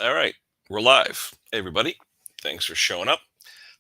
All right, we're live. Hey, everybody. Thanks for showing up.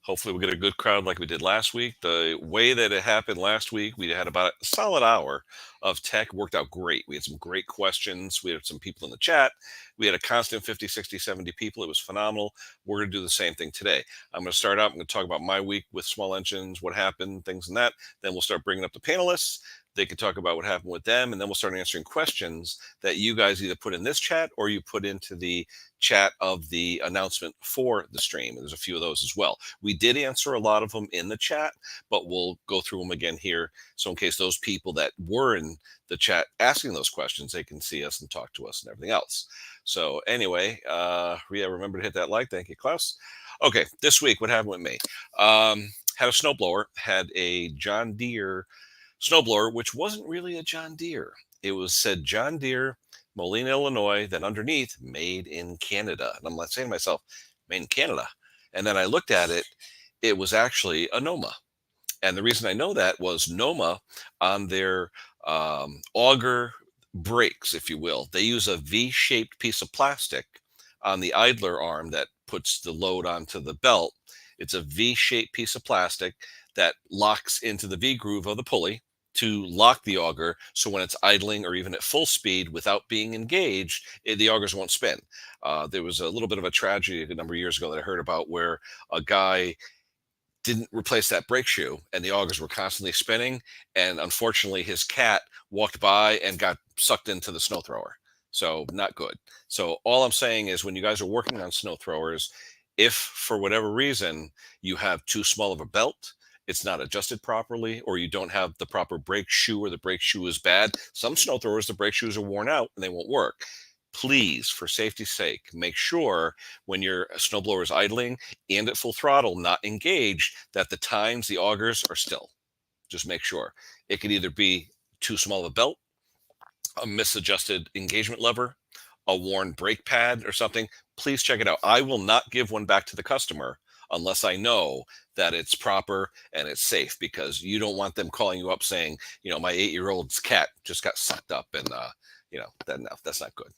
Hopefully, we'll get a good crowd like we did last week. The way that it happened last week, we had about a solid hour of tech. Worked out great. We had some great questions. We had some people in the chat. We had a constant 50, 60, 70 people. It was phenomenal. We're going to do the same thing today. I'm going to start out. I'm going to talk about my week with small engines, what happened, things and that. Then we'll start bringing up the panelists. They can talk about what happened with them, and then we'll start answering questions that you guys either put in this chat or you put into the chat of the announcement for the stream. And there's a few of those as well. We did answer a lot of them in the chat, but we'll go through them again here. So in case those people that were in the chat asking those questions, they can see us and talk to us and everything else. So anyway, remember to hit that like. Thank you, Klaus. Okay, this week, what happened with me? Had a snowblower, had a John Deere snowblower, which wasn't really a John Deere. It was said John Deere, Molina, Illinois, then underneath, made in Canada. And I'm like saying to myself, made in Canada. And then I looked at it, it was actually a Noma. And the reason I know that was Noma on their auger brakes, if you will. They use a V-shaped piece of plastic on the idler arm that puts the load onto the belt. It's a V-shaped piece of plastic that locks into the V groove of the pulley to lock the auger, so when it's idling or even at full speed without being engaged, the augers won't spin. There was a little bit of a tragedy a number of years ago that I heard about where a guy didn't replace that brake shoe and the augers were constantly spinning, and unfortunately his cat walked by and got sucked into the snow thrower. So not good. So all I'm saying is, when you guys are working on snow throwers, if for whatever reason you have too small of a belt, it's not adjusted properly, or you don't have the proper brake shoe, or the brake shoe is bad. Some snow throwers, the brake shoes are worn out and they won't work. Please, for safety's sake, make sure when your snowblower is idling and at full throttle, not engaged, that the tines, the augers are still. Just make sure. It could either be too small of a belt, a misadjusted engagement lever, a worn brake pad or something. Please check it out. I will not give one back to the customer unless I know that it's proper and it's safe, because you don't want them calling you up saying, my 8-year-old's cat just got sucked up, and that's not good.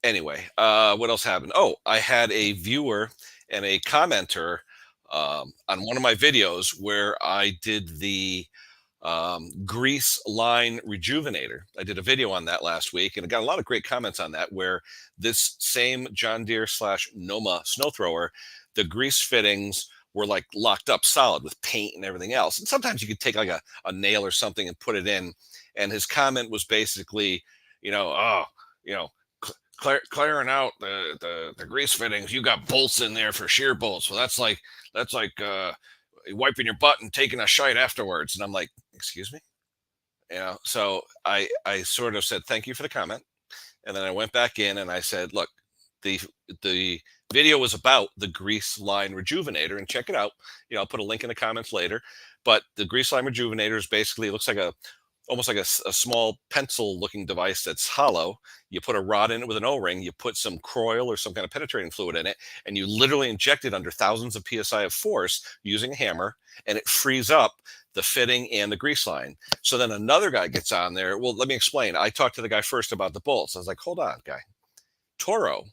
Anyway, what else happened? Oh, I had a viewer and a commenter on one of my videos where I did the grease line rejuvenator. I did a video on that last week, and I got a lot of great comments on that, where this same John Deere / Noma snow thrower, the grease fittings were like locked up solid with paint and everything else. And sometimes you could take like a nail or something and put it in. And his comment was basically, clearing out the grease fittings, you got bolts in there for shear bolts. So that's like wiping your butt and taking a shite afterwards. And I'm like, excuse me? So I sort of said, thank you for the comment. And then I went back in and I said, look, the video was about the grease line rejuvenator, and check it out. I'll put a link in the comments later. But the grease line rejuvenator is basically, it looks like almost like a small pencil looking device that's hollow. You put a rod in it with an O-ring, you put some Croil or some kind of penetrating fluid in it, and you literally inject it under thousands of PSI of force using a hammer, and it frees up the fitting and the grease line. So then another guy gets on there. Well, let me explain. I talked to the guy first about the bolts. I was like, hold on, guy. Toro,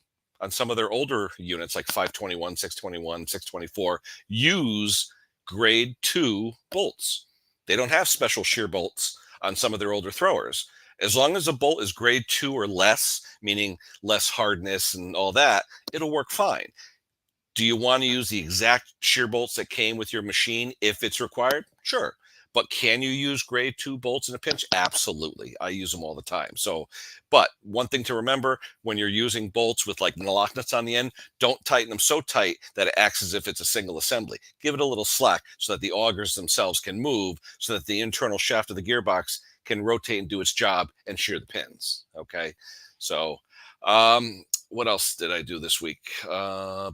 on some of their older units, like 521, 621, 624, use grade 2 bolts. They don't have special shear bolts on some of their older throwers. As long as a bolt is grade 2 or less, meaning less hardness and all that, it'll work fine. Do you want to use the exact shear bolts that came with your machine if it's required? Sure. But can you use grade 2 bolts in a pinch? Absolutely. I use them all the time. So, but one thing to remember when you're using bolts with like lock nuts on the end, don't tighten them so tight that it acts as if it's a single assembly. Give it a little slack so that the augers themselves can move, so that the internal shaft of the gearbox can rotate and do its job and shear the pins. Okay. So, what else did I do this week? I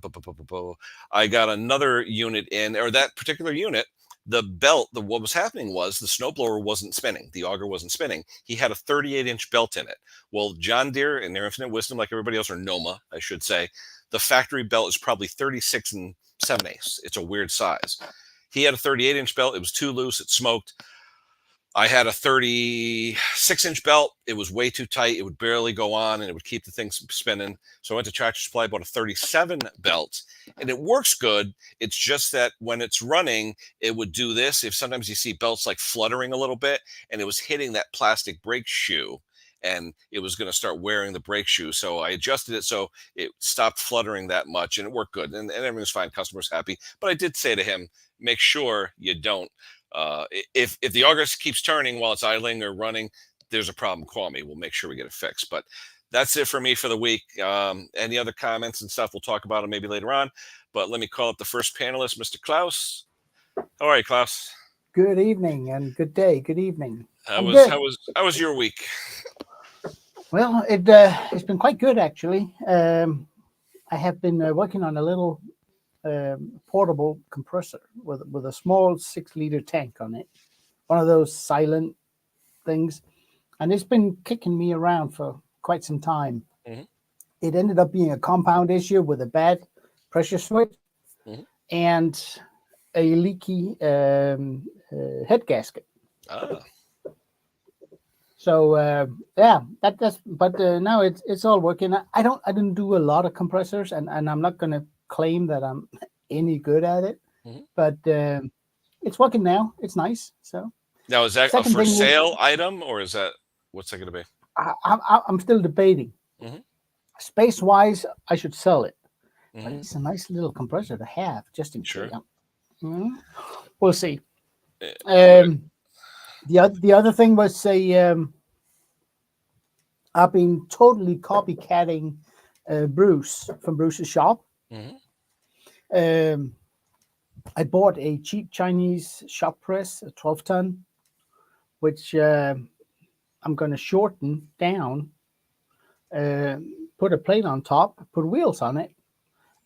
got another unit in, or that particular unit, the belt, what was happening was the snowblower wasn't spinning. The auger wasn't spinning. He had a 38-inch belt in it. Well, John Deere, in their infinite wisdom, like everybody else, or Noma, I should say, the factory belt is probably 36 7/8. It's a weird size. He had a 38-inch belt. It was too loose. It smoked. I had a 36-inch belt. It was way too tight. It would barely go on, and it would keep the thing spinning. So I went to Tractor Supply, bought a 37 belt, and it works good. It's just that when it's running, it would do this. If sometimes you see belts like fluttering a little bit, and it was hitting that plastic brake shoe, and it was going to start wearing the brake shoe. So I adjusted it so it stopped fluttering that much, and it worked good, and everything was fine. Customer's happy. But I did say to him, make sure you don't if the auger keeps turning while it's idling or running, there's a problem. Call me. We'll make sure we get it fixed. But that's it for me for the week. Any other comments and stuff? We'll talk about it maybe later on. But let me call up the first panelist, Mr. Klaus. How are you, Klaus? Good evening and good day. Good evening. How was your week? Well, it's been quite good actually. I have been working on a little portable compressor with a small 6-liter tank on it, one of those silent things, and it's been kicking me around for quite some time. Mm-hmm. It ended up being a compound issue with a bad pressure switch mm-hmm. and a leaky head gasket. So but now it's all working. I didn't do a lot of compressors, and I'm not going to claim that I'm any good at it, mm-hmm. but it's working now. It's nice. So now, is that a for sale item, or is that what's that going to be? I'm still debating. Mm-hmm. Space wise, I should sell it, mm-hmm. but it's a nice little compressor to have just in case. Mm-hmm. We'll see. The other thing was I've been totally copycatting Bruce from Bruce's shop. Mm-hmm. I bought a cheap Chinese shop press, a 12-ton, which I'm going to shorten down, put a plate on top, put wheels on it,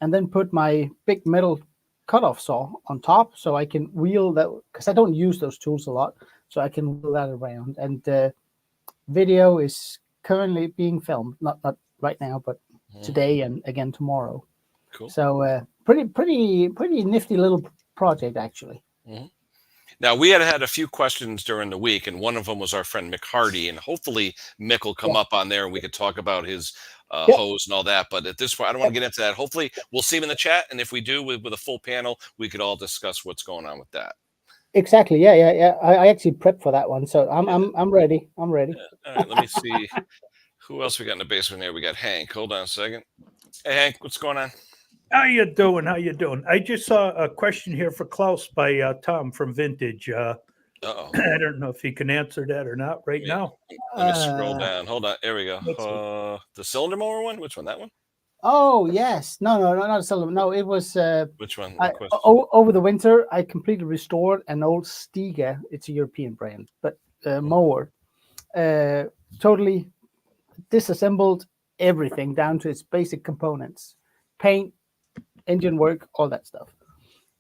and then put my big metal cutoff saw on top so I can wheel that, because I don't use those tools a lot, so I can wheel that around. And video is currently being filmed, not right now, but today and again tomorrow. Cool. So pretty nifty little project actually. Mm-hmm. Now we had a few questions during the week, and one of them was our friend Mick Hardy, and hopefully Mick will come up on there and we could talk about his hose and all that. But at this point, I don't want to get into that. Hopefully we'll see him in the chat, and if we do with a full panel, we could all discuss what's going on with that. Exactly. Yeah. I actually prepped for that one, so I'm ready. I'm ready. Yeah. All right. Let me see who else we got in the basement here. We got Hank. Hold on a second. Hey Hank, what's going on? How you doing? I just saw a question here for Klaus by Tom from Vintage. I don't know if he can answer that or not now. Let me scroll down. Hold on. There we go. The cylinder mower one? Which one? That one? Oh, yes. No, not a cylinder. No, it was... Which one? Over the winter, I completely restored an old Stiga. It's a European brand, but mower. Totally disassembled everything down to its basic components. Paint, engine work, all that stuff,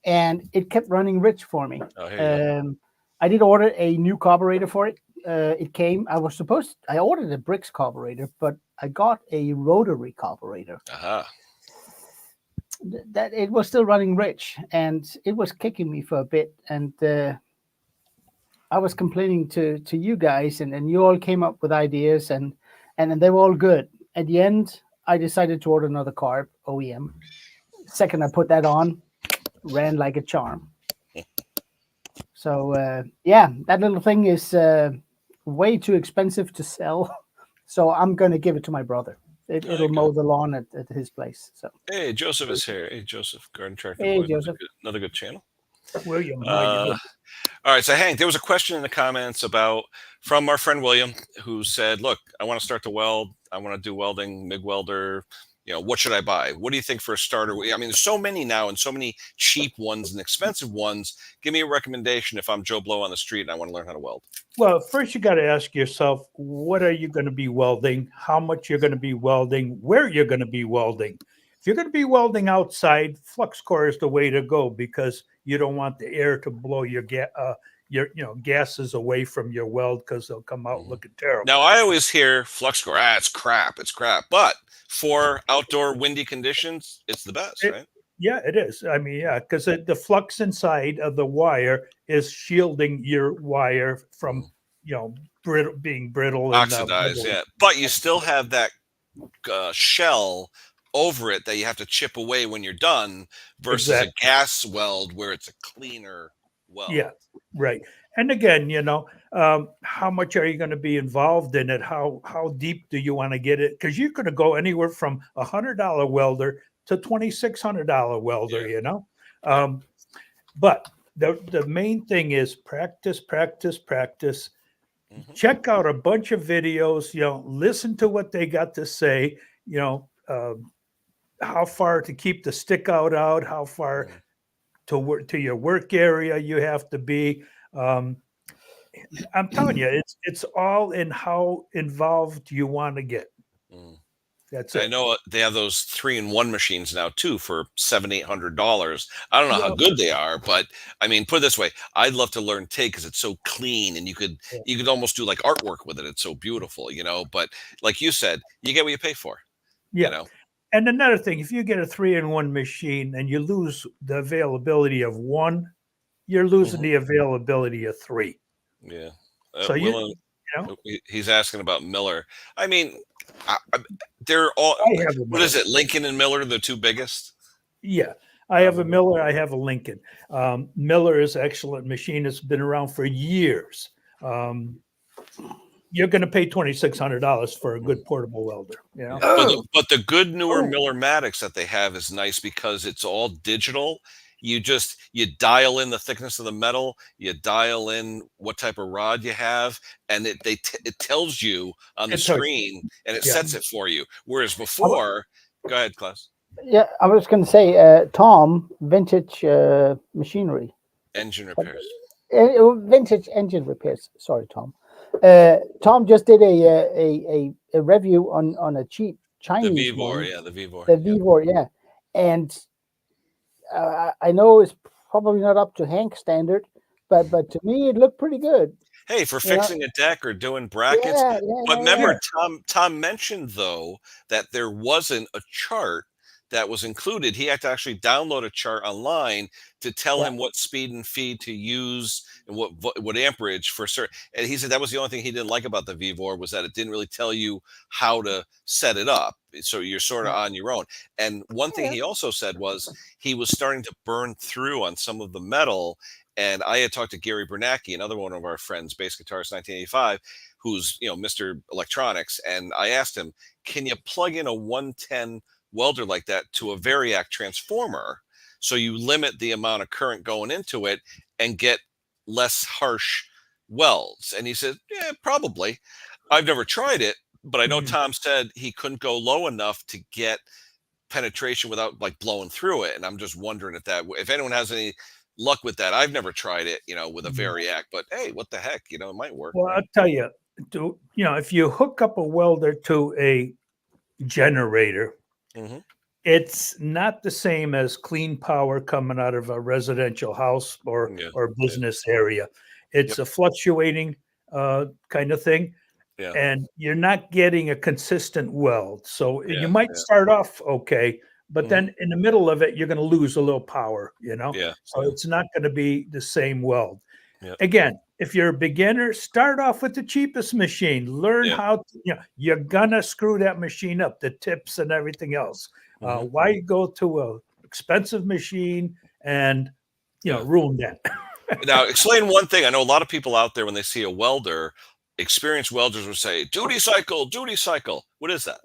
and it kept running rich for me. I did order a new carburetor for it. It came. I ordered a Brix carburetor, but I got a rotary carburetor. That it was still running rich, and it was kicking me for a bit. And I was complaining to you guys, and you all came up with ideas, and they were all good. At the end, I decided to order another carb OEM. Second I put that on, ran like a charm. So that little thing is way too expensive to sell, so I'm going to give it to my brother. It'll mow the lawn at his place. So hey, Joseph is here. Hey, Joseph, Garden Tractor. Hey, Joseph. Another good channel. William. All right, so Hank, there was a question in the comments from our friend William, who said, look, I want to start to weld. I want to do welding, MIG welder. What should I buy? What do you think for a starter? I mean, there's so many now, and so many cheap ones and expensive ones. Give me a recommendation if I'm Joe Blow on the street and I want to learn how to weld. Well, first you got to ask yourself, what are you going to be welding? How much you're going to be welding? Where you're going to be welding? If you're going to be welding outside, flux core is the way to go, because you don't want the air to blow your gases away from your weld, because they'll come out looking terrible. Now, I always hear flux core, it's crap. But for outdoor windy conditions, it's the best, right? Yeah, it is. I mean, because the flux inside of the wire is shielding your wire from being brittle and Oxidized, wobbly. yeah. But you still have that shell over it that you have to chip away when you're done, versus a Exactly. gas weld where it's a cleaner weld. Yeah, right. And again, how much are you going to be involved in it? How deep do you want to get it? Because you're going to go anywhere from $100 welder to $2,600 welder. But the main thing is practice, practice, practice. Check out a bunch of videos. Listen to what they got to say. How far to keep the stick out, how far to work to your work area you have to be. I'm telling you, it's all in how involved you want to get. That's I it. know they have those 3-in-1 machines now too for $700-800. I don't know how good they are, but I mean, put it this way: I'd love to learn TIG because it's so clean, and you could almost do like artwork with it. It's so beautiful, But like you said, you get what you pay for. Yeah. And another thing, if you get a 3-in-1 machine and you lose the availability of one, you're losing the availability of three. Yeah. So he's asking about Miller. I mean, they're all. What is it? Lincoln and Miller, the two biggest. Yeah, I have a Miller. I have a Lincoln. Miller is an excellent machine. It's been around for years. You're going to pay $2,600 for a good portable welder. But the good newer Millermatics that they have is nice because it's all digital. You dial in the thickness of the metal, you dial in what type of rod you have, and it tells you on the screen, and it sets it for you. Whereas before, go ahead, Klaus. Yeah, I was going to say, Tom, Vintage Machinery. Engine repairs. Vintage engine repairs. Sorry, Tom. Tom just did a review on a cheap Chinese the Vivor, one. The Vivor. The Vivor, yeah. And I know it's probably not up to Hank standard, but to me it looked pretty good. Hey, for fixing a deck or doing brackets. But remember, Tom mentioned though that there wasn't a chart that was included. He had to actually download a chart online to tell him what speed and feed to use and what amperage for certain. And he said that was the only thing he didn't like about the Vivor, was that it didn't really tell you how to set it up. So you're sort of on your own. And one thing he also said was he was starting to burn through on some of the metal. And I had talked to Gary Bernacki, another one of our friends, bass guitarist 1985, who's Mr. Electronics, and I asked him, can you plug in a 110 welder like that to a Variac transformer so you limit the amount of current going into it and get less harsh welds? And he said, yeah, probably. I've never tried it, but I know Tom said he couldn't go low enough to get penetration without like blowing through it. And I'm just wondering if anyone has any luck with that. I've never tried it, with a Variac, but hey, what the heck, it might work. Well, right? I'll tell you, if you hook up a welder to a generator, it's not the same as clean power coming out of a residential house or business area. It's a fluctuating kind of thing. Yeah. And you're not getting a consistent weld. So you might start off okay, but then in the middle of it, you're going to lose a little power, So it's not going to be the same weld. Yep. Again, if you're a beginner, start off with the cheapest machine. Learn how to, you're going to screw that machine up, the tips and everything else. Why go to an expensive machine and, ruin that? Now, explain one thing. I know a lot of people out there, when they see a welder, experienced welders will say, duty cycle, duty cycle. What is that?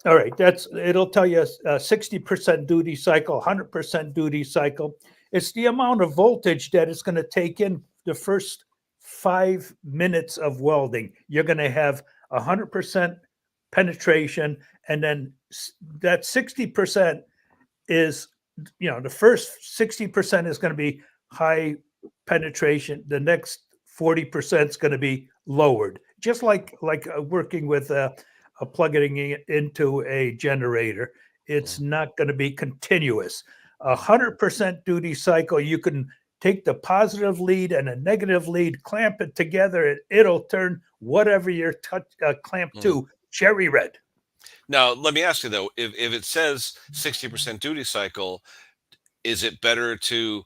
All right. It'll tell you 60% duty cycle, 100% duty cycle. It's the amount of voltage that it's going to take in the first 5 minutes of welding. You're going to have 100% penetration. And then that 60% is, the first 60% is going to be high penetration. The next 40% is going to be lowered, just like working with plugging it into a generator. It's not going to be continuous. 100% duty cycle, you can take the positive lead and a negative lead, clamp it together, and it'll turn whatever you're clamped to cherry red. Now, let me ask you though, if it says 60% duty cycle, is it better to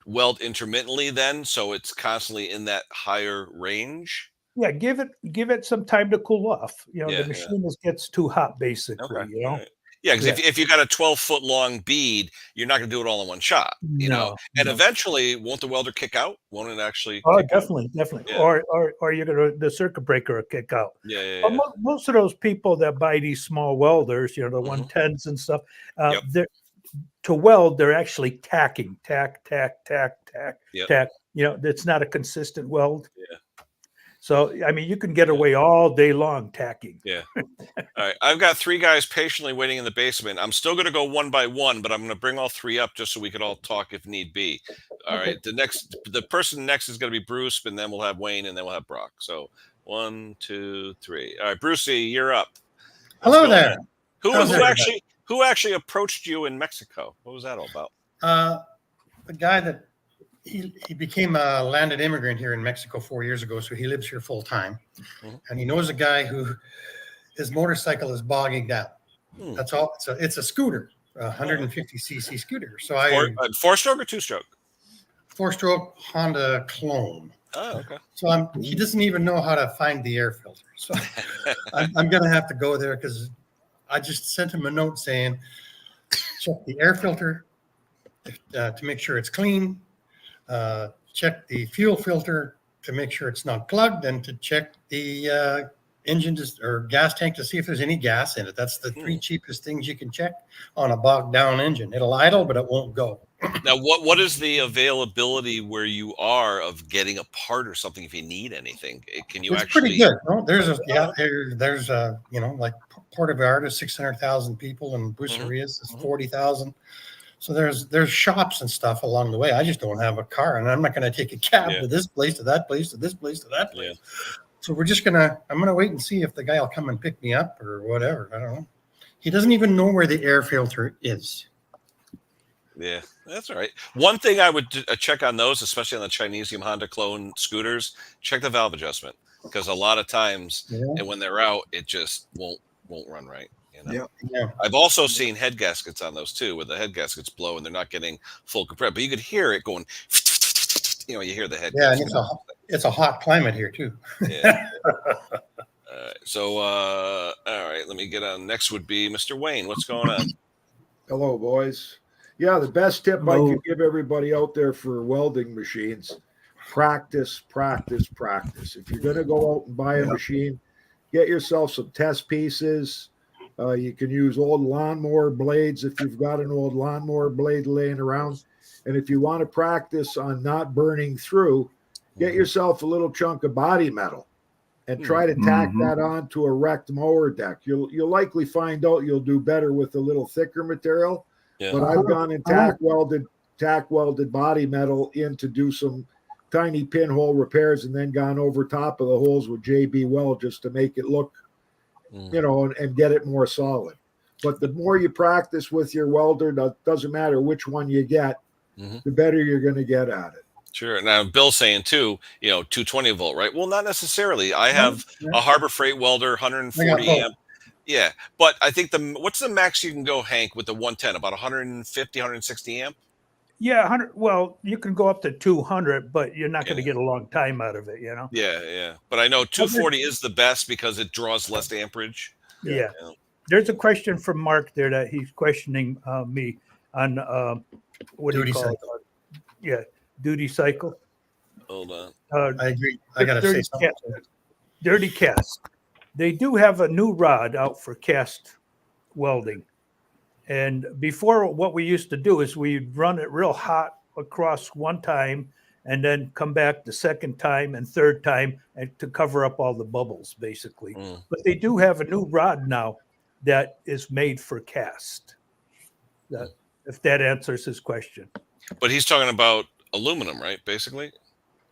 weld intermittently then, so it's constantly in that higher range? Yeah, give it some time to cool off. You know, Yeah, the machine gets too hot, basically. Okay. You know, All right. Yeah, because if you got a 12-foot long bead, you're not going to do it all in one shot, no, And no. eventually, won't the welder kick out? Won't it actually Oh, kick out? definitely. Yeah. Or you're gonna the circuit breaker will kick out. Yeah, yeah, But yeah. most of those people that buy these small welders, you know, the Mhm. 110s and stuff, Yep. they're to weld, they're actually tacking, tack, tack, tack, tack, Yep. tack. You know, it's not a consistent weld. Yeah. So I mean, you can get Yeah. away all day long tacking. Yeah. All right. I've got 3 guys patiently waiting in the basement. I'm still going to go one by one, but I'm going to bring all 3 up just so we could all talk if need be. All Okay. right. The person next is going to be Bruce, and then we'll have Wayne, and then we'll have Brock. So 1, 2, 3. All right, Brucey, you're up. What's Hello going there. on? Who How's everybody? actually approached you in Mexico? What was that all about? The guy that he became a landed immigrant here in Mexico 4 years ago, so he lives here full time, and he knows a guy who his motorcycle is bogging down. That's all. It's a scooter, 150cc scooter. So Four-stroke or two-stroke? 4-stroke Honda clone. Oh, okay. So he doesn't even know how to find the air filter. So I'm going to have to go there because I just sent him a note saying, check the air filter to make sure it's clean. Check the fuel filter to make sure it's not plugged, and to check the engine or gas tank to see if there's any gas in it. That's the 3 cheapest things you can check on a bogged down engine. It'll idle, but it won't go. Now, what is the availability where you are of getting a part or something if you need anything? Can you It's actually? pretty good. No, there's like Puerto Vallarta is 600,000 people, and Bucerias is 40,000. So there's shops and stuff along the way. I just don't have a car, and I'm not going to take a cab to this place, to that place, to this place, to that place. Yeah. So I'm going to wait and see if the guy will come and pick me up or whatever. I don't know. He doesn't even know where the air filter is. Yeah, that's all right. One thing I would check on those, especially on the Chinesium Honda clone scooters, check the valve adjustment, because a lot of times, and when they're out, it just won't run right. Yeah. I've also seen head gaskets on those too, where the head gaskets blow and they're not getting full compression, but you could hear it going. You hear the head. Yeah, and it's a hot climate here too. Yeah. All right. So, all right, let me get on. Next would be Mr. Wayne. What's going on? Hello, boys. Yeah, the best tip I could give everybody out there for welding machines: practice. If you're going to go out and buy a machine, get yourself some test pieces. You can use old lawnmower blades if you've got an old lawnmower blade laying around. And if you want to practice on not burning through, get yourself a little chunk of body metal and try to tack that onto a wrecked mower deck. You'll likely find out you'll do better with a little thicker material. Yeah. But I've gone and tack welded body metal in to do some tiny pinhole repairs, and then gone over top of the holes with JB Weld just to make it look, and get it more solid. But the more you practice with your welder, doesn't matter which one you get, the better you're going to get at it. Sure. Now, Bill's saying too, 220 volt, right? Well, not necessarily. I have a Harbor Freight welder, 140 amp. Yeah, but I think what's the max you can go, Hank, with the 110? About 150, 160 amp? Yeah, 100. Well, you can go up to 200, but you're not going to get a long time out of it, Yeah. But I know 240 is the best because it draws less amperage. Yeah. There's a question from Mark there that he's questioning me on what duty do you call cycle. Duty cycle. Hold on. I agree. I got to say something. Dirty cast. They do have a new rod out for cast welding. And before, what we used to do is we'd run it real hot across one time and then come back the second time and third time and to cover up all the bubbles, basically. But they do have a new rod now that is made for cast. If that answers his question. But he's talking about aluminum, right? Basically.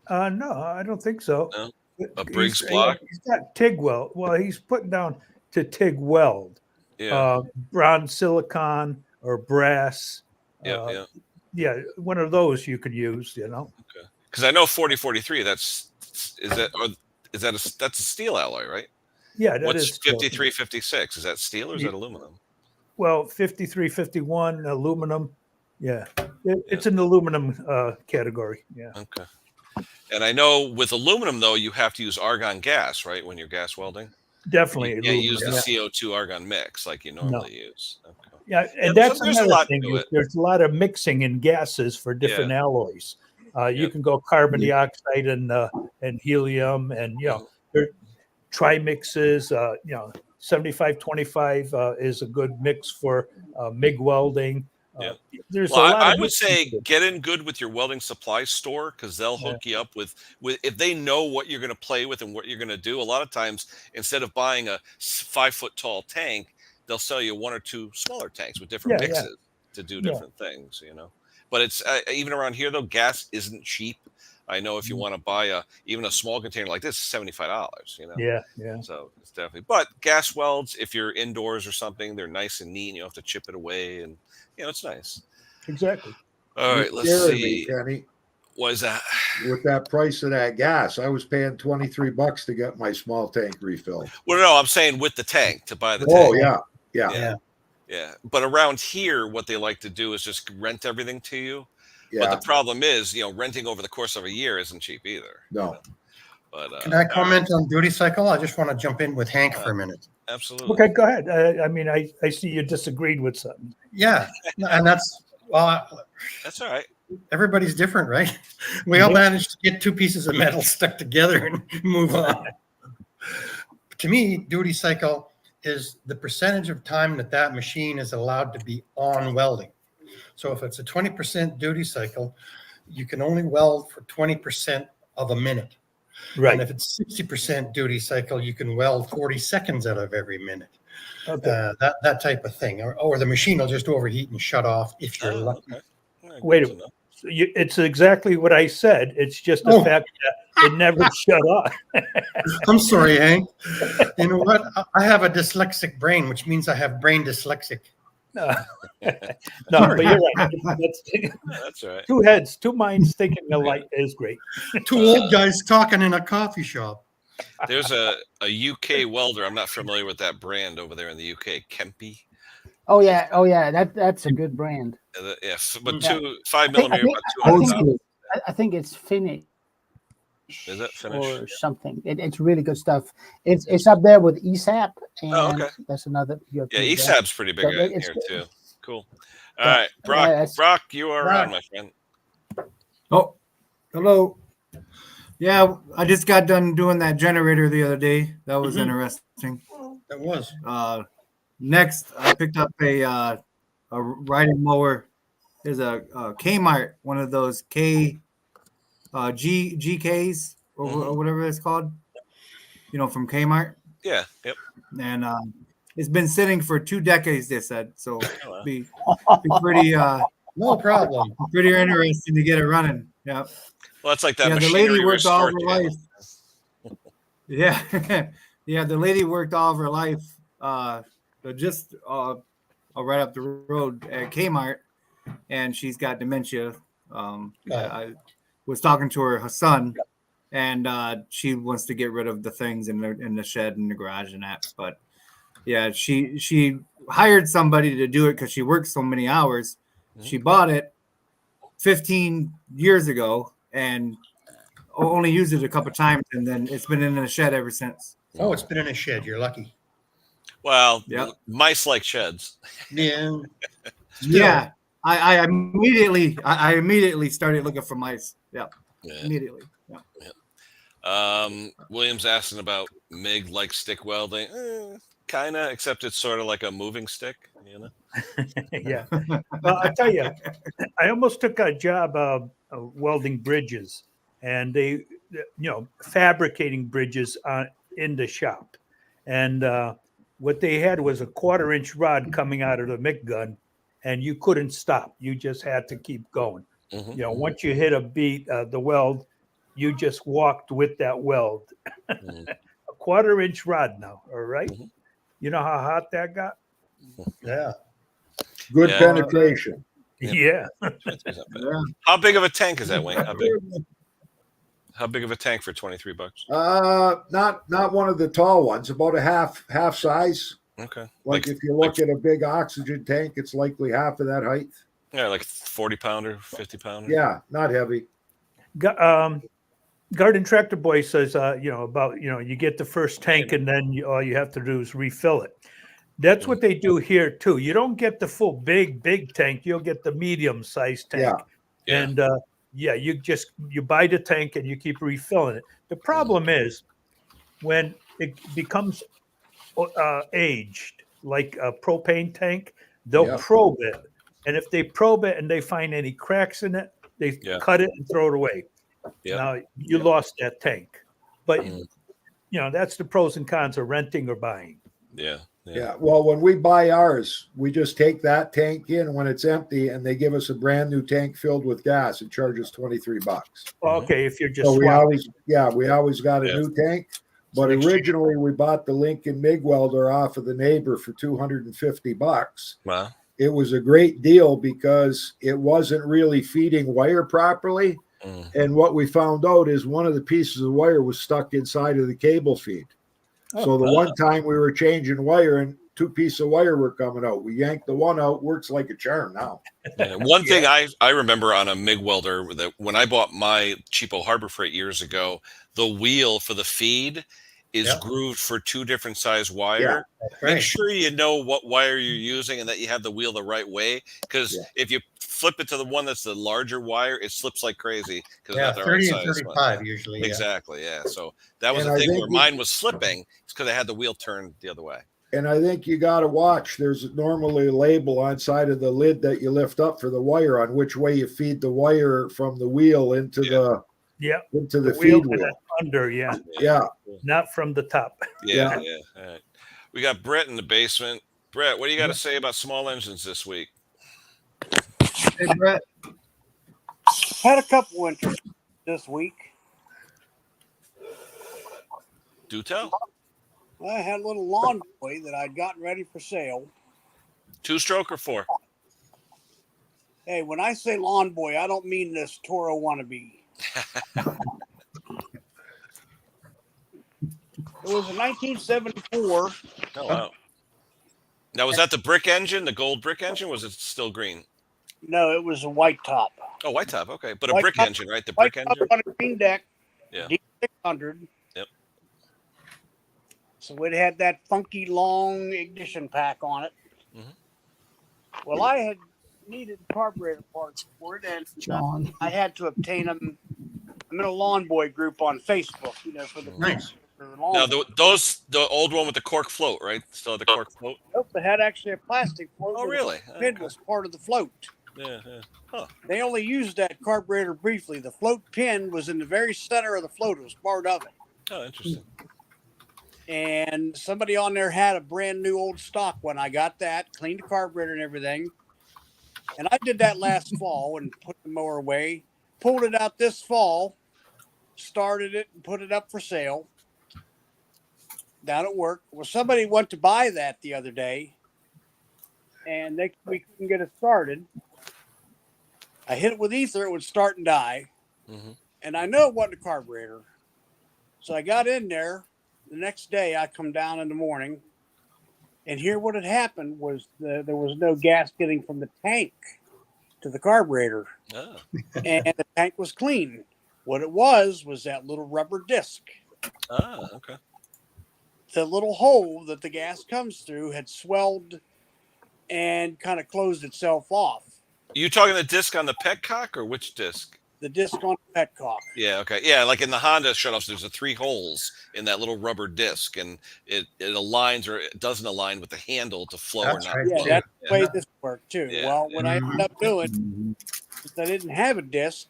No, I don't think so. No? A Briggs block. He's got TIG weld. Well, he's putting down to TIG weld. Yeah. Bronze silicon or brass. Yeah. One of those you could use. Okay. Because I know 4043. That's a steel alloy, right? Yeah. What's 5356? Is that steel or is that aluminum? Well, 5351 aluminum. Yeah, it's an aluminum category. Yeah. Okay. And I know with aluminum though, you have to use argon gas, right? When you're gas welding, Definitely. you can't use the yeah. CO2 argon mix like you normally use. Okay. Yeah, and Yeah, that's so there's a another lot thing. to it. There's a lot of mixing in gases for different alloys. You Yep. can go carbon dioxide and helium, and there trimixes. 75-25 is a good mix for MIG welding. Yeah. There's Well, a lot I of would say mixing. get in good with your welding supply store because they'll hook you up with if they know what you're going to play with and what you're going to do. A lot of times, instead of buying a 5-foot tall tank, they'll sell you 1 or 2 smaller tanks with different mixes to do different things. But it's even around here though, gas isn't cheap. I know if you want to buy even a small container like this, $75. Yeah. So it's definitely. But gas welds, if you're indoors or something, they're nice and neat. And you don't have to chip it away, and it's nice. Exactly. All right, let's Scaring see. me, Kenny. What is that? With that price of that gas, I was paying $23 to get my small tank refilled. Well, no, I'm saying with the tank to buy the Oh tank. yeah. But around here, what they like to do is just rent everything to you. Yeah. But the problem is, renting over the course of a year isn't cheap either. No. But Can I comment on duty cycle? I just want to jump in with Hank for a minute. Absolutely. Okay, go ahead. I see you disagreed with something. Yeah, and that's all right. Everybody's different, right? We all managed to get 2 pieces of metal stuck together and move on. To me, duty cycle is the percentage of time that machine is allowed to be on welding. So if it's a 20% duty cycle, you can only weld for 20% of a minute. Right. And if it's 60% duty cycle, you can weld 40 seconds out of every minute. Okay. That type of thing. Or the machine will just overheat and shut off if you're lucky. Okay. Right, wait a minute. So it's exactly what I said. It's just the fact that it never shut off. I'm sorry, Hank. You know what? I have a dyslexic brain, which means I have brain dyslexic. No, but you're right. That's right. 2 heads, 2 minds thinking alike is great. 2 old guys talking in a coffee shop. There's a UK welder. I'm not familiar with that brand over there in the UK. Kempe. Oh yeah. That's a good brand. But 5 millimeter. I think it's Finnish. Is it Finnish? Or something? It's really good stuff. It's up there with ESAP, and that's another. ESAP's pretty big in here too. Cool. All right, Brock. Brock, you are on, my friend. Oh, hello. Yeah, I just got done doing that generator the other day. That was interesting. That was. Next, I picked up a riding mower. There's a Kmart, one of those GKs or whatever it's called. From Kmart. Yeah. Yep. And it's been sitting for 2 decades. They said so. Be pretty. No problem. Pretty interesting to get it running. Yeah. Well, that's like that. Yeah, the lady worked all of her life. Yeah, yeah, the lady worked all of her life. Just right up the road at Kmart, and she's got dementia. I was talking to her son, and she wants to get rid of the things in the shed and the garage and that. But yeah, she hired somebody to do it because she works so many hours. She bought it 15 years ago and only used it a couple times, and then it's been in the shed ever since. Oh, it's been in a shed. You're lucky. Well, mice like sheds. Yeah. Yeah. I immediately started looking for mice. Yeah. Immediately. Yeah. William's asking about MIG like stick welding. Kind of, except it's sort of like a moving stick, Yeah. Well, I tell you, I almost took a job welding bridges, and they, fabricating bridges in the shop. And what they had was a 1/4-inch rod coming out of the MIG gun, and you couldn't stop. You just had to keep going. Once you hit a beat, the weld, you just walked with that weld. A 1/4-inch rod now, all right? You know how hot that got? Yeah. Good penetration. Yeah. How big of a tank is that, Wayne? How big of a tank for $23? Not one of the tall ones, about a half size. Okay. Like if you look at a big oxygen tank, it's likely half of that height. Yeah, like 40-pounder, 50-pounder. Yeah, not heavy. Garden Tractor Boy says, about, you get the first tank and then all you have to do is refill it. That's what they do here too. You don't get the full big tank. You'll get the medium-sized tank. Yeah. And you buy the tank and you keep refilling it. The problem is when it becomes aged, like a propane tank, they'll probe it. And if they probe it and they find any cracks in it, they cut it and throw it away. Now you lost that tank. But that's the pros and cons of renting or buying. Yeah. Well, when we buy ours, we just take that tank in when it's empty, and they give us a brand new tank filled with gas and charge us $23. Okay, if you're just so we always got a new tank. But originally, we bought the Lincoln MIG welder off of the neighbor for $250. Wow. It was a great deal because it wasn't really feeding wire properly. And what we found out is one of the pieces of wire was stuck inside of the cable feed. So the one time we were changing wire and 2 pieces of wire were coming out, we yanked the one out. Works like a charm now. One thing I remember on a MIG welder, that when I bought my cheapo Harbor Freight years ago, the wheel for the feed is grooved for 2 different size wire. Make sure you know what wire you're using and that you have the wheel the right way, because if you flip it to the one that's the larger wire, it slips like crazy. Yeah, 30 and 35 usually. Exactly, So that was the thing where mine was slipping. It's because I had the wheel turned the other way. And I think you got to watch. There's normally a label on side of the lid that you lift up for the wire on which way you feed the wire from the wheel into the feed wheel. Under, not from the top. All right. We got Brett in the basement. Brett, what do you got to say about small engines this week? Hey, Brett. Had a couple winters this week. Do tell. I had a little lawn boy that I'd gotten ready for sale. 2-stroke or 4? Hey, when I say lawn boy, I don't mean this Toro wannabe. It was a 1974. Oh, wow. Now, was that the brick engine, the gold brick engine? Was it still green? No, it was a white top. Oh, white top. Okay. But White a brick top, engine, right? The white brick top engine? on a green deck. Yeah. D600. Yep. So it had that funky long ignition pack on it. Well, I had needed carburetor parts for it, and John. I had to obtain them. I'm in a lawn boy group on Facebook, for the Nice. Now, the old one with the cork float, right? Still had the cork float? Nope, they had actually a plastic float. Oh, really? The pin was part of the float. Yeah. Huh. They only used that carburetor briefly. The float pin was in the very center of the float. It was part of it. Oh, interesting. And somebody on there had a brand new old stock when I got that, cleaned the carburetor and everything. And I did that last fall and put the mower away, pulled it out this fall, started it and put it up for sale down at work. Well, somebody went to buy that the other day, and we couldn't get it started. I hit it with ether, it would start and die. And I know it wasn't a carburetor. So I got in there. The next day, I come down in the morning, and here what had happened was there was no gas getting from the tank to the carburetor. Oh. And the tank was clean. What it was that little rubber disc. Ah, okay. The little hole that the gas comes through had swelled and kind of closed itself off. You talking the disc on the petcock or which disc? The disc on the petcock. Yeah, okay. Yeah, like in the Honda shutoffs, there's 3 holes in that little rubber disc, and it aligns or it doesn't align with the handle to flow That's or not. right. Yeah, flow. that's the way this worked too. Yeah. Well, what I ended up doing, since I didn't have a disc,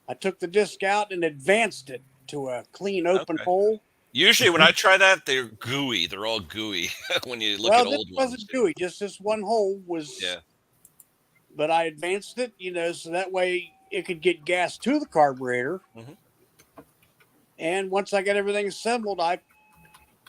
I took the disc out and advanced it to a clean open hole. Usually when I try that, they're gooey. They're all gooey when you look at old ones. Well, this wasn't gooey. Just this one hole was. Yeah. But I advanced it, so that way it could get gas to the carburetor. And once I got everything assembled, I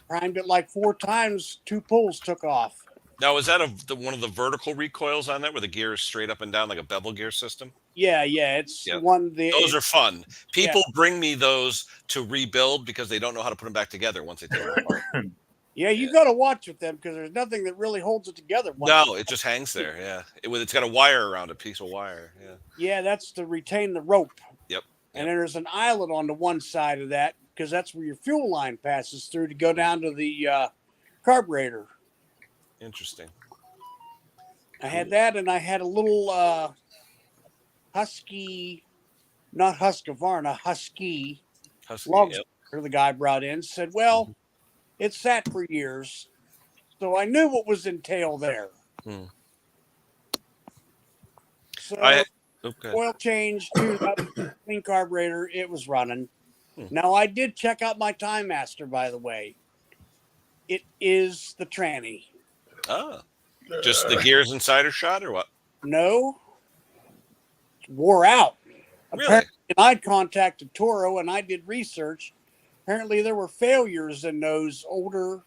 primed it like 4 times. 2 pulls took off. Now, is that one of the vertical recoils on that where the gear is straight up and down like a bevel gear system? Yeah, it's one. Those are fun. People bring me those to rebuild because they don't know how to put them back together once they take them apart. Yeah, you got to watch with them because there's nothing that really holds it together. No, it just hangs there. Yeah, it's got a wire around a piece of wire. Yeah. Yeah, that's to retain the rope. Yep. And then there's an eyelet on the one side of that because that's where your fuel line passes through to go down to the carburetor. Interesting. I had that, and I had a little Husky, not Husqvarna, Husky log Yep. splitter the guy brought in. Said, well, it sat for years, so I knew what was entailed there. Hmm. So Okay. oil change, tune up, clean carburetor, it was running. Now, I did check out my Time Master, by the way. It is the tranny. Ah, just the gears inside are shot or what? No, it wore out. Really? Apparently, I contacted Toro and I did research. Apparently, there were failures in those older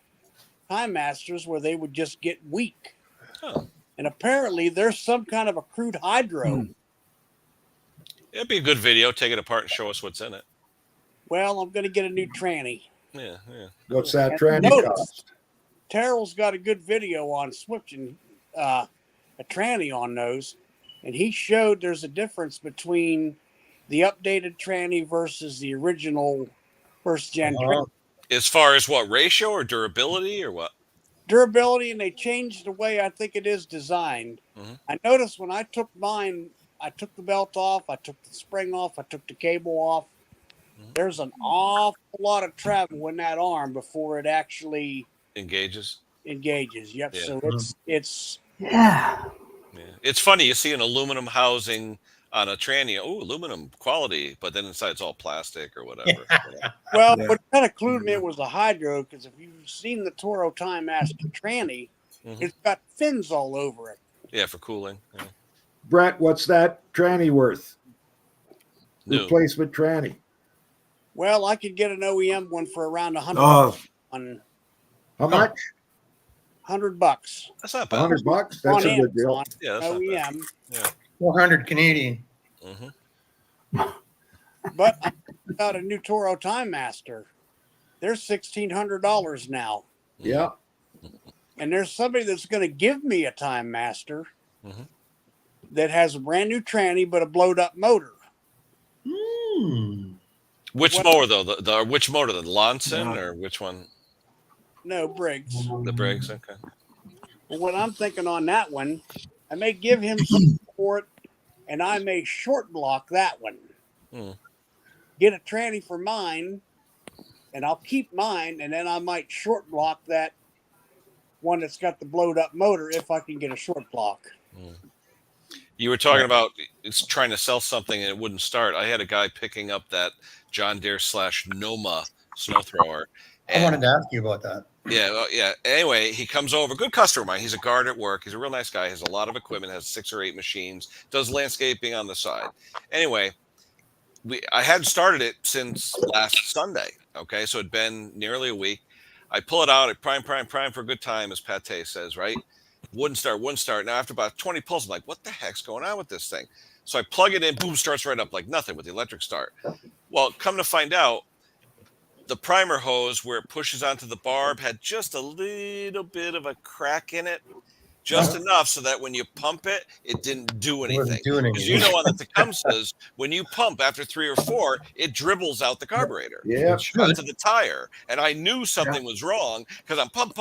Time Masters where they would just get weak. Oh. And apparently, there's some kind of a crude hydro. It'd be a good video. Take it apart and show us what's in it. Well, I'm going to get a new tranny. Yeah. What's that And tranny notice, cost? Terrell's got a good video on switching a tranny on those, and he showed there's a difference between the updated tranny versus the original first gen tranny. As far as what, ratio or durability or what? Durability, and they changed the way I think it is designed. I noticed when I took mine, I took the belt off, I took the spring off, I took the cable off. There's an awful lot of travel in that arm before it actually Engages. Yep. Yeah. So it's Yeah. Yeah. It's funny. You see an aluminum housing on a tranny. Oh, aluminum quality, but then inside it's all plastic or whatever. well, Yeah. what kind of clued me was the hydro, because if you've seen the Toro Time Master tranny, it's got fins all over it. Yeah, for cooling. Yeah. Brett, what's that tranny worth? New. Replacement tranny. Well, I could get an OEM one for around $100 on How much? $100 That's not bad. $100. That's a good deal. Amazon, Yeah, that's not bad. OEM. 400 Canadian. But I got a new Toro Time Master. They're $1,600 now. Yeah. And there's somebody that's going to give me a Time Master that has a brand new tranny but a blowed up motor. Which What- mower though? The which motor? The Lonson or which one? No, Briggs. The Briggs. Okay. Well, what I'm thinking on that one, I may give him some for it, and I may short block that one. Get a tranny for mine, and I'll keep mine, and then I might short block that one that's got the blowed up motor if I can get a short block. You were talking about it's trying to sell something and it wouldn't start. I had a guy picking up that John Deere / Noma snow thrower. I wanted to ask you about that. Yeah. Anyway, he comes over. Good customer of mine. He's a guard at work. He's a real nice guy. Has a lot of equipment. Has 6 or 8 machines. Does landscaping on the side. Anyway, I hadn't started it since last Sunday. Okay, so it'd been nearly a week. I pull it out. I prime for a good time, as Pate says, right? Wouldn't start. Now, after about 20 pulls, I'm like, what the heck's going on with this thing? So I plug it in, boom, starts right up like nothing with the electric start. Well, come to find out, the primer hose where it pushes onto the barb had just a little bit of a crack in it, just enough so that when you pump it, it didn't do anything. Because you know on the Tecumsehs, when you pump after 3 or 4, it dribbles out the carburetor. Yeah. Onto the tire. And I knew something was wrong because I'm pump,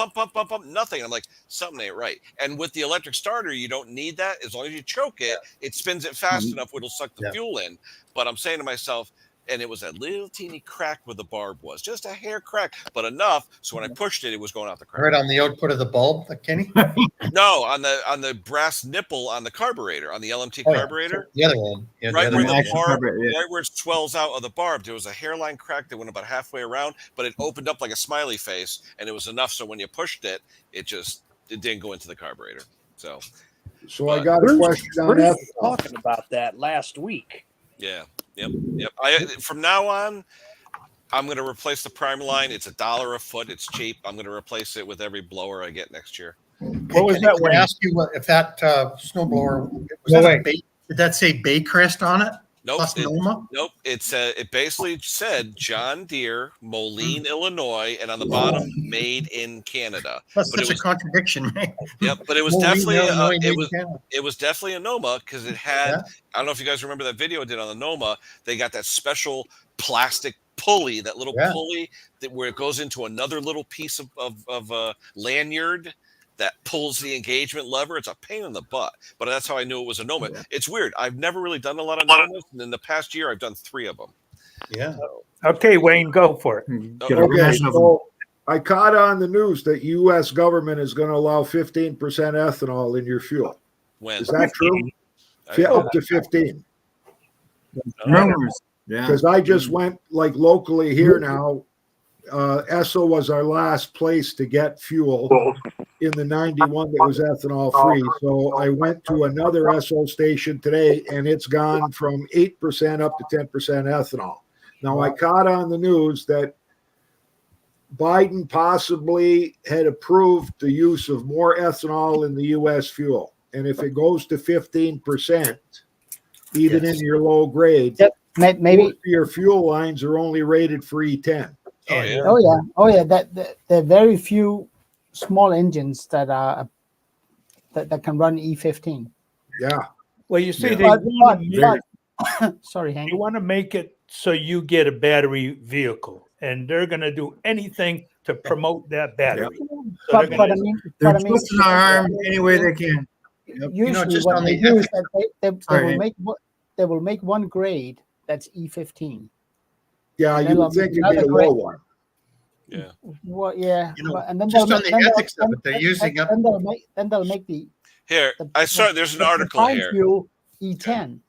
nothing. I'm like, something ain't right. And with the electric starter, you don't need that. As long as you choke it, it spins it fast enough where it'll suck the fuel in. But I'm saying to myself, and it was a little teeny crack where the barb was, just a hair crack, but enough so when I pushed it, it was going out the carburetor. Right on the output of the bulb, Kenny? No, on the brass nipple on the carburetor, on the LMT carburetor. The other one. Yeah, Right the where other one. the barb, right where it swells out of the barb, there was a hairline crack that went about halfway around, but it opened up like a smiley face, and it was enough so when you pushed it, it didn't go into the carburetor. So I got a question on Bruce that. was talking about that last week. yeah, yep. From now on, I'm going to replace the prime line. It's $1 a foot. It's cheap. I'm going to replace it with every blower I get next year. What was Can that I one? ask you if that snowblower was that a Bay, did that say Baycrest on it? Nope. Plus Noma? Nope. It basically said John Deere, Moline, Illinois, and on the bottom, made in Canada. That's But such a contradiction, right? Yep. But it was Moline, definitely Illinois, made in Canada. it was definitely a Noma because it had. Yeah. I don't know if you guys remember that video I did on the Noma. They got that special plastic pulley, that little Yeah. pulley where it goes into another little piece of lanyard that pulls the engagement lever. It's a pain in the butt, but that's how I knew it was a Noma. Yeah. It's weird. I've never really done a lot of Nomas, and in the past year, I've done 3 of them. Yeah. Okay, Wayne, go for it. Get a Okay, rash of them. so I caught on the news that U.S. government is going to allow 15% ethanol in your fuel. When Is that true? I- Up to 15. Rumors. Yeah. Because I just went like locally here now. Esso was our last place to get fuel in the 91 that was ethanol free. So I went to another Esso station today and it's gone from 8% up to 10% ethanol. Now I caught on the news that Biden possibly had approved the use of more ethanol in the U.S. fuel. And if it goes to 15%, even Yes. in your low grade, Yep. Maybe. most of your fuel lines are only rated for E10. Oh, yeah. Oh yeah. There are very few small engines that are that can run E15. Yeah. Well, you see, Yeah. they But, want to make, sorry, Hank. they want to make it so you get a battery vehicle, and they're going to do anything to promote that battery. So But, they're but I gonna- mean, They're but I mean, twisting our arm any way they can. usually just what on they the do is ethics. that they Sorry, will Hank. make they will make one grade that's E15. Yeah, And you then would think it'd be a another low grade. one. Yeah. Well, yeah, You know, but, and then just they'll on make- the then ethics they'll- of it, they're then- using then- up- then they'll make Here, the I saw there's an the article refined here. fuel E10.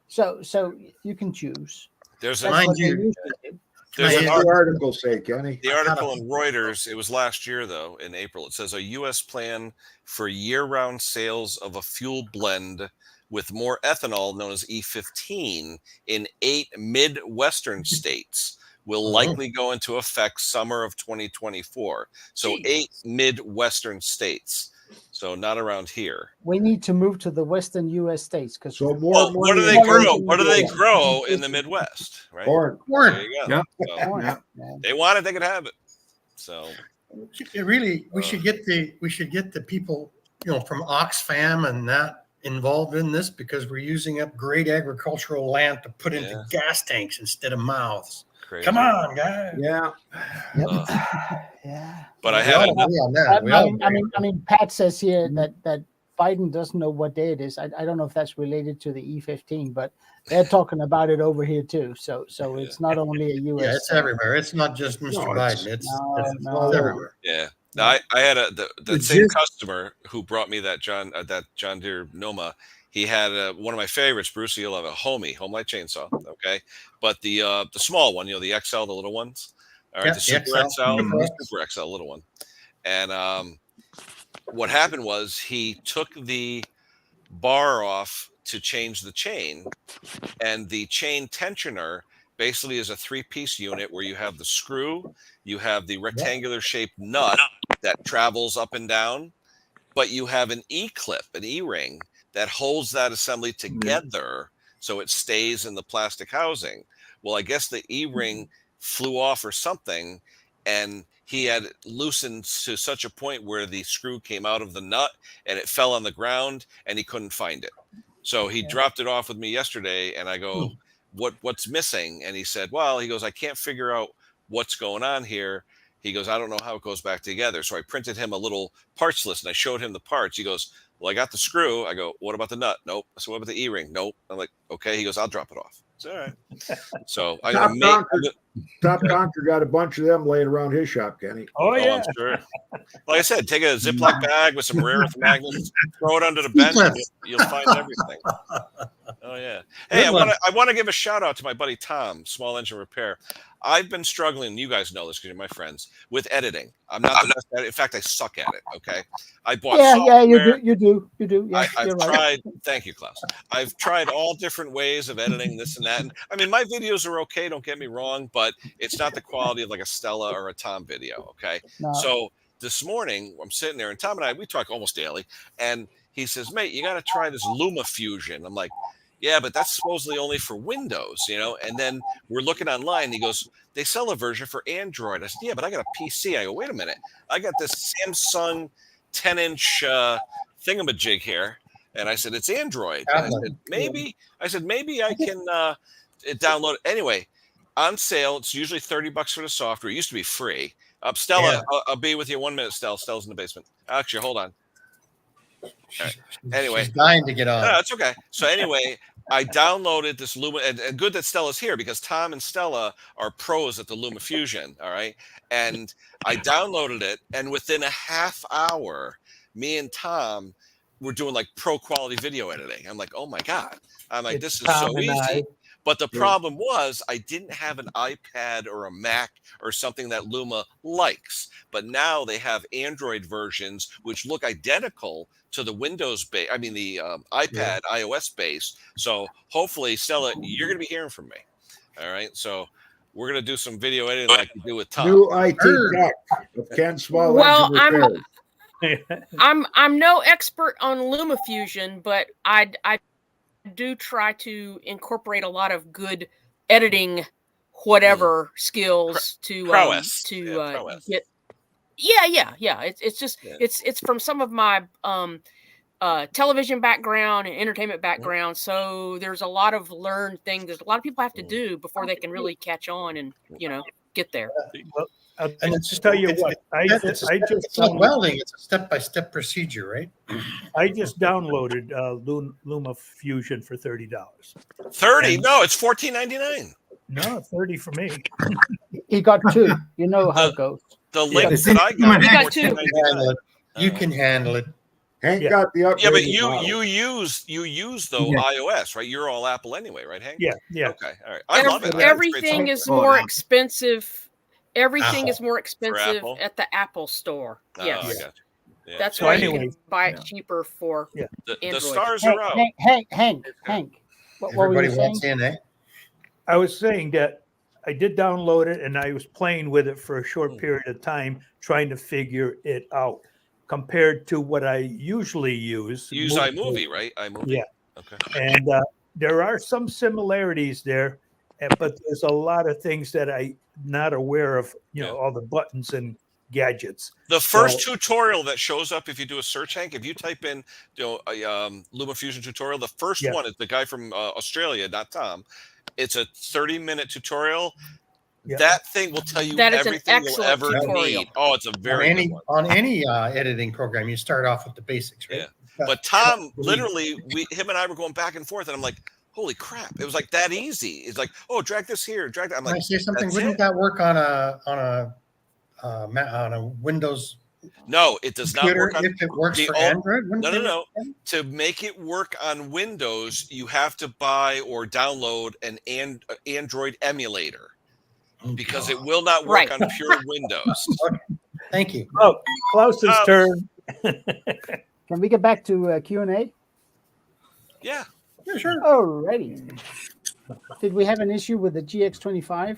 So you can choose. There's That's an Mind what they you, usually do. there's Yeah, an yeah. What's article. the article say, Kenny? The article in Reuters, it was last year though, in April. It says a U.S. plan for year-round sales of a fuel blend with more ethanol, known as E15, in 8 Midwestern states will likely go into effect summer of 2024. So 8 Midwestern states. So not around here. We need to move to the western U.S. states because So more Well, what do money they in Well, grow? in- What do they yeah. grow in the Midwest? Right. corn. There Corn. you go. Yeah. So corn. Yeah. Yeah. they want it, they could have it. So It really, we should get the people, from Oxfam and that involved in this because we're using up great agricultural land to put into Yeah. gas tanks instead of mouths. crazy. Come on, guys. Yeah. Yep. Ugh. Yeah. But I We all had agree on that. We all I mean, Pat says here that Biden doesn't know what day it is. I don't know if that's related to the E15, but they're talking about it over here too. So it's not only a U.S. Yeah, it's everywhere. It's not just Mr. No, Biden. it's- It's No. everywhere. Yeah. Now, I had the The same gist- customer who brought me that John Deere Noma. He had one of my favorites, Bruce. He'll have a Homey Homelight chainsaw. Okay, but the small one, the XL, the little ones. All right, Yeah, the Super the XL, XL. the Super XL, little one. And what happened was he took the bar off to change the chain, and the chain tensioner basically is a 3-piece unit where you have the screw, you have the rectangular shaped nut that travels up and down, but you have an E-clip, an E-ring that holds that assembly together so it stays in the plastic housing. Well, I guess the E-ring flew off or something, and he had loosened to such a point where the screw came out of the nut and it fell on the ground and he couldn't find it. So he dropped it off with me yesterday, and I go, what's missing? And he said, I can't figure out what's going on here. He goes, I don't know how it goes back together. So I printed him a little parts list and I showed him the parts. He goes, well, I got the screw. I go, what about the nut? Nope. So what about the E-ring? Nope. I'm like, okay. He goes, I'll drop it off. It's all right. So Top Conquer got a bunch of them laying around his shop, Kenny. Oh, yeah. I'm sure. Like I said, take a Ziploc bag with some rare earth magnets, throw it under the bench, and you'll find everything. Oh yeah. Hey, I want to give a shout out to my buddy Tom, Small Engine Repair. I've been struggling. You guys know this because you're my friends with editing. I'm not the best at it. In fact, I suck at it. Okay. I bought software. you do. Yeah, I've you're right. tried. Thank you, Klaus. I've tried all different ways of editing this and that. And I mean, my videos are okay. Don't get me wrong, but it's not the quality of like a Stella or a Tom video. Okay. No. So this morning I'm sitting there, and Tom and I, we talk almost daily, and he says, mate, you got to try this LumaFusion. I'm like, yeah, but that's supposedly only for Windows, And then we're looking online. He goes, they sell a version for Android. I said, yeah, but I got a PC. I go, wait a minute. I got this Samsung 10-inch thingamajig here. And I said, it's Android. And I said, maybe I can download it. Anyway, on sale. It's usually $30 for the software. It used to be free. Stella, Yeah. I'll be with you 1 minute, Stella. Stella's in the basement. Actually, hold on. Right. Anyway. She's dying to get on. No, it's okay. So anyway, I downloaded this Luma, and good that Stella's here because Tom and Stella are pros at the Luma Fusion. All right. And I downloaded it, and within a half hour, me and Tom were doing like pro quality video editing. I'm like, oh my God. I'm like, this is so easy. But the problem was I didn't have an iPad or a Mac or something that Luma likes. But now they have Android versions which look identical to the Windows base. I mean, the iPad iOS base. So hopefully, Stella, you're going to be hearing from me. All right. So we're going to do some video editing like we do with Tom. New IT tech of Ken Small. Well, Engine Repairs. I'm no expert on LumaFusion, but I do try to incorporate a lot of good editing, whatever skills to prowess. Get. Yeah. It's just it's from some of my television background and entertainment background. So there's a lot of learned things. There's a lot of people have to do before they can really catch on and get there. Well, I'll just tell you what. It's not welding. It's a step-by-step procedure, right? I just downloaded Luma Fusion for $30. 30? No, it's $14.99. No, 30 for me. He got two. You know how it goes. The link that I got, You got two. You can handle it. Hank got the upgrade. Yeah, but you use though iOS, right? You're all Apple anyway, right, Hank? Yeah. Okay, all right. I love it. Everything is more expensive. Everything Apple. is more expensive Apple? at the Apple store. Yes. I got you. Yeah. That's So why anyway, you can buy it cheaper for the Android. stars are out. Hank. What were Everybody you saying? wants in, eh? I was saying that I did download it and I was playing with it for a short period of time, trying to figure it out compared to what I usually use. Use iMovie, right? iMovie. Yeah. Okay. And there are some similarities there, but there's a lot of things that I'm not aware of, all the buttons and gadgets. The first tutorial that shows up if you do a search, Hank, if you type in LumaFusion tutorial, the first one is the guy from Australia, not Tom. It's a 30-minute tutorial. Yeah. That thing will tell you everything you'll ever need. Oh, it's a very good one. On any editing program, you start off with the basics, right? Yeah. But Tom, literally, him and I were going back and forth, and I'm like, holy crap. It was like that easy. It's like, oh, drag this here, drag that. I'm like, can I say something? Wouldn't that work on a Windows? No, it does not work on. If it works for Android, no. To make it work on Windows, you have to buy or download an Android emulator because it will not work on pure Windows. Okay. Thank you. Oh, Klaus's turn. Can we get back to Q&A? Yeah, sure. Alrighty. Did we have an issue with the GX25?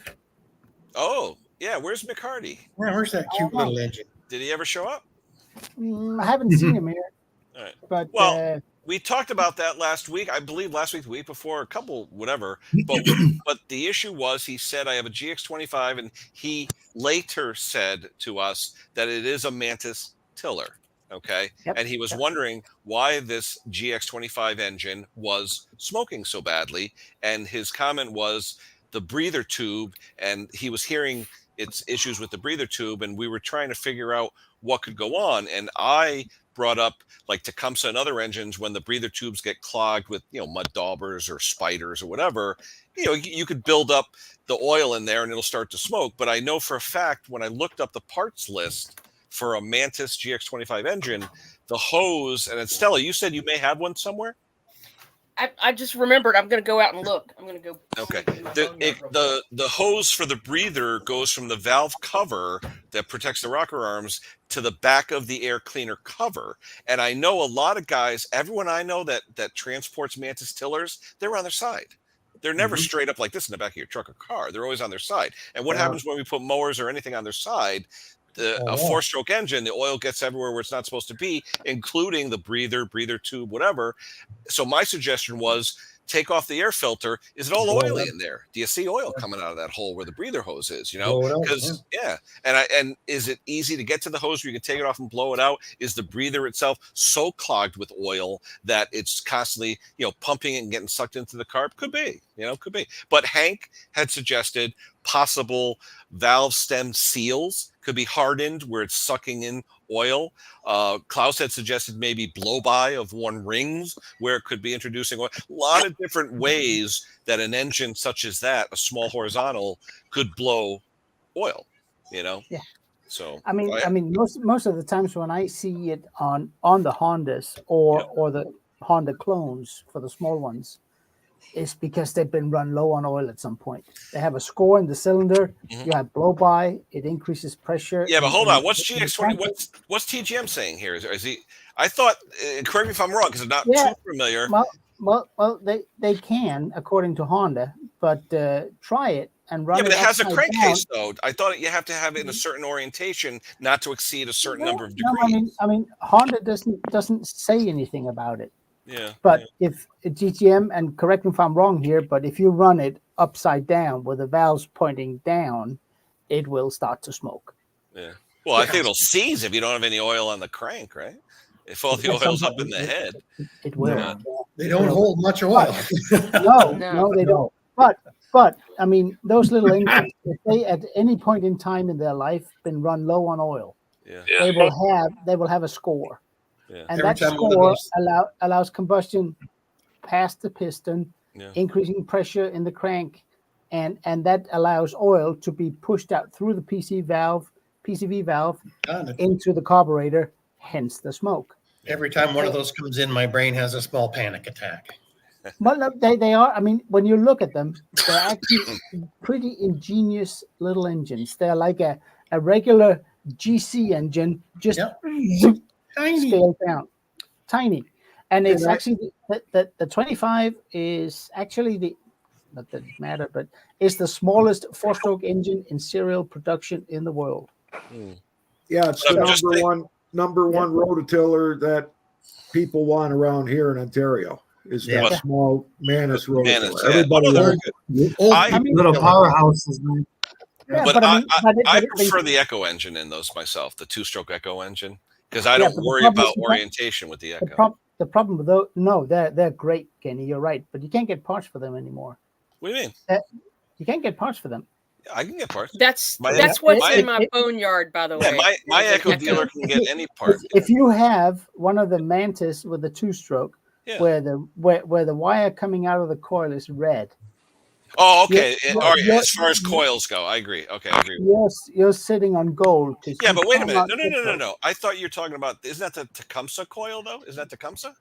Oh, yeah. Where's McCarty? Yeah, where's that cute little engine? Did he ever show up? I haven't seen him here. All right. But well, we talked about that last week. I believe last week, the week before, a couple, whatever. But the issue was he said, I have a GX25, and he later said to us that it is a Mantis tiller. Okay. Yep. And he was wondering why this GX25 engine was smoking so badly. And his comment was the breather tube, and he was hearing its issues with the breather tube, and we were trying to figure out what could go on. And I brought up like Tecumseh and other engines, when the breather tubes get clogged with mud daubers or spiders or whatever, you could build up the oil in there and it'll start to smoke. But I know for a fact, when I looked up the parts list for a Mantis GX25 engine, the hose, and Stella, you said you may have one somewhere. I just remembered. I'm going to go out and look. I'm going to go. Okay. The hose for the breather goes from the valve cover that protects the rocker arms to the back of the air cleaner cover. And I know a lot of guys, everyone I know that transports Mantis tillers, they're on their side. They're never straight up like this in the back of your truck or car. They're always on their side. And what happens when we put mowers or anything on their side? A four-stroke engine, the oil gets everywhere where it's not supposed to be, including the breather tube, whatever. So my suggestion was take off the air filter. Is it all Blow it oily up. in there? Do you see oil coming out of that hole where the breather hose is? You Blow it know, out, because and is it easy to get to the hose where you can take it off and blow it out? Is the breather itself so clogged with oil that it's constantly, pumping and getting sucked into the carb? Could be, could be. But Hank had suggested possible valve stem seals could be hardened where it's sucking in oil. Klaus had suggested maybe blow by of one rings where it could be introducing oil. A lot of different ways that an engine such as that, a small horizontal, could blow oil. Yeah. So I mean, most of the times when I see it on the Hondas or the Honda clones for the small ones, it's because they've been run low on oil at some point. They have a score in the cylinder. You have blow by. It increases pressure. Yeah, but hold on. What's GX20? What's TGM saying here? Is he? I thought. Correct me if I'm wrong, because I'm not too familiar. Well, they can, according to Honda, but try it and run. Yeah, but it has a upside crankcase down. though. I thought you have to have it in a certain orientation, not to exceed a certain number of degrees. No, I mean, Honda doesn't say anything about it. Yeah. But if GTM, and correct me if I'm wrong here, but if you run it upside down with the valves pointing down, it will start to smoke. Yeah. Well, I think it'll seize if you don't have any oil on the crank, right? If all the oil's up in the head. It will. Yeah. They don't hold much oil. No, they don't. But I mean, those little engines, if they at any point in time in their life been run low on oil, they will have a score. Yeah. And Every that time one of score those- allows combustion past the piston, Yeah. increasing pressure in the crank, and that allows oil to be pushed out through the PCV valve Got it. into the carburetor, hence the smoke. Every time one of those comes in, my brain has a small panic attack. Well, no, they are. I mean, when you look at them, they're actually pretty ingenious little engines. They're like a regular GC engine, just Tiny. scaled down, tiny. And it's actually the 25 is actually not that it matter, but it's the smallest four-stroke engine in serial production in the world. Yeah, it's the number one rototiller that people want around here in Ontario. Is that small Mantis rototiller? Everybody very good. Little powerhouses, man. Yeah, but I but prefer the Echo engine in those myself, the two-stroke Echo engine, because I don't worry about orientation with the Echo. The problem with those, they're great, Kenny. You're right, but you can't get parts for them anymore. What do you mean? You can't get parts for them. Yeah, I can get parts. That's what's in my boneyard, by the way. Yeah, my Echo dealer can get any part. If you have one of the Mantis with the two-stroke, where the wire coming out of the coil is red. Oh, okay. All right. As far as coils go, I agree. Okay, I agree. You're sitting on gold. Yeah, but wait a minute. No. I thought you were talking about. Isn't that the Tecumseh coil though? Isn't that Tecumseh?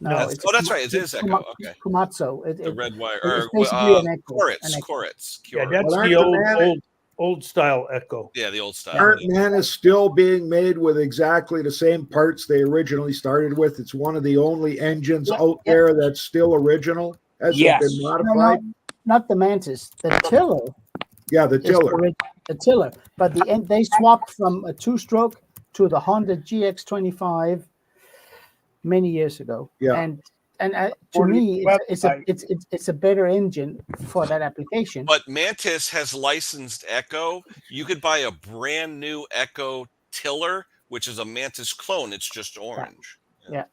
No, that's right. It is Echo. Okay. Komatsu. The red wire. It's basically an Echo. Koretz. Yeah, that's the old style Echo. Yeah, the old style. Aren't Mantis still being made with exactly the same parts they originally started with? It's one of the only engines out there that's still original. Hasn't been modified. No, not the Mantis. The tiller. Yeah, the tiller. The tiller. But they swapped from a two-stroke to the Honda GX25 many years ago. Yeah. And to me, it's a better engine for that application. But Mantis has licensed Echo. You could buy a brand new Echo tiller, which is a Mantis clone. It's just orange. Yeah.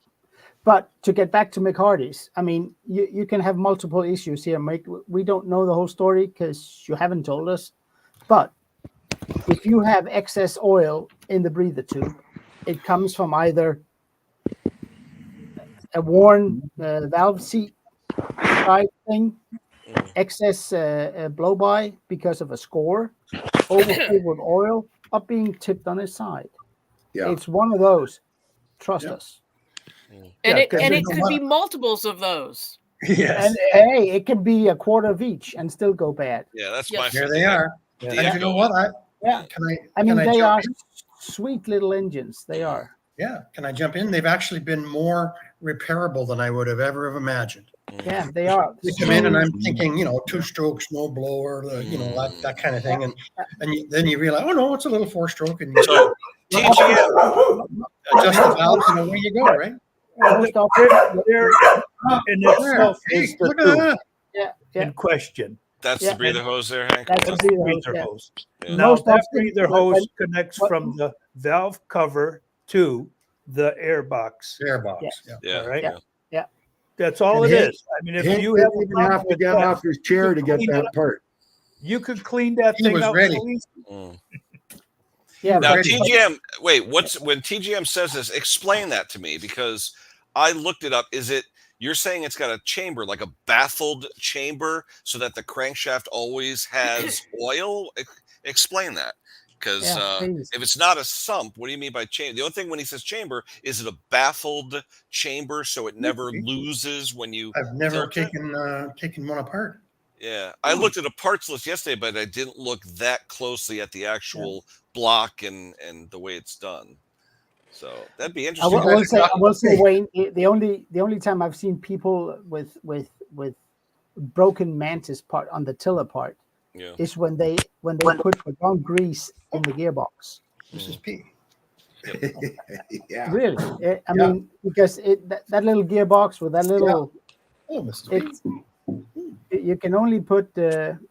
But to get back to McHardy's, I mean, you can have multiple issues here, Mike. We don't know the whole story because you haven't told us. But if you have excess oil in the breather tube, it comes from either a worn valve seat side thing, excess blow-by because of a score, overfilled with oil, or being tipped on its side. Yeah. It's one of those. Trust us. And it could be multiples of those. Yes. And hey, it can be a quarter of each and still go bad. Yeah, that's my Here they are. Yeah. And you know what? I mean, they are sweet little engines. They are. Yeah. Can I jump in? They've actually been more repairable than I would have ever imagined. Yeah, they are. They come in and I'm thinking, two-stroke snowblower, that kind of thing. And then you realize, oh no, it's a little four-stroke. And you TGM. adjust the valves and away you go, right? in itself is the Look at tube that. Yeah, yeah. in question. That's Yeah. the breather hose there, Hank. That's That's a the breather hose. breather Yeah. hose. Yeah. Now Most that often, breather when- hose connects when- from the valve cover to the air box. Air box. Yes. Yeah. Yeah. All right. yeah. That's all And it Hank- is. I mean, if Hank you have didn't a even problem have to with get that, off his chair to get clean it that up. part. you could clean that He thing was out ready. so easy. Mm. Yeah, Now but- TGM, wait, when TGM says this? Explain that to me because I looked it up. Is it you're saying it's got a chamber, like a baffled chamber, so that the crankshaft always has oil? Explain that, because Yeah, please. if it's not a sump, what do you mean by chamber? The only thing when he says chamber is it a baffled chamber, so it never loses when you. I've never tilt it? taken one apart. Yeah, I looked at a parts list yesterday, but I didn't look that closely at the actual block and the way it's done. So that'd be I interesting. will say, Wayne, the only time I've seen people with broken Mantis part on the tiller part Yeah. is when they put the wrong grease in the gearbox. This is P. Yeah. Really, I mean, because that little gearbox with that little, Oh, Mr. it's you can only put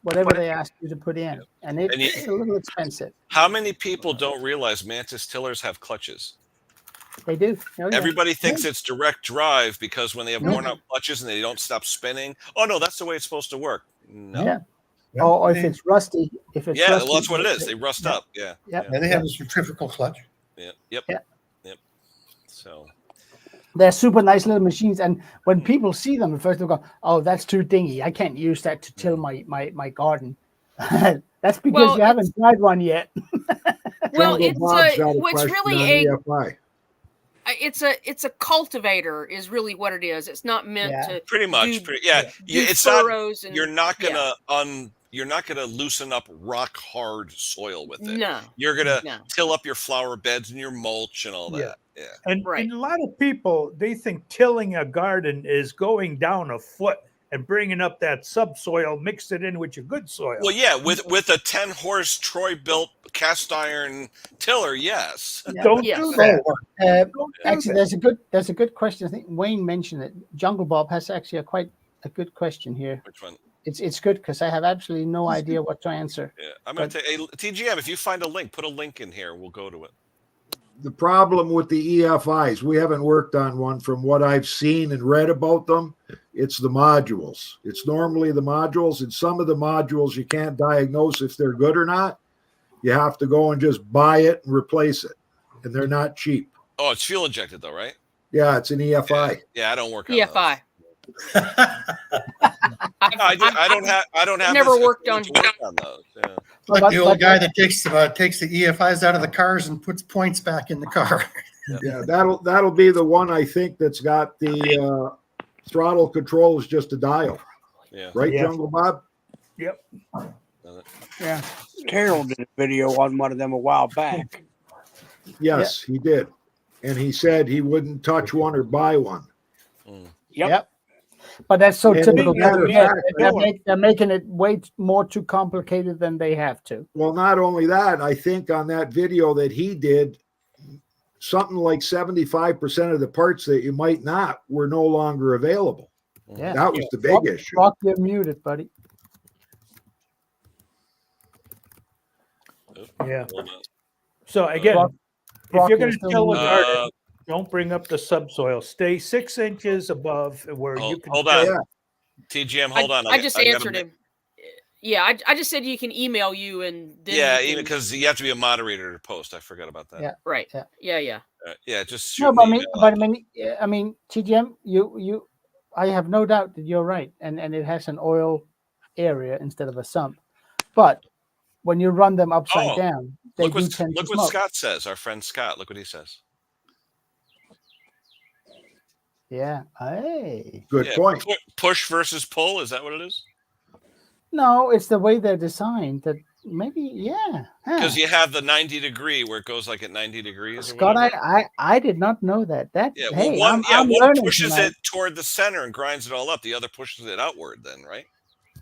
whatever they ask you to put in, and it's a little expensive. How many people don't realize Mantis tillers have clutches? They do. Oh, yeah. Everybody thinks it's direct drive because when they have No. worn out clutches and they don't stop spinning, oh no, that's the way it's supposed to work. No. Yeah. Yeah. Or if it's rusty, Yeah, rusty, well, that's what it is. They rust up. Yeah. Yep. And they have a centrifugal clutch. Yeah. Yep. Yeah. Yep. So. They're super nice little machines, and when people see them at first, they go, "Oh, that's too dingy. I can't use that to till my garden." That's because Well, you haven't tried one yet. Well, Jungle Bob's got a it's question really on a EFI. it's a cultivator is really what it is. It's not meant Yeah. to Pretty much. do It's not. furrows and You're not yeah. gonna you're not gonna loosen up rock hard soil with it. No, You're gonna no. till up your flower beds and your mulch and all Yeah. that. Yeah. And, Right. and a lot of people, they think tilling a garden is going down a foot and bringing up that subsoil, mix it in with your good soil. Well, yeah, with a 10-horse Troy built cast iron tiller, yes. Yeah. Don't Yes. do that. Don't do Actually, that. there's a good question. I think Wayne mentioned it. Jungle Bob has actually a good question here. Which one? It's good because I have absolutely no idea what to answer. Yeah, I'm gonna take TGM. If you find a link, put a link in here. We'll go to it. The problem with the EFIs, we haven't worked on one. From what I've seen and read about them, it's the modules. It's normally the modules, and some of the modules you can't diagnose if they're good or not. You have to go and just buy it and replace it, and they're not cheap. Oh, it's fuel injected though, right? Yeah, it's an EFI. Yeah, I don't work on EFI. I don't have. never this worked on- to work on those. Yeah. Like the old guy that takes the EFIs out of the cars and puts points back in the car. Yeah, that'll be the one I think that's got the throttle control is just a dial, Yeah. right, Yeah. Jungle Bob? Yep. Yeah. Terrell did a video on one of them a while back. Yes, he did, and he said he wouldn't touch one or buy one. Yep. But that's so And typical. matter of Yeah, fact, they're making it way more too complicated than they have to. Well, not only that, I think on that video that he did, something like 75% of the parts that you might not were no longer available. Yeah. That was the big issue. Rock, you're muted, buddy. Yeah. Hold on. So again, Brock- if Brock, you're you're going to still till a muted. garden, don't bring up the subsoil. Stay 6 inches above where you can. Hold on. Yeah. TGM, hold on. I just gotta answered him. Yeah, I just said you can email you and then Yeah, you even can- because you have to be a moderator to post. I forgot about that. Yeah. right. Yeah. Yeah. Yeah, just shoot No, but me I an mean, TGM, I have no doubt that you're right, and it has an oil area instead of a sump. But when you run them upside Oh, down, they Look do what tend to look what smoke. Scott says. Our friend Scott. Look what he says. Yeah. Hey. Good Yeah, point. Push versus pull. Is that what it is? No, it's the way they're designed that maybe, yeah. Huh. Because you have the 90 degree where it goes like at 90 degrees. Or Scott, whatever. I did not know that. That Yeah, hey, well, one I'm one learning pushes tonight. it toward the center and grinds it all up. The other pushes it outward. Then, right?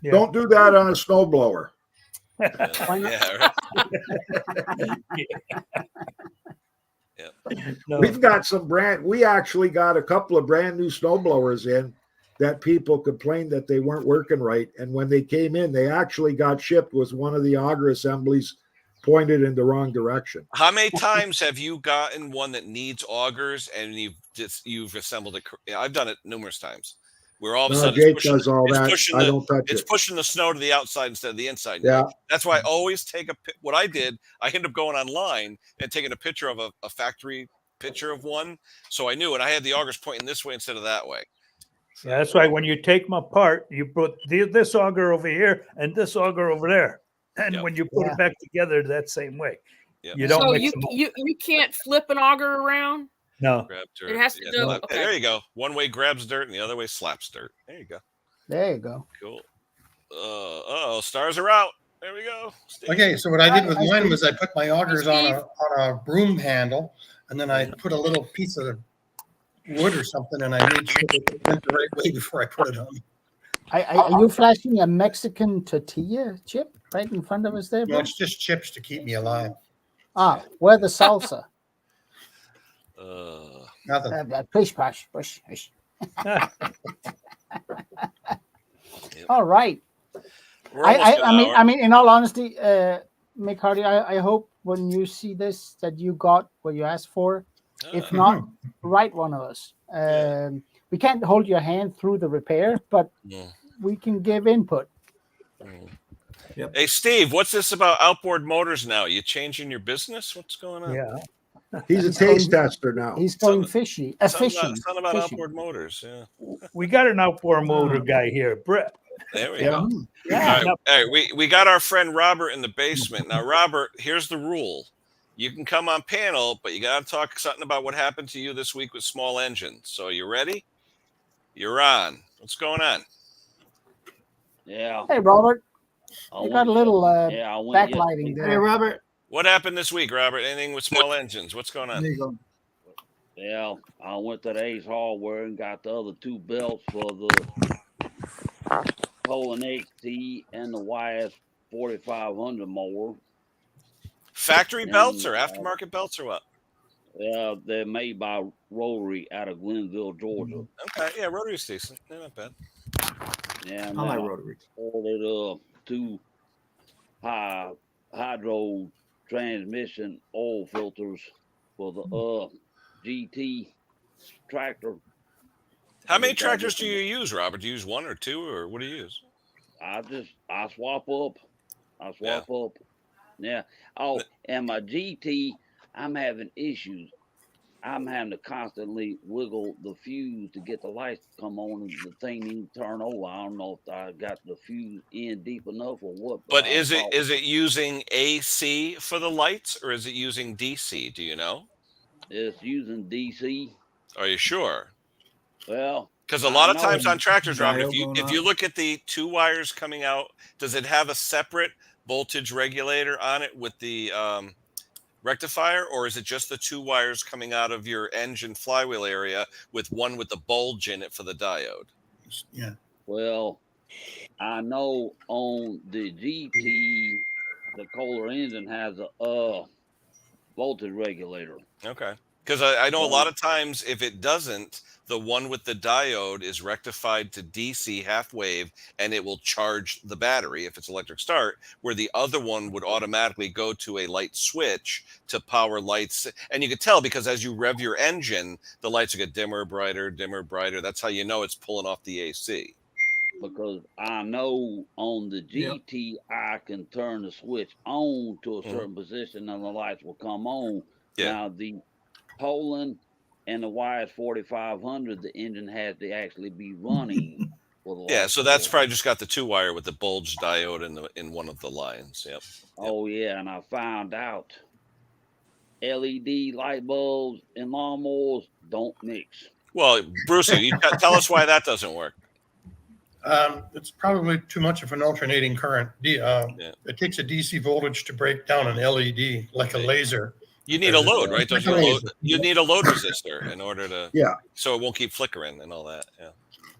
Yeah. Don't do that on a snowblower. Why not? Yeah. Right. No. We've got we actually got a couple of brand new snowblowers in that people complained that they weren't working right. And when they came in, they actually got shipped with one of the auger assemblies pointed in the wrong direction. How many times have you gotten one that needs augers and you've assembled it? I've done it numerous times. Where all of a No, sudden Jake does all that. I don't touch it's it. pushing the snow to the outside instead of the inside. Yeah. That's why I always take what I did. I ended up going online and taking a picture of a factory picture of one, so I knew, and I had the augers pointing this way instead of that way. So, Yeah, that's why when you take them apart, you put this auger over here and this auger over there, and Yep. when you put it back together that same way, Yep. you don't So mix them up. you can't flip an auger around. No, grab dirt. It has to go. Hey, Okay. there you go. One way grabs dirt and the other way slaps dirt. There you go. There you go. Cool. Oh, stars are out. There we go. Steve. Okay, so what I did with Hi, mine Steve. was I put my augers on a broom handle, and then I put a little piece of wood or something, and I made sure that it went the right way before I put it on. Are you flashing a Mexican tortilla chip right in front of us there, No, bro? it's just chips to keep me alive. Ah, where the salsa? Nothing. Push, push, push, push. All right. We're almost an hour. I mean, in all honesty, Mick Hardy, I hope when you see this that you got what you asked for. If not, write one of us. We can't hold your hand through the repair, but we can give input. Yep. Hey, Steve, what's this about outboard motors now? You changing your business? What's going on? yeah. He's a taste tester now. He's going fishy. Something about fishing. outboard motors. Yeah. We got an outboard motor guy here, Brett. There we Yeah. go. Yeah. All right, we got our friend Robert in the basement. Now, Robert, here's the rule. You can come on panel, but you got to talk something about what happened to you this week with small engines. So you ready? You're on. What's going on? Yeah. Hey, Robert. I You got a went- little yeah, I went backlighting yesterday. Hey, there. Robert. What happened this week, Robert? Anything with small engines? What's going on? There you go. Yeah, I went to the Ace Hardware and got the other two belts for the Poland XT and the YS 4500 mower. Factory And, belts or aftermarket belts or what? They're made by Rotary out of Glenville, Georgia. Okay, yeah, rotary's decent. Yeah, not bad. Yeah, I now like rotary. ordered two hydro transmission oil filters for the GT tractor. How many tractors do you use, Robert? Do you use one or two, or what do you use? I swap up. Yeah. Oh, and my GT, I'm having issues. I'm having to constantly wiggle the fuse to get the lights to come on and the thing needs to turn over. I don't know if I got the fuse in deep enough or what. But is it using AC for the lights or is it using DC? Do you know? It's using DC. Are you sure? Well, Because a lot of I times know. on tractors, Robert, Dial going if you up. look at the two wires coming out, does it have a separate voltage regulator on it with the rectifier, or is it just the two wires coming out of your engine flywheel area with one with the bulge in it for the diode? Yeah. Well, I know on the GT, the Kohler engine has a voltage regulator. Okay. Because I know a lot of times if it doesn't, the one with the diode is rectified to DC half wave and it will charge the battery if it's electric start, where the other one would automatically go to a light switch to power lights. And you could tell because as you rev your engine, the lights will get dimmer, brighter, dimmer, brighter. That's how you know it's pulling off the AC. Because I know on the GT, I can turn the switch on to a certain position and the lights will come on. Yeah. Now, the Poland and the YS 4500, the engine has to actually be running. For the Yeah, lights so to that's go probably on. just got the two wire with the bulge diode in one of the lines. Yep. Oh, yeah, and I found out LED light bulbs and lawnmowers don't mix. Well, Brucey, you tell us why that doesn't work. It's probably too much of an alternating current. It takes a DC voltage to break down an LED like a laser. You need a load, right? Don't you? Like a Load, laser. you need a load resistor in order to, Yeah. so it won't keep flickering and all that. Yeah.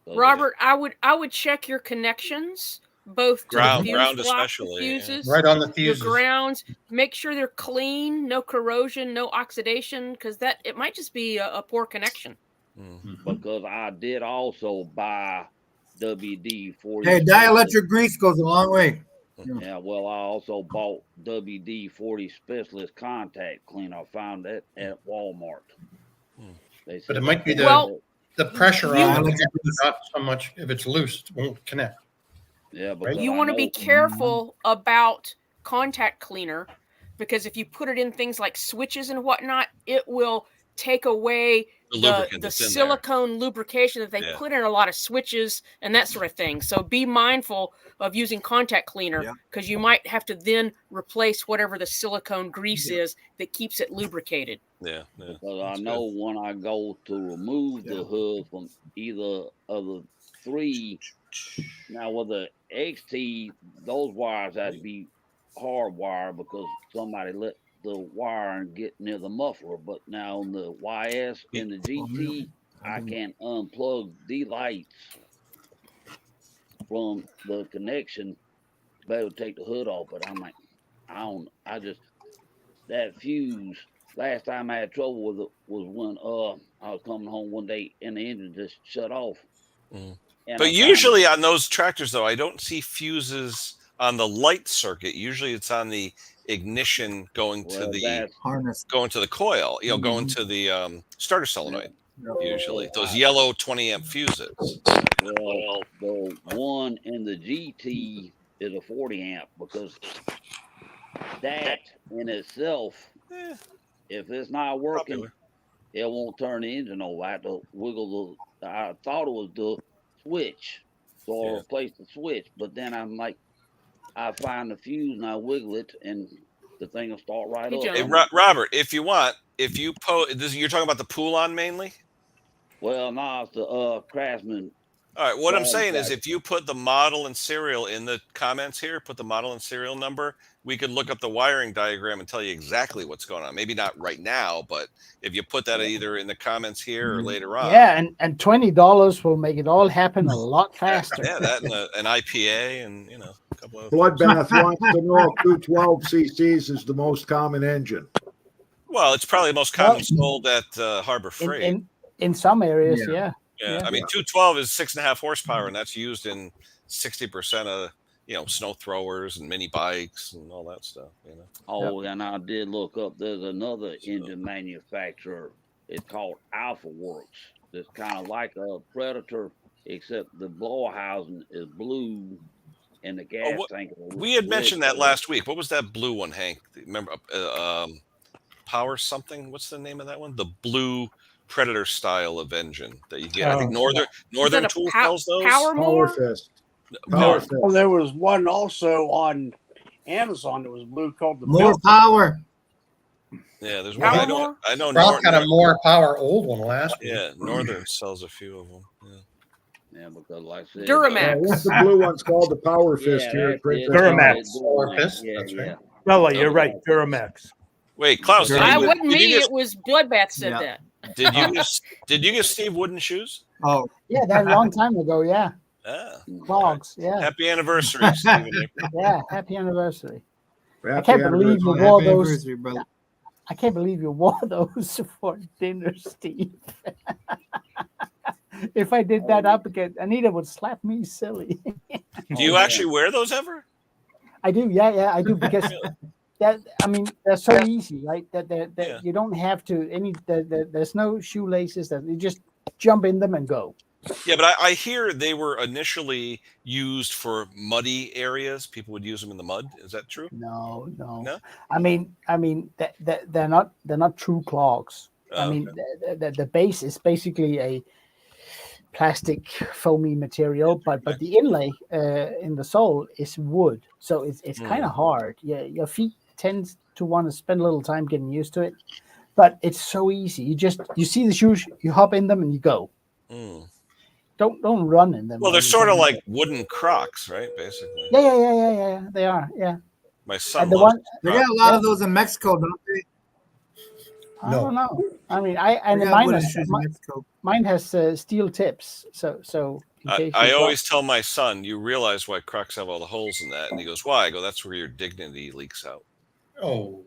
So Robert, I would check your connections, both to Ground- the fuse ground block, especially, the yeah. fuses, Right on the your fuses. grounds. Make sure they're clean, no corrosion, no oxidation, because it might just be a poor connection. because I did also buy WD-40. Hey, dielectric grease goes a long way. Yeah, well, I also bought WD-40 Specialist Contact Cleaner. I found that at Walmart. They But said it might be Well, the pressure you- on the connector, not so much if it's loose, it won't connect. yeah, Right. because you I want to be know- careful about contact cleaner, because if you put it in things like switches and whatnot, it will take away The lubricant the that's in there. silicone lubrication that they Yeah. put in a lot of switches and that sort of thing. So be mindful of using contact cleaner, Yeah. because you might have to then replace whatever the silicone grease is that keeps it lubricated. Yeah. Because I That's know when I go to remove the hood from either of the three, now with the XT, those wires had to be hardwired because somebody let the wire get near the muffler. But now on the YS and the GT, I can unplug the lights from the connection to be able to take the hood off. But I'm like, that fuse. Last time I had trouble with it was when I was coming home one day and the engine just shut off. Mhm. And But usually on those tractors, though, I don't see fuses on the light circuit. Usually it's on the ignition going to the harness. coil, going to the starter solenoid. Usually those yellow 20 amp fuses. Well, the one in the GT is a 40 amp because that in itself, if it's not working, Popular. it won't turn the engine over. I have to wiggle I thought it was the switch, so I replaced the switch. But then I'm like, I find the fuse and I wiggle it, and the thing will start right up. Hey, Robert, if you want, you're talking about the pull-on mainly. Well, no, it's the Craftsman. All right, what I'm saying is Exactly. if you put the model and serial in the comments here, put the model and serial number, we could look up the wiring diagram and tell you exactly what's going on. Maybe not right now, but if you put that either in the comments here or later on. Yeah, and $20 will make it all happen a lot faster. Yeah, that and an IPA and a couple of Bloodbath wants to know if 212 cc's is the most common engine. Well, it's probably the most common sold at Harbor Freight. In some areas, yeah. Yeah, I mean, 212 is 6.5 horsepower, and that's used in 60% of snow throwers and mini bikes and all that stuff. Oh, and I did look up. There's another engine manufacturer. It's called Alpha Works. It's kind of like a Predator, except the blower housing is blue, and the gas tank. We had mentioned that last week. What was that blue one, Hank? Remember, Power something? What's the name of that one? The blue Predator style of engine that you get. I think Northern Tool sells those. Power Fist. No, well, there was one also on Amazon that was blue called the More power. Yeah, there's one. I know. Brock had a more power old one last week. Yeah, Northern sells a few of them. Yeah, because like I said, Duramax. What's the blue one's called? The Power Fist here. at Princess Duramax. Power Fist. Yeah, That's right. Bella, you're right. Duramax. Wait, Klaus. It wasn't me. It was Bloodbath said that. Did you give Steve wooden shoes? Oh, Yeah, that a long time ago, yeah. Ah, Clogs, yeah. happy anniversary, Steve. Yeah, happy anniversary. I Happy can't believe you wore happy those. anniversary, brother. I can't believe you wore those for dinner, Steve. If I did that up again, Anita would slap me silly. Do you actually wear those ever? I do, yeah, I do, because they're so easy, right? That you don't have to there's no shoelaces, that you just jump in them and go. Yeah, but I hear they were initially used for muddy areas. People would use them in the mud. Is that true? No. No? I mean, they're not true clogs. Oh, I mean, the base is basically a plastic foamy material, but the inlay in the sole is wood, so it's kind of hard. Yeah, your feet tend to want to spend a little time getting used to it, but it's so easy. You see the shoes, you hop in them and you go. Don't run in them. Well, they're sort of like wooden Crocs, right? Basically. Yeah. They are. Yeah. My son And the loves one They got a lot of those in Mexico, don't they? I don't know. I mean, They got wooden shoes in Mexico. mine has steel tips, so. in case I you always tell my son, you realize why Crocs have all the holes in that? And he goes, why? I go, that's where your dignity leaks out. Oh,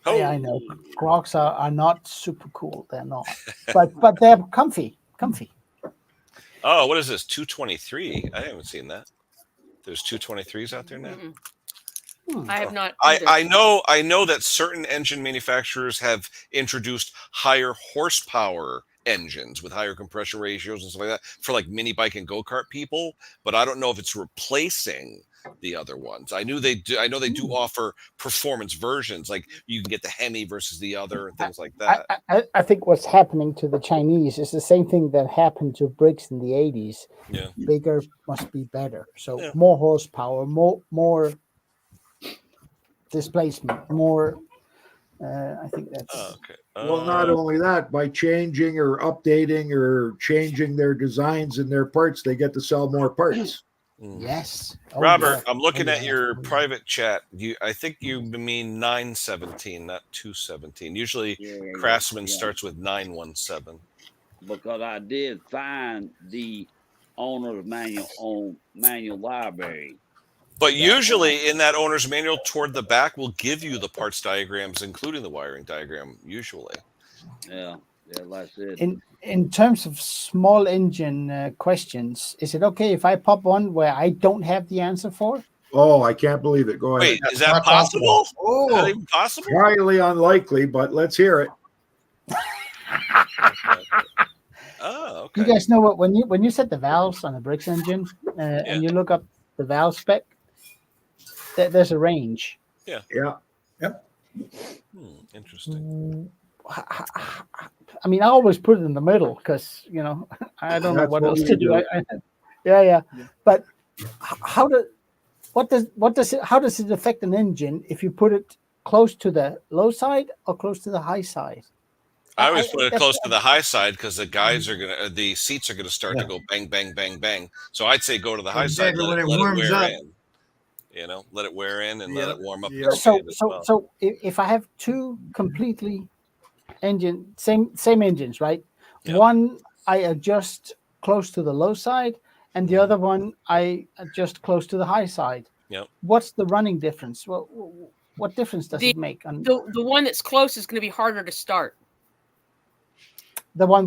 Oh, Yeah, I know. Crocs are not super cool. They're not, but they're comfy. Oh, what is this? 223. I haven't seen that. There's 223s out there now. I have not. I know that certain engine manufacturers have introduced higher horsepower engines with higher compression ratios and stuff like that for like mini bike and go-kart people, but I don't know if it's replacing the other ones. I know they do offer performance versions, like you can get the Hemi versus the other and things like that. I think what's happening to the Chinese is the same thing that happened to bricks in the 80s. Yeah. Bigger must be better. So Yeah. more horsepower, more displacement, more. I think that's. Okay. Well, not only that, by changing or updating or changing their designs and their parts, they get to sell more parts. Yes. Robert, yeah. I'm looking at yeah. your private chat. I think you mean 917, not 217. Usually Craftsman starts with 917. Because I did find the owner's manual library. But usually in that owner's manual toward the back will give you the parts diagrams, including the wiring diagram, usually. Yeah, like I said. In terms of small engine questions, is it okay if I pop one where I don't have the answer for? Oh, I can't believe it. Go ahead. Wait, is that possible? Oh, Is that even possible? Highly unlikely, but let's hear it. Oh, okay. You guys know what when you set the valves on a bricks engine and you look up the valve spec, there's a range. Yeah. Interesting. I mean, I always put it in the middle because I don't know what else to do. Yeah. But how does it affect an engine if you put it close to the low side or close to the high side? I always put it close to the high side because the seats are gonna start to go bang, bang, bang, bang. So I'd say go to the high side, let it wear in. Let it wear in and let it warm up. So if I have two completely same engines, right? Yep. One I adjust close to the low side, and the other one I adjust close to the high side. Yep. What's the running difference? Well, what difference does it make? The one that's close is going to be harder to start. The one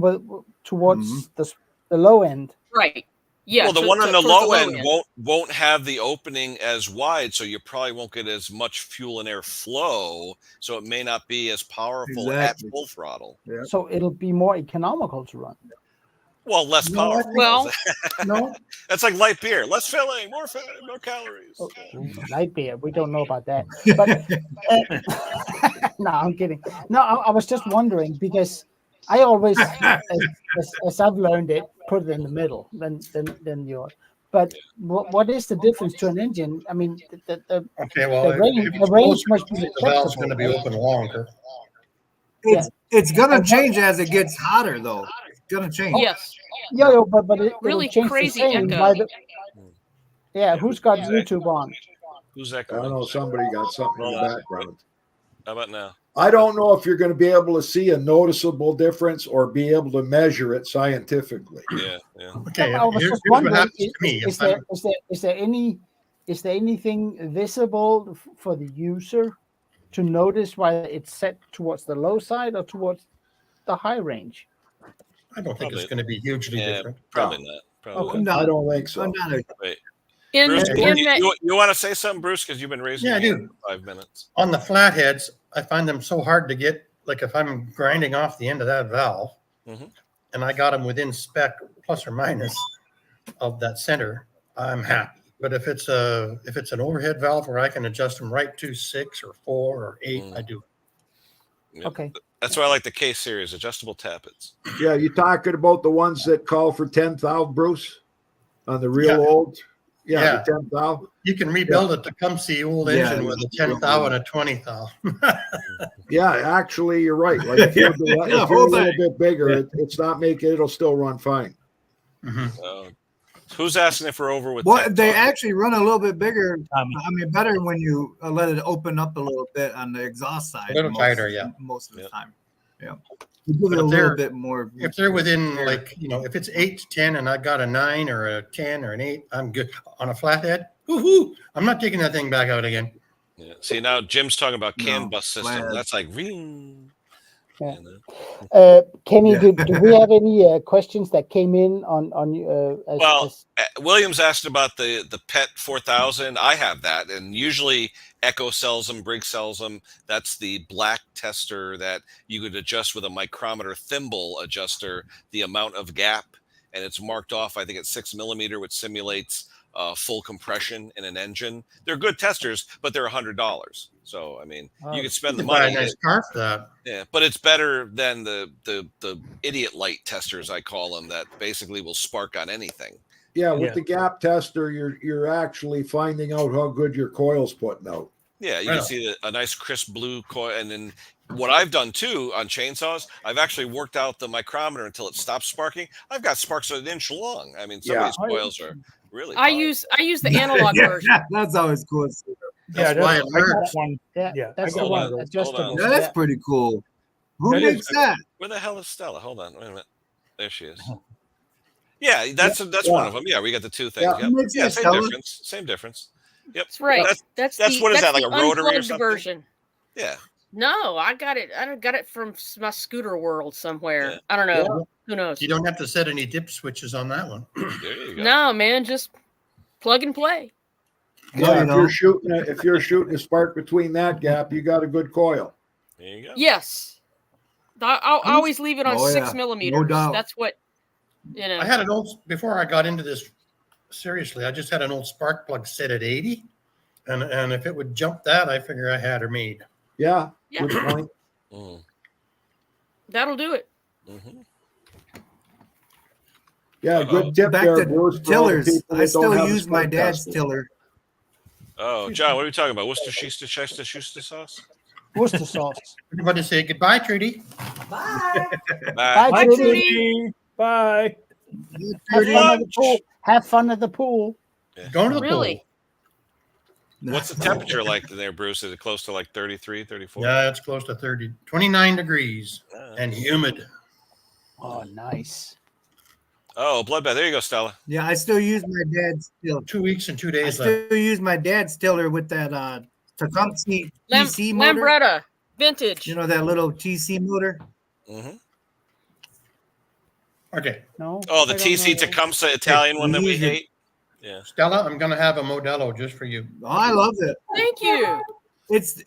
towards the low end. Right. Yeah. Well, the one on the low end won't have the opening as wide, so you probably won't get as much fuel and air flow. So it may not be as powerful at full throttle. Yeah. So it'll be more economical to run. Well, less powerful. Well, no. That's like light beer. Less filling, more calories. Light beer. We don't know about that. But no, I'm kidding. No, I was just wondering because I always, as I've learned it, put it in the middle. Then yours. But what is the difference to an engine? I mean, the range must be the valve's going to be open longer. It's going to change as it gets hotter, though. It's going to change. Yes. Yeah, but it really change crazy the same echo. Who's got YouTube on? Who's I echoing? don't know. Somebody got something in the background. How about now? I don't know if you're going to be able to see a noticeable difference or be able to measure it scientifically. Yeah. Okay, I was here's just what wondering: happens to me. is there anything visible for the user to notice whether it's set towards the low side or towards the high range? I don't think it's going to be hugely different. Probably not. Probably not. I don't think so. Wait. In Bruce, that, you want to say something, Bruce? Because you've been raising Yeah, I your do. hand for 5 minutes. On the flatheads, I find them so hard to get. Like if I'm grinding off the end of that valve, and I got them within spec plus or minus of that center, I'm happy. But if it's an overhead valve where I can adjust them right to 6 or 4 or 8, I do. Yeah. Okay. That's why I like the K series, adjustable tappets. Yeah, you talking about the ones that call for 10,000, Bruce? On the real old? Yeah, the 10,000. You can rebuild it to come see old engine with a 10,000 and a 20,000. Yeah, actually, you're right. Like if you're, if you're a little bit bigger, it's not making it'll still run fine. Who's asking if we're over with? Well, they actually run a little bit bigger. I mean, better when you let it open up a little bit on the exhaust side. A little tighter, yeah. Most of the time. Yeah. You give it But a if little they're- bit more. If they're within if it's 8 to 10 and I got a 9 or a 10 or an 8, I'm good. On a flathead, woohoo! I'm not taking that thing back out again. Yeah. See, now Jim's talking about CAN No, bus system. flat. That's like ring. Yeah. You know? Kenny, Yeah. do we have any questions that came in on Well, Williams asked about the PET 4000. I have that, and usually Echo sells them, Briggs sells them. That's the black tester that you could adjust with a micrometer thimble adjuster the amount of gap, and it's marked off, I think, at 6 millimeter, which simulates full compression in an engine. They're good testers, but they're $100. So I mean, you could spend You the could buy money. a nice car for that. Yeah, but it's better than the idiot light testers, I call them, that basically will spark on anything. Yeah, with Yeah. the gap tester, you're actually finding out how good your coil's putting out. Yeah, you Right can on. see a nice crisp blue coil. And then what I've done too on chainsaws, I've actually worked out the micrometer until it stops sparking. I've got sparks an inch long. I mean, some of Yeah. these coils are really I fine. use the analog Yeah, version. that's always cool. That's why it I got hurts. one. Yeah, Yeah, that's I the got one. one of those. Adjustable. Yeah, that's Yeah. pretty cool. Who That makes is- that? Where the hell is Stella? Hold on, wait a minute. There she is. Yeah, that's one of them. Yeah, we got the two things. Yeah. Yep. Who makes Yeah, that, same Stella? difference. Same difference. Yep. That's right. That's That's what is that, like the a rotary or unplugged something? version. Yeah. No, I got it from my scooter world somewhere. Yeah. I don't know. Yeah. Who knows? You don't have to set any dip switches on that one. There you go. No, man, just plug and play. No, Yeah, you if don't. you're shooting a spark between that gap, you got a good coil. There you go. Yes. I always leave it on Oh, 6 yeah. millimeters. No doubt. That's what you know. I had an old, before I got into this seriously, I just had an old spark plug set at 80. And if it would jump that, I figure I had her made. Yeah, Yeah. good point. Mm. That'll do it. Mm-hmm. Yeah, good tip Back there, to Bruce. for all the tillers. people I that don't still have a use my spark dad's tester. tiller. Oh, John, what are we talking about? Worcestershire sauce? Worcester sauce. Everybody say goodbye, Trudy. Bye. Bye, Bye, Trudy. Trudy. Bye. Have fun at the pool. Have fun at the pool. Going to the Really? What's the temperature like there, Bruce? Is it close to like 33, 34? pool. Yeah, it's close to 30, 29 degrees Ah. and humid. Oh, nice. Oh, bloodbath. There you go, Stella. Yeah, I still use my dad's tiller. 2 weeks and 2 I days left. still use my dad's tiller with that Tecumseh TC motor. Lambretta, vintage. You know that little TC motor? Mm-hmm. Okay, No. Oh, the I don't TC know. Tecumseh Italian one that we Use it. hate. Yeah. Stella, I'm going to have a Modelo just for you. Oh, I love it. Thank you. It's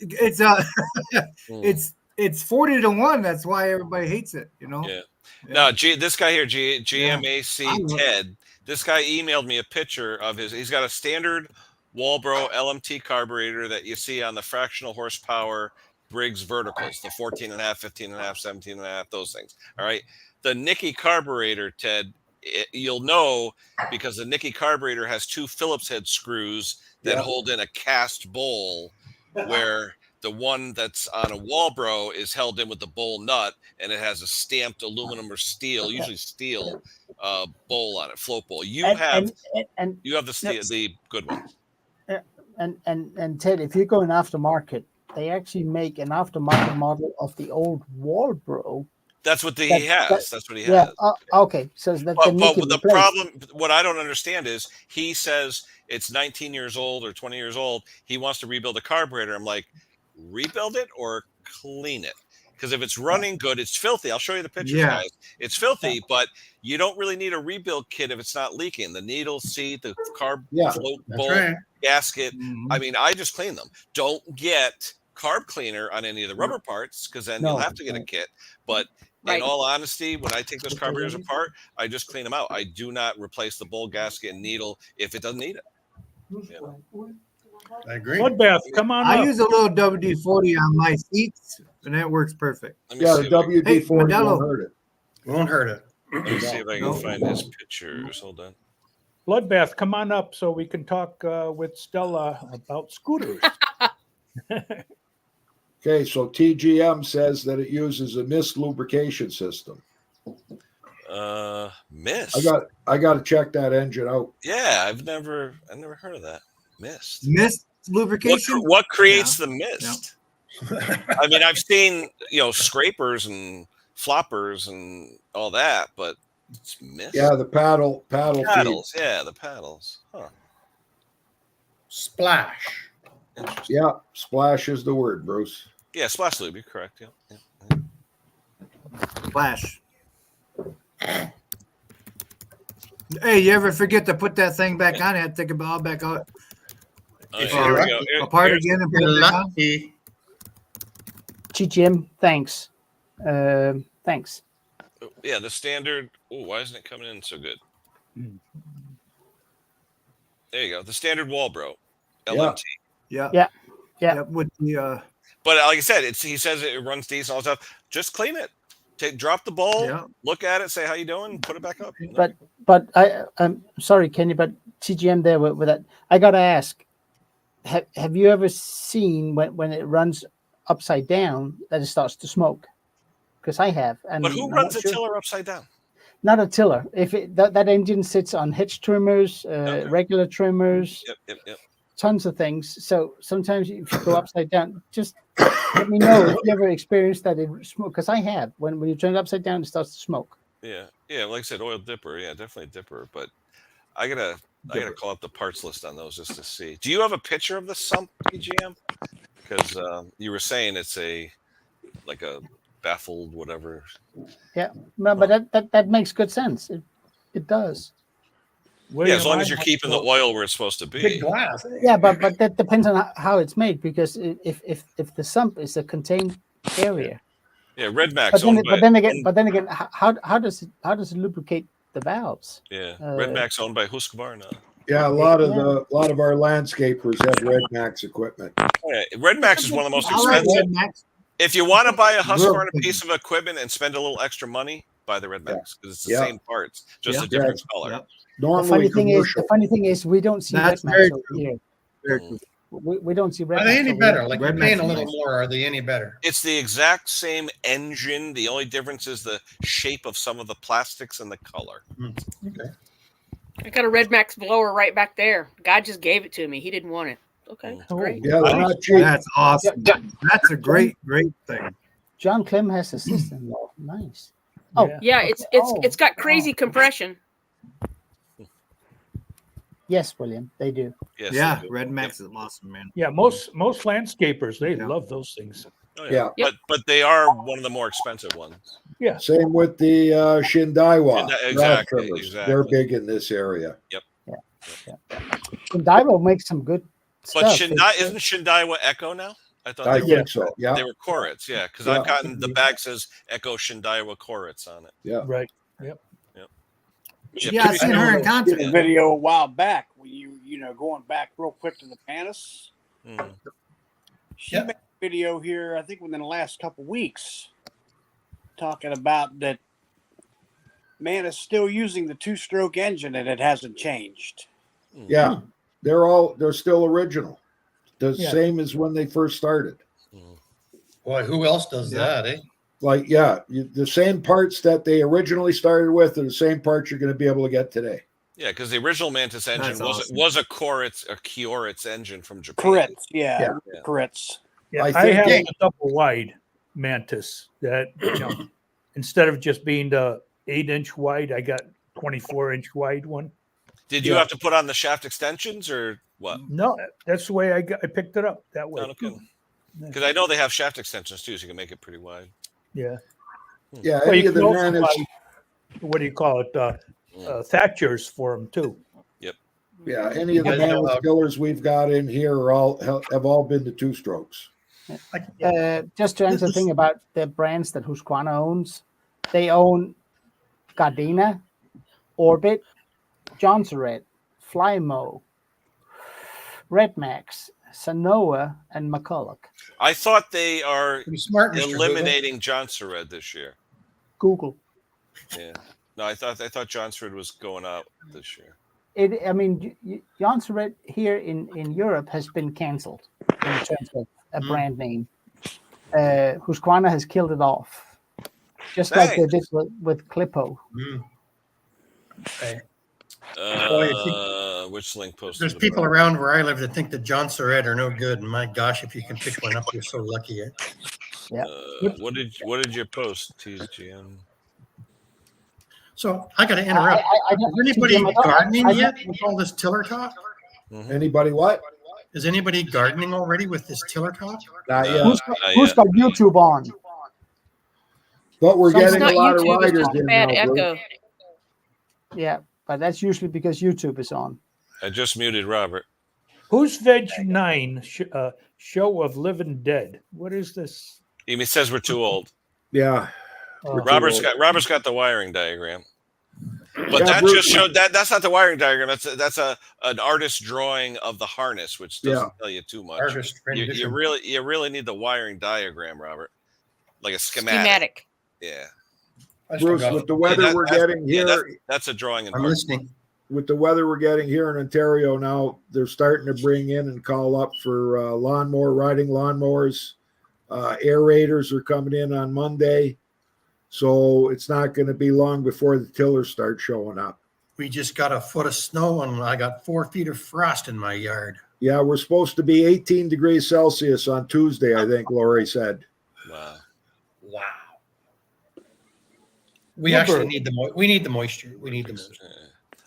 Mm. it's 40 to 1. That's why everybody hates it, you know? Yeah. Yeah. No, this guy here, GMAC I love Ted, this guy emailed me a picture of he's got a standard Walbro LMT carburetor that you see on the fractional horsepower Briggs verticals, the 14 and a half, 15 and a half, 17 and a half, those things. All right. The Nicky carburetor, Ted, you'll know because the Nicky carburetor has 2 Phillips head screws that Yeah. hold in a cast bowl, where the one that's on a Walbro is held in with the bowl nut, and it has a stamped aluminum or steel, usually steel, bowl on it, float bowl. You have the steel, the good one. And Ted, if you're going aftermarket, they actually make an aftermarket model of the old Walbro. That's what he That- has. That's what he Yeah. has. Okay. So that's But Nicky the replaced. problem, what I don't understand is he says it's 19 years old or 20 years old. He wants to rebuild a carburetor. I'm like, rebuild it or clean it? Because if it's running good, it's filthy. I'll show you the pictures, Yeah. guys. It's filthy, but you don't really need a rebuild kit if it's not leaking. The needle, seat, the carb Yeah. float That's bowl, right. gasket. Mhm. I mean, I just clean them. Don't get carb cleaner on any of the rubber parts because then you'll No, have to get a no. kit. But Right. in all honesty, when I take those carburetors apart, I just clean them out. I do not replace the bowl, gasket, and needle if it doesn't need it. I agree. Bloodbath, come on I up. use a little WD-40 on my seats, and that works perfect. Let me Yeah, see the if I can- WD-40 Modelo. won't hurt it. Won't hurt it. let me see if I can No. find his pictures. Hold on. Bloodbath, come on up so we can talk with Stella about scooters. Okay, so TGM says that it uses a mist lubrication system. Mist. I got to check that engine out. Yeah, I've never heard of that. Mist. Mist lubrication? What creates the mist? I mean, I've seen scrapers and floppers and all that, but it's mist. Yeah, the paddle feed. paddles. Yeah, the paddles. Huh. Splash. Interesting. Yeah, splash is the word, Bruce. Yeah, splash lube. You're correct. Yeah. Flash. Hey, you ever forget to put that thing back on? You had to take it all back out Oh, If yeah, you're here we go. apart Here's- again and put You're it back on? lucky. GGM, thanks. Thanks. Yeah, the standard. Oh, why isn't it coming in so good? There you go. The standard Walbro LMT. Yeah. Yeah. Yeah. Yep, with the But like I said, he says it runs decent, all that stuff. Just clean it. Drop the bowl, Yeah. look at it, say how you doing, put it back up. But I'm sorry, Kenny, but TGM there with that. I gotta ask, have you ever seen when it runs upside down that it starts to smoke? Because I have. And But who I'm runs not a sure. tiller upside down? Not a tiller. If that engine sits on hitch trimmers, Okay. regular trimmers, Yep. tons of things. So sometimes if you go upside down, just let me know if you ever experienced that it smoke. Because I have. When you turn it upside down, it starts to smoke. Yeah. Like I said, oil dipper. Yeah, definitely a dipper. But I gotta call up the parts list on those just to see. Do you have a picture of the sump PGM? Because you were saying it's like a baffled whatever. Yeah, no, but that makes good sense. It does. Yeah, as long as you're keeping the oil where it's supposed to be. Big glass. Yeah, but that depends on how it's made, because if the sump is a contained area, Yeah, Red Max. but then again, how does it lubricate the valves? Yeah, Red Max owned by Husqvarna. Yeah, a lot of our landscapers have Red Max equipment. Oh, yeah. Red Max is one of the most I like expensive. Red Max. If you want to buy a Husqvarna Real- piece of equipment and spend a little extra money, buy the Red Max because it's the Yeah. same parts, just Yeah. a different color. Yeah. The Normally funny thing is, we don't see That's Red very Max true. here. Very true. We don't see Red Are Max. they any over better? here. Like Red you're paying a Max little is more. Are they any better? It's the exact same engine. The only difference is the shape of some of the plastics and the color. Okay. I got a Red Max blower right back there. Guy just gave it to me. He didn't want it. Okay, that's great. Yeah, they're not cheap. That's awesome. That's a great thing. John Clem has a sister-in-law. Nice. Oh, Yeah, okay. it's got crazy compression. Yes, William, they do. Yes. Yeah, they do. Red Max is awesome, man. Yeah, most landscapers, they Yeah. love those things. Oh, Yeah. Yep. But they are one of the more expensive ones. Same with the Shindaiwa. Exactly, grass trimmers. exactly. They're big in this area. And Divo makes some good But stuff. isn't Shindaiwa Echo now? I thought I they, think so. Yeah. they were Koritz. Yeah, because Yeah. I've gotten the bag says Echo Shindaiwa Koritz on it. Yeah. Right. Yeah, I seen her in Did a concert. video a while back when you know going back real quick to the Panelist. Mm. She Yep. made a video here, I think within the last couple weeks, talking about that man is still using the two-stroke engine and it hasn't changed. Yeah. They're still original. The Yeah. same as when they first started. Boy, who else does that, eh? Like, the same parts that they originally started with are the same parts you're going to be able to get today. Yeah, because the original Mantis engine That's awesome. was a Kioritz engine from Japan. Koritz, yeah, Yeah. Koritz. Yeah, I I, think- have Yeah. a double wide Mantis that instead of just being the 8-inch wide, I got 24-inch wide one. Did you Yeah. have to put on the shaft extensions or what? No, that's the way I picked it up that way. Because I know they have shaft extensions too, so you can make it pretty wide. Yeah. Yeah. Well, Any you of can the also Mantis, buy, what do you call it? Thatchers for them too. yeah, any of the You guys know Mantis how- killers we've got in here have all been the 2-strokes. Just to answer the thing about the brands that Husqvarna owns, they own Gardena, Orbit, Johnsonred, Flymo, Red Max, Sanoa, and McCulloch. I thought they are Pretty smart, Mr. Google. eliminating Johnsonred this year. Google. Yeah. No, I thought Johnsonred was going out this year. Johnsonred here in Europe has been cancelled in terms of a brand name. Husqvarna has killed it off, just like they did with Clippo. Mm. Okay. Which link posted? There's people around where I live that think that John Surratt are no good, and my gosh, if you can pick one up, you're so lucky. Eh? Yeah. What did you post, TGM? So I got to interrupt. Is anybody I don't- gardening I yet don't- with all this tiller talk? Mhm. Anybody what? Is anybody gardening already with this tiller talk? Not yet. Who's got YouTube on? But we're It's It's getting not a lot of YouTube. It's riders just a in bad now, Bruce. echo. Yeah, but that's usually because YouTube is on. I just muted Robert. Who's Veg 9 Show of Living Dead? What is this? He says we're too old. Yeah. Oh, Robert's got the wiring diagram. But Yeah, that Bruce- just showed that's not the wiring diagram. That's an artist's drawing of the harness, which doesn't tell you too much. Artist You rendition. really need the wiring diagram, Robert. Like a schematic. Yeah. I just Bruce, forgot. with the weather we're getting here, That's a drawing in I'm part. listening. with the weather we're getting here in Ontario now, they're starting to bring in and call up for riding lawnmowers. Aerators are coming in on Monday. So it's not going to be long before the tillers start showing up. We just got a foot of snow and I got 4 feet of frost in my yard. Yeah, we're supposed to be 18 degrees Celsius on Tuesday, I think Lori said. Wow. Wow. We actually need we need the moisture. We need the moisture.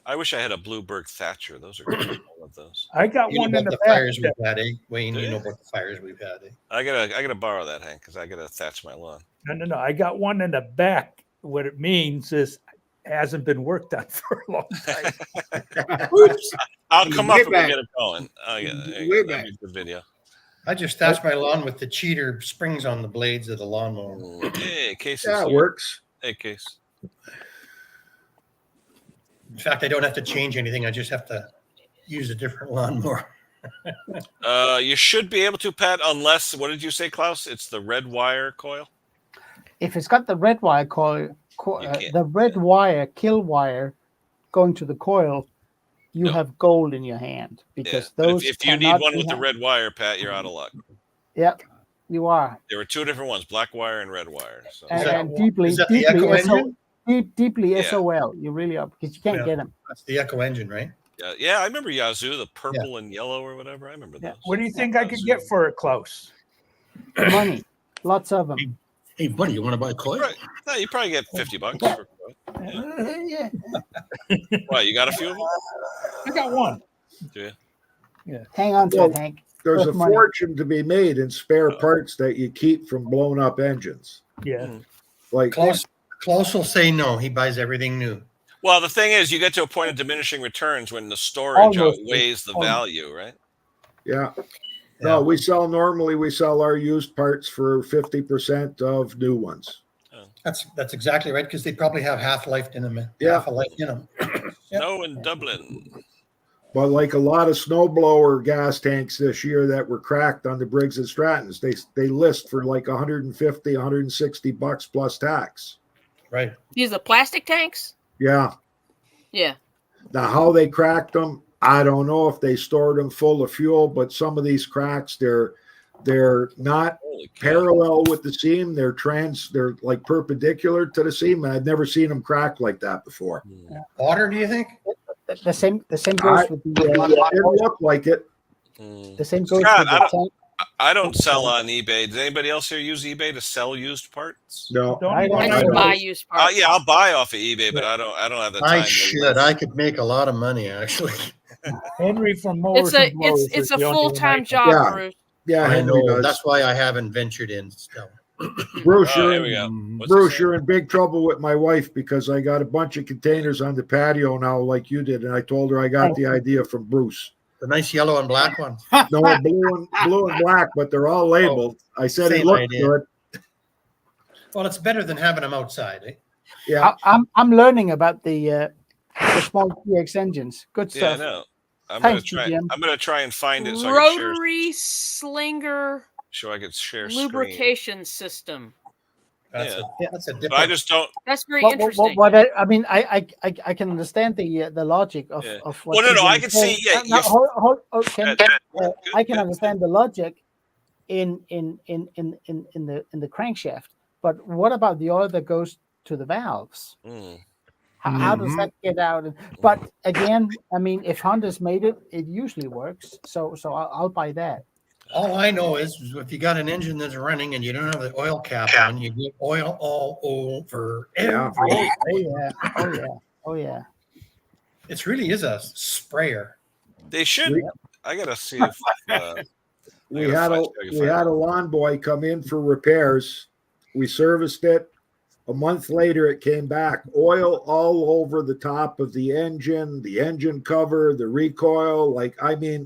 I wish I had a Bluebird Thatcher. Those are good. I love those. I got You know one in about the the back. fires we've had, eh? Wayne, you know about the fires we've had, eh? I gotta borrow that, Hank, because I gotta thatch my lawn. No. I got one in the back. What it means is hasn't been worked on for a long time. Oops. I'll come up Way and we'll back. get it going. Oh yeah, there you Way go. That'd back. be a good video. I just thatched my lawn with the cheater springs on the blades of the lawnmower. Hey, Case. Yeah, it works. Hey, Case. In fact, I don't have to change anything. I just have to use a different lawnmower. You should be able to, Pat, unless, what did you say, Klaus? It's the red wire coil? If it's got the red wire coil, can't. the red wire kill wire going to the coil, you No. have gold in your hand because But those. if you need cannot one be with the hacked. red wire, Pat, you're out of luck. Yep, you are. There were two different ones, black wire and red wire. So. And, that- and deeply, is that the deeply, Echo engine? deeply Yeah. SOL. You really are because you can't Yeah. get them. That's the Echo engine, right? Yeah, I remember Yazoo, the purple and yellow or whatever. I remember Yeah. those. What do you think I could get for it, Klaus? Money, lots of them. Hey, buddy, you want to buy a coil? Right. No, you probably get $50. For, Yeah. why, you got a few of them? I got one. Do you? Hang on to Well, it, Hank. There's a Worth money. fortune to be made in spare parts that you keep from blowing up engines. Yeah. Like, Klaus will say no. He buys everything new. Well, the thing is, you get to a point of diminishing returns when the storage Almost. outweighs the value, right? yeah. No, we sell our used parts for 50% of new ones. That's exactly right because they probably have half life in them. Yeah. Half a life in them. Snow in Dublin. But like a lot of snowblower gas tanks this year that were cracked on the Briggs and Strattons, they list for like 150, 160 bucks plus tax. Right. These are plastic tanks. Yeah. Yeah. Now how they cracked them, I don't know if they stored them full of fuel, but some of these cracks, they're not Holy cow. parallel with the seam. They're like perpendicular to the seam, and I've never seen them crack like that before. Water, do you think? The same goes with It the. looked like it. The same goes Scott, with the tank. I don't sell on eBay. Does anybody else here use eBay to sell used parts? No, Don't I you don't want I know. just to buy used parts. Yeah, I'll buy off of eBay, but I don't have the time. I to- should. I could make a lot of money actually. Henry from Mowers It's a and Blowers it's is a the only full one I time can- job, Yeah. Bruce. yeah, I Henry know. does. That's why I haven't ventured in still. Bruce, Oh, you're here we in, go. What's Bruce, it you're in big trouble with my wife because I got a bunch of containers on the patio now, like you did, and I told her I got the idea from Bruce. The nice yellow and black ones. No, blue and black, but they're all labeled. I said it Same looked idea. good. Well, it's better than having them outside. Eh? Yeah, I'm learning about the small TX engines. Good Yeah, I stuff. know. I'm Thanks, gonna try. GM. I'm gonna try and find it so I can share. Rotary slinger So I could share screen. lubrication system. That's Yeah. that's a But different. I just don't. That's very What, interesting. I mean, I can understand the logic of Yeah. of what. Well, no, you're I can saying. see. Yeah, No, yes. I can understand the logic in the crankshaft, but what about the oil that goes to the valves? Mm. How does that get out? But again, I mean, if Honda's made it, it usually works. So I'll buy that. All I know is if you got an engine that's running and you don't have the oil cap on, you get oil all over Yeah. everything. Oh yeah, oh yeah, oh yeah. It really is a sprayer. They should. I gotta see if we had a lawn boy come in for repairs. We serviced it. A month later, it came back. Oil all over the top of the engine cover, the recoil,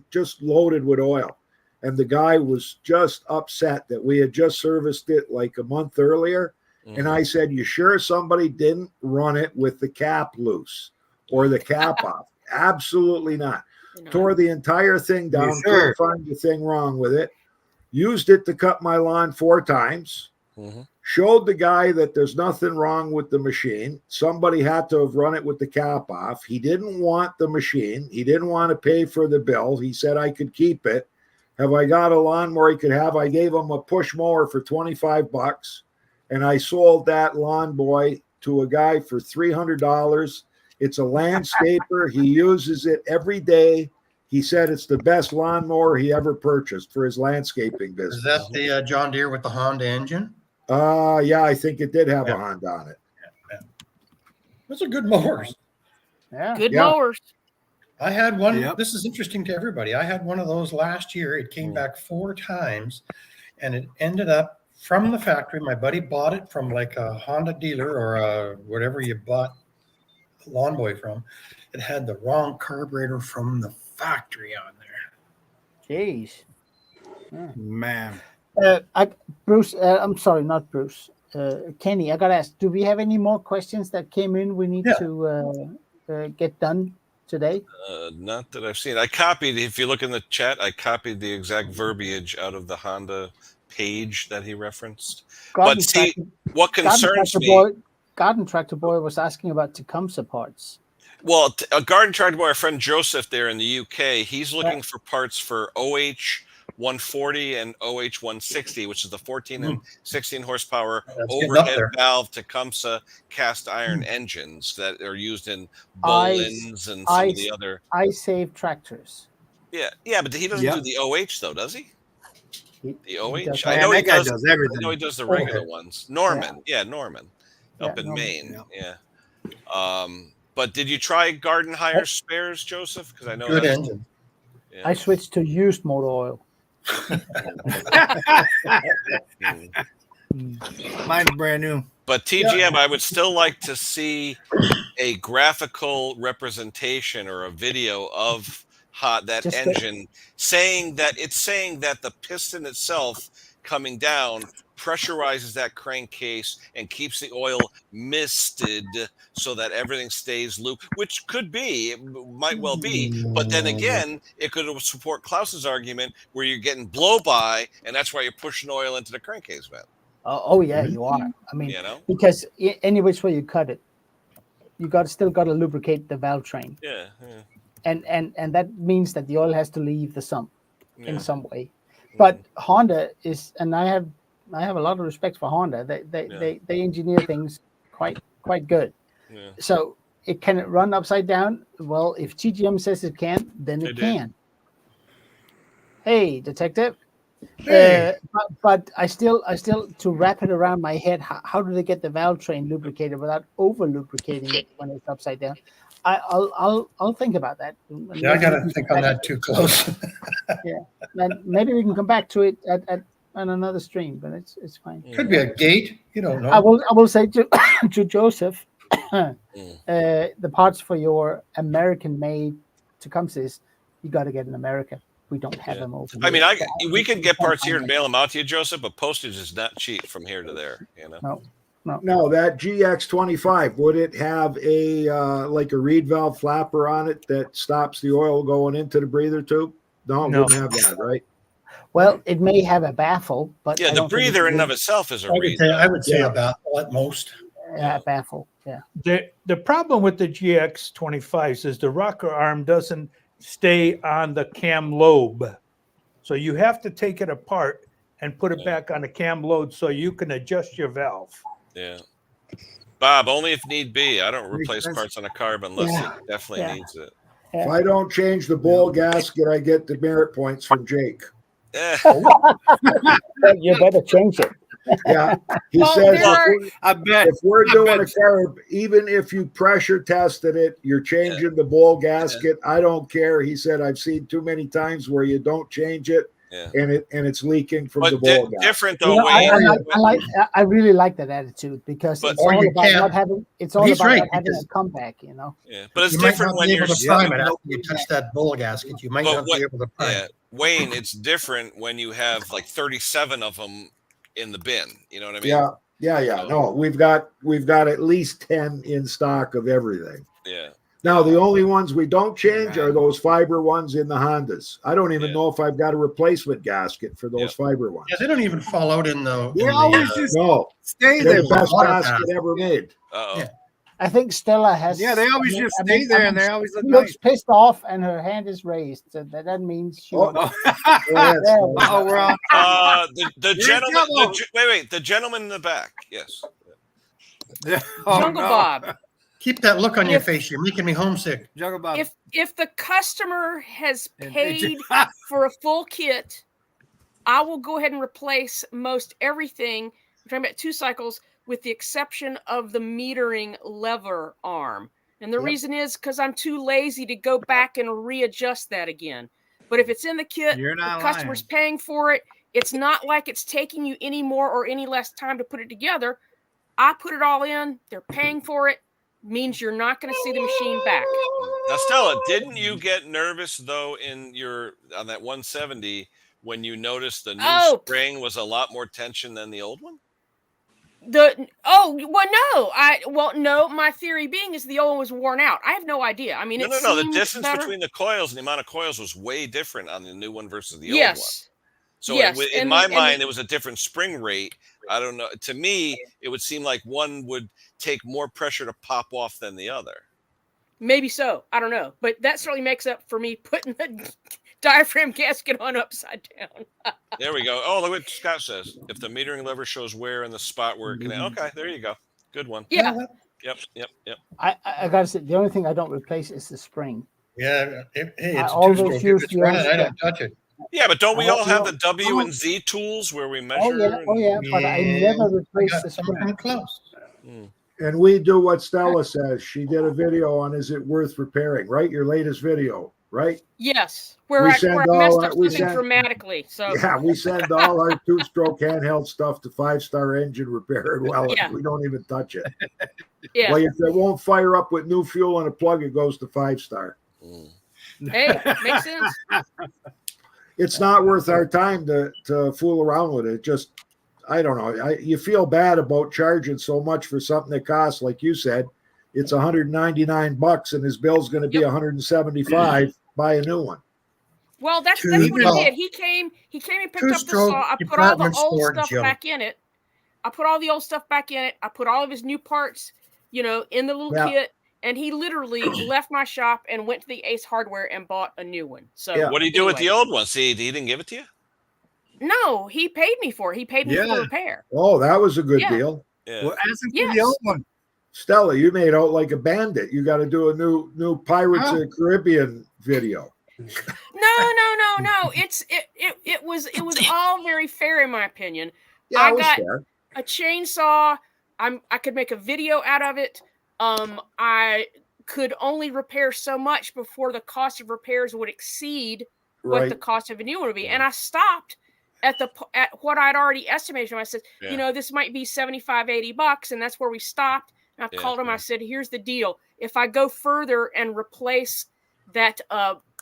just loaded with oil. And the guy was just upset that we had just serviced it like a month earlier. Mm-hmm. And I said, you sure somebody didn't run it with the cap loose or the cap off? Absolutely not. Tore the entire thing down. Couldn't find the thing wrong with it. Used it to cut my lawn 4 times. Mm-hmm. Showed the guy that there's nothing wrong with the machine. Somebody had to have run it with the cap off. He didn't want the machine. He didn't want to pay for the bill. He said I could keep it. Have I got a lawnmower he could have? I gave him a push mower for $25, and I sold that lawn boy to a guy for $300. It's a landscaper. He uses it every day. He said it's the best lawnmower he ever purchased for his landscaping business. Is that the John Deere with the Honda engine? Yeah, I think it did have a Honda on it. Yeah. Those are good mowers. Yeah. Good mowers. I had one. Yep. This is interesting to everybody. I had one of those last year. It came back 4 times, and it ended up from the factory. My buddy bought it from like a Honda dealer or whatever you bought a lawn boy from. It had the wrong carburetor from the factory on there. Jeez. Man. Bruce, I'm sorry, not Bruce. Kenny, I got to ask, do we have any more questions that came in we need to get done today? Not that I've seen. I copied, if you look in the chat, I copied the exact verbiage out of the Honda page that he referenced. But see, what concerns me... Garden Tractor Boy was asking about Tecumseh parts. Well, a Garden Tractor Boy, our friend Joseph there in the UK, he's looking for parts for OH 140 and OH 160, which is the 14 and 16 horsepower overhead valve Tecumseh cast iron engines that are used in Boland's and some of the other. I save tractors. Yeah, but he doesn't do the OH though, does he? The OH? I know he does everything. I know he does the regular ones. Norman, Norman, up in Maine. But did you try Garden Hire spares, Joseph? Because I know good engine. Yeah. I switched to used motor oil. Mine's brand new. But TGM, I would still like to see a graphical representation or a video of that engine saying that the piston itself coming down pressurizes that crankcase and keeps the oil misted so that everything stays loop, which might well be. But then again, it could support Klaus's argument where you're getting blow by, and that's why you're pushing oil into the crankcase vent. Oh yeah, you are. I mean, because any which way you cut it, you still got to lubricate the valve train. Yeah. And that means that the oil has to leave the sump in some way. But Honda is, and I have a lot of respect for Honda. They engineer things quite good. Yeah. So can it run upside down? Well, if TGM says it can, then it can. Hey, detective. Hey. But I still to wrap it around my head. How do they get the valve train lubricated without over lubricating it when it's upside down? I'll think about that. Yeah, I gotta think on that too close. And maybe we can come back to it on another stream, but it's fine. Could be a gate, you don't know. I will say to Joseph, the parts for your American-made Tecumsehs, you got to get in America. We don't have them over. I mean, we could get parts here and mail them out to you, Joseph, but postage is not cheap from here to there. No, that GX25, would it have a reed valve flapper on it that stops the oil going into the breather tube? No, it wouldn't have that, right? Well, it may have a baffle, but the breather in and of itself is a reed. I would say a baffle at most. Yeah, baffle. Yeah. The problem with the GX25s is the rocker arm doesn't stay on the cam lobe, so you have to take it apart and put it back on the cam lobe so you can adjust your valve. Yeah. Bob, only if need be. I don't replace parts on a carb unless it definitely needs it. If I don't change the bowl gasket, I get the merit points from Jake. You better change it. Yeah, he Well, says there are- I bet. if we're I doing a bet. carb, even if you pressure tested it, you're changing the bowl gasket. I don't care. He said I've seen too many times where you don't change it, Yeah. and it's leaking from the But bowl gasket. different You though, know, Wayne. I really like that attitude because But- it's Or all you about can't. not having. It's But all he's about right, not having because- a comeback. You know. Yeah, but it's You might different not when be you're. able to prime it after you touch that bowl gasket. You might But not what- be able to prime Yeah, it. Wayne, it's different when you have like 37 of them in the bin. You know what I mean? Yeah. So- No, we've got at least 10 in stock of everything. Yeah. Now, the only ones we don't change are Right. those fiber ones in the Hondas. I don't even Yeah. know if I've got a replacement gasket for those Yep. fiber ones. Yeah, they don't even fall out in the. They in the, always just No, stay they're there. the best water gasket bath. ever made. Uh-oh. Yeah. I think Stella has. Yeah, they always just stay there, and they always she look looks nice. pissed off, and her hand is raised. So that means she. Oh, wants- Yes. Oh, we're on. The Here's gentleman. Jumbo. Wait. The gentleman in the back. Yes. Oh, Jungle no. Bob. Keep that look on your If- face. You're making me homesick. Jungle Bob. If the customer has And- paid for a full kit, I will go ahead and replace most everything. I'm talking about 2 cycles, with the exception of the metering lever arm. And the Yep. reason is because I'm too lazy to go back and readjust that again. But if it's in the kit, You're the not customer's lying. paying for it. It's not like it's taking you any more or any less time to put it together. I put it all in. They're paying for it. Means you're not going to see the machine back. Now, Stella, didn't you get nervous though on that 170 when you noticed the new spring was a lot more tension than the old one? No. My theory being is the old one was worn out. I have no idea. I mean, No. it The seemed distance better. between the coils and the amount of coils was way different on the new one versus the old one. Yes. So Yes, in and my the- mind, it was a different spring rate. I don't know. To me, it would seem like one would take more pressure to pop off than the other. Maybe so. I don't know. But that certainly makes up for me putting the diaphragm gasket on upside down. There we go. Oh, look what Scott says. If the metering lever shows wear in the spot where it can. Okay, there you go. Good one. Yeah. Yep. I gotta say, the only thing I don't replace is the spring. Yeah. Hey, I it's a always two-stroke. If use it's the running, old I don't stuff. touch it. Yeah, but don't we all have the no. W and Z tools where we measure? Oh yeah, but I never replace the Some of them spring. close. And we do what Stella says. She did a video on Is It Worth Repairing, right? Your latest video, right? Yes. Where We I send messed all up that- we something send- dramatically. So Yeah, we send all our 2-stroke handheld stuff to 5-Star Engine Repair and Welding. Yeah. We don't even touch it. yeah. Like if it won't fire up with new fuel and a plug, it goes to 5-Star. Hey, makes sense. It's not worth our time to fool around with it. Just, I don't know. You feel bad about charging so much for something that costs, like you said, it's $199 and his bill's going to be Yep. $175. Buy a new one. Well, that's Two- what he well, did. He came and picked up the two-stroke saw. I put all the department old store stuff junk. back in it. I put all the old stuff back in it. I put all of his new parts, in the little Yeah. kit. And he literally left my shop and went to the Ace Hardware and bought a new one. So Yeah. What do you do with the anyway. old one? See, he didn't give it to you? No, he paid me for it. He paid me for Yeah. the repair. Oh, that was a good Yeah. deal. Yeah. Well, ask him for Yes. the old one. Stella, you made out like a bandit. You got to do a new Pirates of the Caribbean video. No. It was all very fair in my opinion. Yeah, I it was got- fair. A chainsaw. I could make a video out of it. I could only repair so much before the cost of repairs would exceed what Right. the cost of a new one would be. And I stopped at what I'd already estimated. I said, Yeah. this might be $75-$80, and that's where we stopped. And I Yeah, called him. yeah. I said, here's the deal. If I go further and replace that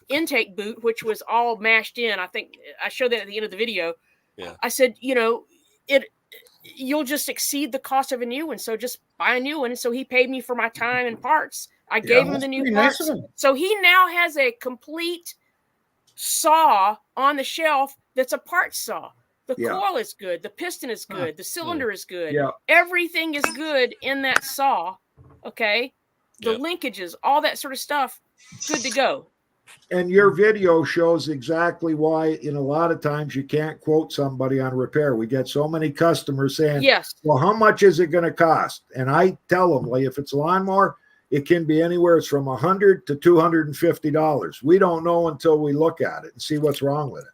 intake boot, which was all mashed in, I think I showed that at the end of the video. Yeah. I said, you'll just exceed the cost of a new one. So just buy a new one. So he paid me for my time and parts. I gave him that's the new pretty nice parts. of him. So he now has a complete saw on the shelf that's a part saw. The Yeah. coil is good. The piston is good. The cylinder is good. Yeah. Everything is good in that saw. Okay. The Yep. linkages, all that sort of stuff, good to go. And your video shows exactly why in a lot of times you can't quote somebody on repair. We get so many customers saying, Yes. well, how much is it going to cost? And I tell them, like, if it's a lawnmower, it can be anywhere from $100 to $250. We don't know until we look at it and see what's wrong with it.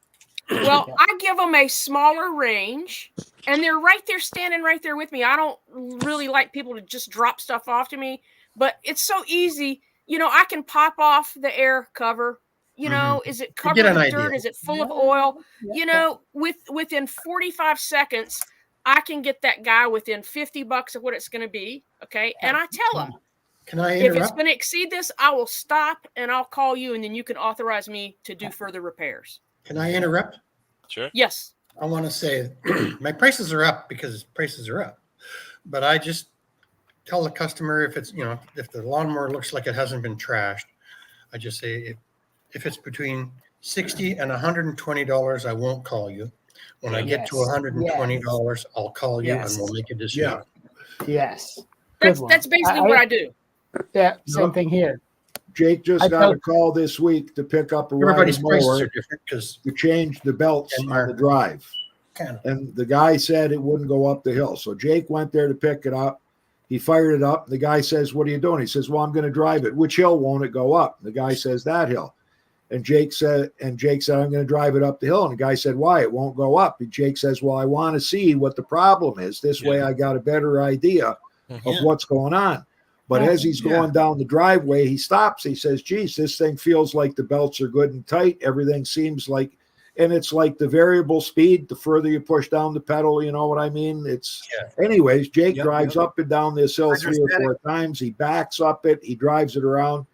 Well, I give them a smaller range, and they're right there, standing right there with me. I don't really like people to just drop stuff off to me, but it's so easy. I can pop off the air cover. Is it You covered get an with idea. dirt? Is it full of oil? Within 45 seconds, I can get that guy within $50 of what it's going to be. Okay, and I tell him, Can I if it's interrupt? going to exceed this, I will stop and I'll call you, and then you can authorize me to do further repairs. Can I interrupt? Sure. Yes. I want to say my prices are up because prices are up, but I just tell the customer if it's, if the lawnmower looks like it hasn't been trashed, I just say if it's between $60 and $120, I won't call you. When I get to $120, I'll call you and we'll make a decision. Yes. That's basically what I do. Yeah, same thing here. Jake just got a call this week to pick up a Everybody's riding prices mower are different because to change the belts on the drive. And the guy said it wouldn't go up the hill. So Jake went there to pick it up. He fired it up. The guy says, "What are you doing?" He says, "Well, I'm going to drive it." "Which hill won't it go up?" The guy says, "That hill." And Jake said, "I'm going to drive it up the hill." And the guy said, "Why? It won't go up." And Jake says, "Well, I want to see what the problem is. This way I got a better idea of what's going on." But as he's going down the driveway, he stops. He says, "Geez, this thing feels like the belts are good and tight. Everything seems like," and it's like the variable speed, the further you push down the pedal, you know what I mean? Anyways, Jake drives up and down this hill 3 or 4 times. He backs up it. He drives it around.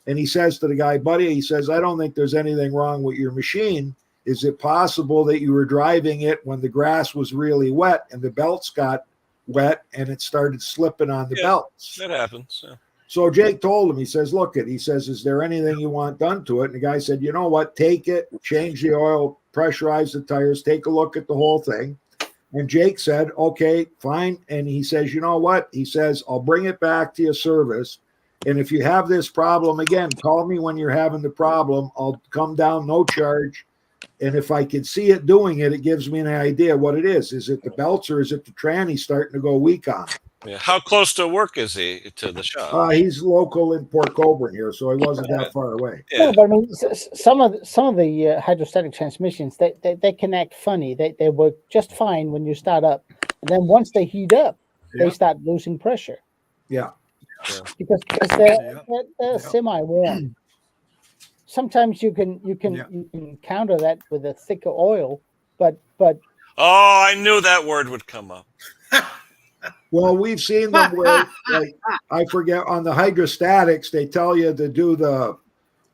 And he says to the guy, "Buddy," he says, "I don't think there's anything wrong with your machine. Is it possible that you were driving it when the grass was really wet and the belts got wet and it started slipping on the belts?" That happens. Yeah. So Jake told him, he says, "Look it," he says, "is there anything you want done to it?" And the guy said, "You know what? Take it, change the oil, pressurize the tires, take a look at the whole thing." And Jake said, "Okay, fine." And he says, "You know what?" He says, "I'll bring it back to your service. And if you have this problem again, call me when you're having the problem. I'll come down, no charge. And if I can see it doing it, it gives me an idea what it is. Is it the belts or is it the tranny starting to go weak on it?" Yeah. How close to work is he to the shop? He's local in Port Colborne here, so he wasn't that far away. Yeah, but I mean, some of the hydrostatic transmissions, they connect funny. They work just fine when you start up, and then once they heat up, they start losing pressure. Yeah. Because they're semi-warm. Sometimes you can counter that with a thicker oil, but Oh, I knew that word would come up. Well, we've seen them where, like, I forget, on the hydrostatics, they tell you to do the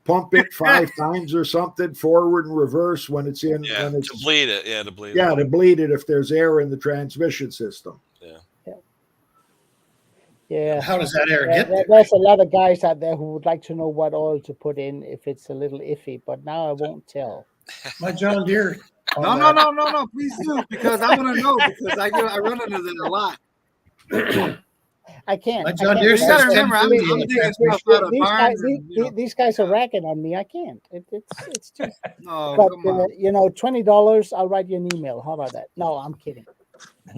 pump it 5 times or something, forward and reverse when it's in. Yeah, when it's, to bleed it. Yeah, to bleed it. Yeah, to bleed it if there's air in the transmission system. Yeah. How does that air get there? There's a lot of guys out there who would like to know what oil to put in if it's a little iffy, but now I won't tell. My John Deere. No, please do, because I want to know, because I run into that a lot. I can't. My John I Deere can't. You gotta says remember, I'm digging stuff out of barns. These guys are racking on me. I can't. It's just. No, But come on. $20, I'll write you an email. How about that? No, I'm kidding.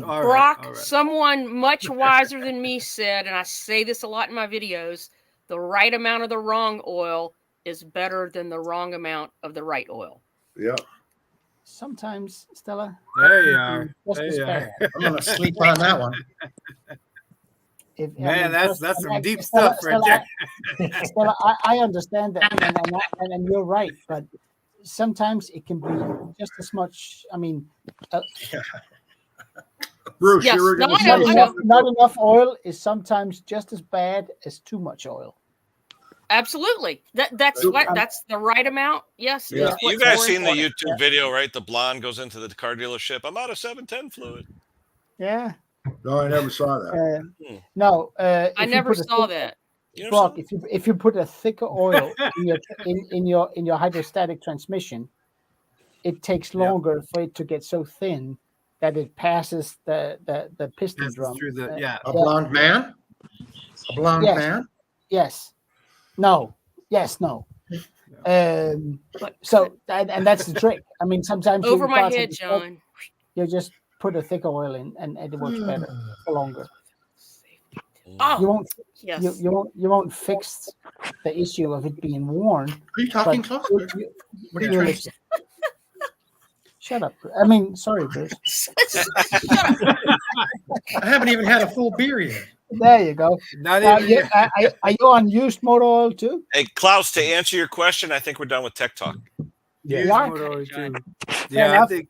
All Brock, right, all right. someone much wiser than me said, and I say this a lot in my videos, the right amount of the wrong oil is better than the wrong amount of the right oil. Yeah. Sometimes, Stella. There you are. Just There as you bad. are. I'm going to sleep on that one. Man, that's some deep stuff right there. Stella, I understand that, and you're right, but sometimes it can be just as much. I mean, Bruce, Yes, you were going no, to I say know. something? not enough oil is sometimes just as bad as too much oil. Absolutely. That's the right amount. Yes. Yeah. is what's You guys more seen the important. YouTube video, right? The blonde goes into the car dealership. I'm out of 710 fluid. Yeah. No, I never saw that. No. I if you never put a saw thick- that. You know Brock, something? if you put a thicker oil in your hydrostatic transmission, it takes longer for it to get so thin that it passes the piston Passes drum. through the- A blonde man? A blonde Yes. man? Yes. No. Yes. No. So and that's the trick. I mean, sometimes Over you my pass head, it, John. you just put a thicker oil in, and it works better for longer. Oh, You won't. yes. You won't fix the issue of it being worn. Are you talking but close? you- What are you you'll trying to ex- say? Shut up. I mean, sorry, Bruce. I haven't even had a full beer yet. There you go. Not even. Are you on used motor oil too? Hey, Klaus, to answer your question, I think we're done with tech talk. Use Yeah. motor oil too. Fair Yeah, I enough. think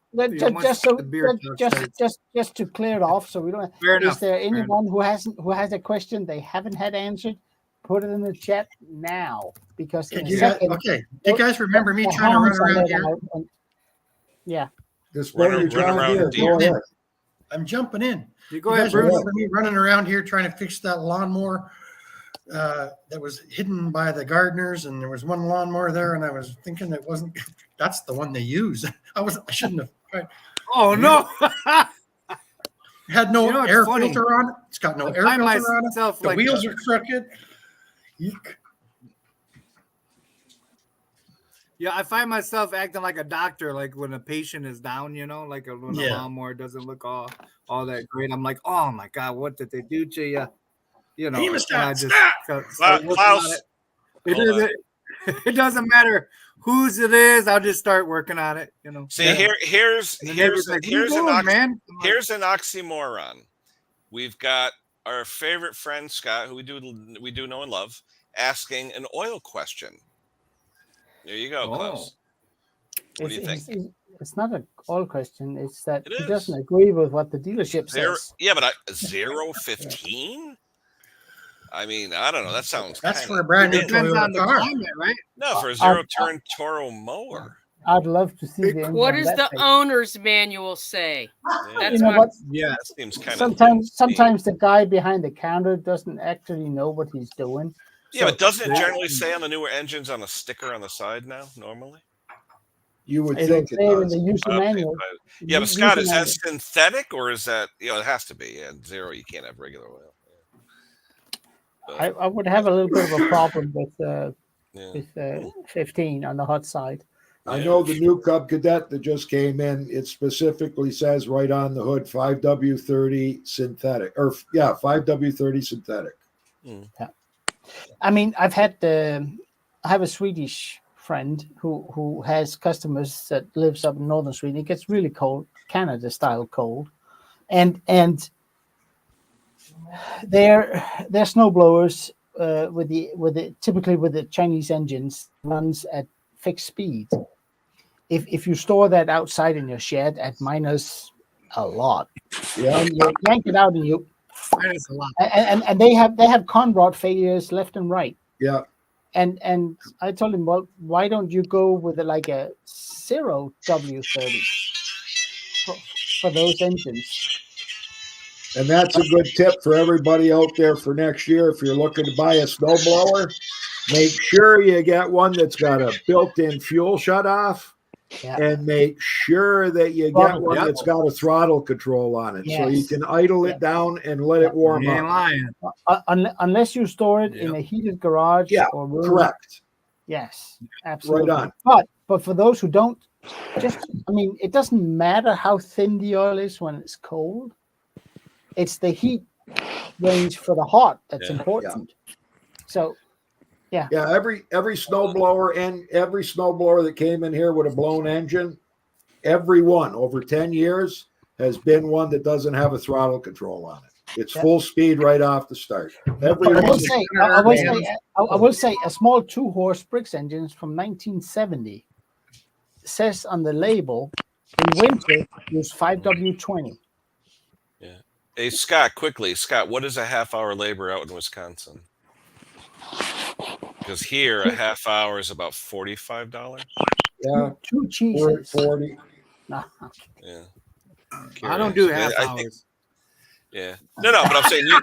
Just to clear it off, so we don't. Fair Is enough. there Fair anyone who has a question they haven't had answered? Put it in the chat now, because in a second. Okay. Do you guys remember me the trying to run hounds are around let here? out and- yeah. Display Run your John around Deere. deer. Go ahead. I'm jumping in. You You go ahead, guys Bruce. remember me running around here trying to fix that lawnmower that was hidden by the gardeners, and there was one lawnmower there, and I was thinking it wasn't. That's the one they use. I shouldn't have. Oh no! Had no You know, it's air funny. filter on it. It's got no air I filter on it. myself The like wheels are crooked. Eek. Yeah, I find myself acting like a doctor, like when a patient is down, like when a Yeah. lawnmower doesn't look all that great. I'm like, oh my god, what did they do to you? And I just start working Klaus, on it. hold on. It doesn't matter whose it is. I'll just start working on it. See, here's And the neighbor's like, "What are you doing, an man?" I'm like, here's an oxymoron. We've got our favorite friend Scott, who we do know and love, asking an oil question. There you go, Klaus. What do you think? It's not an oil question. It's that It he is. doesn't agree with what the dealership says. Yeah, but 0.15. I mean, I don't know. That sounds. That's kinda for a brand new thin. depends on Toyota the car. climate, right? No, for a zero-turn Toro mower. I'd love to see the engine What on does that the thing. owner's manual say? Yeah, That's You know my what? Yeah. that seems kind of. Sometimes the guy behind the counter doesn't actually know what he's doing. Yeah, but doesn't it Yeah. generally say on the newer engines on a sticker on the side now? Normally. You would It'll think it say it in does. the user Okay, manual. yeah, but Scott, is User that manual. synthetic or is that? It has to be. And zero, you can't have regular oil. But, I would have a little bit of a problem with yeah. 15 on the hot side. I know the new Cub Cadet that just came in, it specifically says right on the hood 5W30 synthetic, 5W30 synthetic. I mean, I have a Swedish friend who has customers that lives up in northern Sweden. It gets really cold, Canada style cold, and their snowblowers typically with the Chinese engines runs at fixed speed. If you store that outside in your shed at minus a lot, Yeah. and you yank it out and you Minus a lot. and they have con rod failures left and right. Yeah. And I told him, well, why don't you go with like a 0W30 for those engines? And that's a good tip for everybody out there for next year. If you're looking to buy a snowblower, make sure you get one that's got a built-in fuel shutoff. Yeah. And make sure that you get one that's got a throttle control on it, so you can idle it down and let it warm You ain't up. lying. Unless you store it in a heated garage or room. Correct. Yes, absolutely. Right on. But for those who don't, it doesn't matter how thin the oil is when it's cold. It's the heat range for the hot that's important. So, yeah. Every snowblower and every snowblower that came in here with a blown engine, every one over 10 years has been one that doesn't have a throttle control on it. It's full speed right off the start. I will say a small 2-horse Brix engine from 1970 says on the label in winter use 5W20. Yeah. Hey, Scott, quickly. Scott, what is a half-hour labor out in Wisconsin? Because here, a half hour is about $45. Yeah. 2 cheeses. 40. No. Yeah. I don't do half I hours. think, yeah. No, but I'm saying you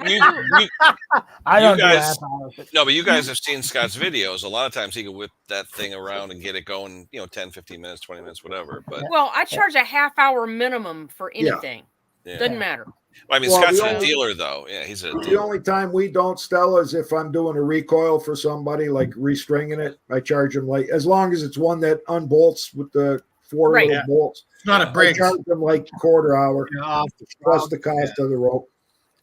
I don't guys, do half hours. No, but you guys have seen Scott's videos. A lot of times he can whip that thing around and get it going, 10, 15 minutes, 20 minutes, whatever. But Well, I charge a half-hour minimum for anything. yeah. Doesn't matter. I mean, Well, Scott's the a only- dealer, though. Yeah, he's a The dealer. only time we don't, Stella, is if I'm doing a recoil for somebody, like restringing it. I charge them like, as long as it's one that unbolts with the 4 Right. little bolts. It's not a I Briggs. charge them like quarter hour Off the plus the cost of the rope.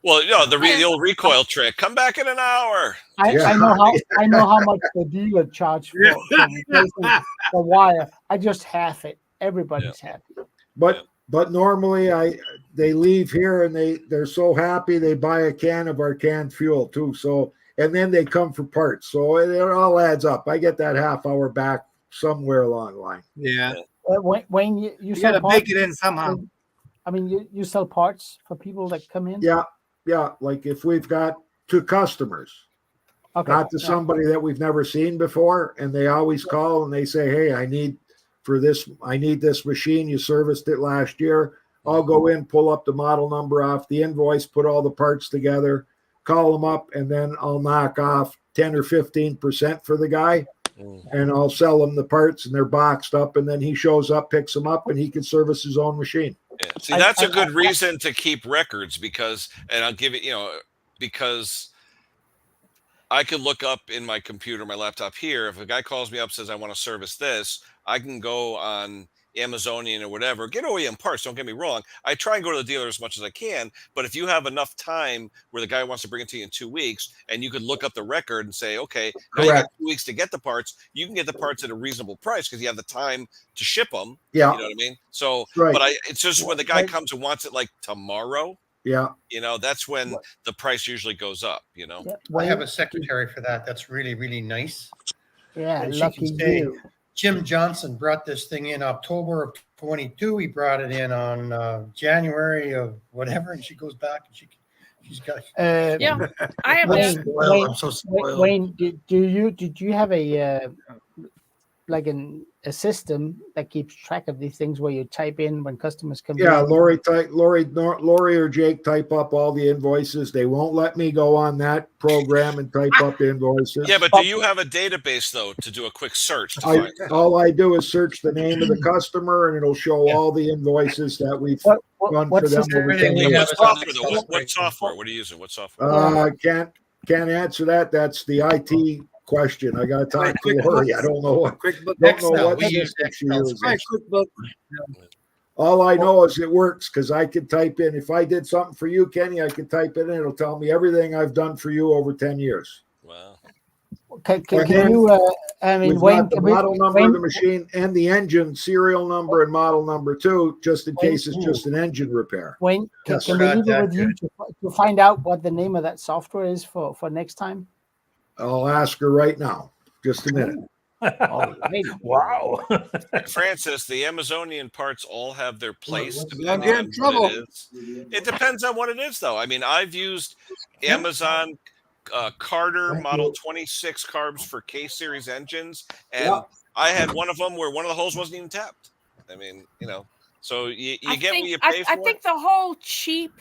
Well, the old recoil trick. Come back in an hour. I know how much the dealer charged for replacing the wire. I just half it. Everybody's happy. But normally they leave here and they're so happy they buy a can of our canned fuel too. So and then they come for parts. So it all adds up. I get that half hour back somewhere along the line. Yeah. When you You sell got to parts, bake it in somehow. I mean, you sell parts for people that come in. Yeah. Like if we've got to customers, not to somebody that we've never seen before, and they always call and they say, "Hey, I need this machine. You serviced it last year." I'll go in, pull up the model number off the invoice, put all the parts together, call them up, and then I'll knock off 10 or 15% for the guy, and I'll sell him the parts, and they're boxed up, and then he shows up, picks them up, and he can service his own machine. Yeah. See, that's a good reason to keep records because I'll give it, because I could look up in my computer, my laptop here. If a guy calls me up, says, I want to service this, I can go on Amazonian or whatever, get OEM parts. Don't get me wrong. I try and go to the dealer as much as I can. But if you have enough time where the guy wants to bring it to you in 2 weeks and you could look up the record and say, okay, now you got 2 weeks to get the parts, you can get the parts at a reasonable price because you have the time to ship them. Yeah. You know what I mean? So, Right. but it's just when the guy comes and wants it like tomorrow. Yeah. That's when the price usually goes up, Yeah. I have a secretary for that. That's really, really nice. Yeah, And she lucky can say, you. Jim Johnson brought this thing in October of 22. He brought it in on January of whatever, and she goes back and she's got. Yeah, I have Wayne, that. Well, I'm so spoiled. Wayne, did you have a like a system that keeps track of these things where you type in when customers come Yeah, in? Lori or Jake type up all the invoices. They won't let me go on that program and type up invoices. Yeah, but do you have a database though to do a quick search? To find All I do is search the name of the customer, and it'll show all the invoices that we've done for them over 10 we years. have What is software, on though? Excel What software? What are you using? What software? Can't answer that. That's the IT question. I got to talk to Lori. I don't know what. QuickBooks. Don't know Excel. what We use system she Excel. uses. Right, QuickBooks. All I know is it works because I could type in. If I did something for you, Kenny, I could type it in. It'll tell me everything I've done for you over 10 years. Wow. Can And then you? I mean, We've Wayne, got the model number of the machine and the engine serial number and model number too, just in case it's just an engine repair. Wayne, can Yes, we sir. leave it with you to find out what the name of that software is for next time? I'll ask her right now. Just a minute. Wow. And Francis, the Amazonian parts all have their place. Don't depending get in on what trouble. it is. It depends on what it is, though. I mean, I've used Amazon Carter Model 26 carbs for K series engines, and I had one of them where one of the holes wasn't even tapped. I mean, so you get what you pay for. I think the whole cheap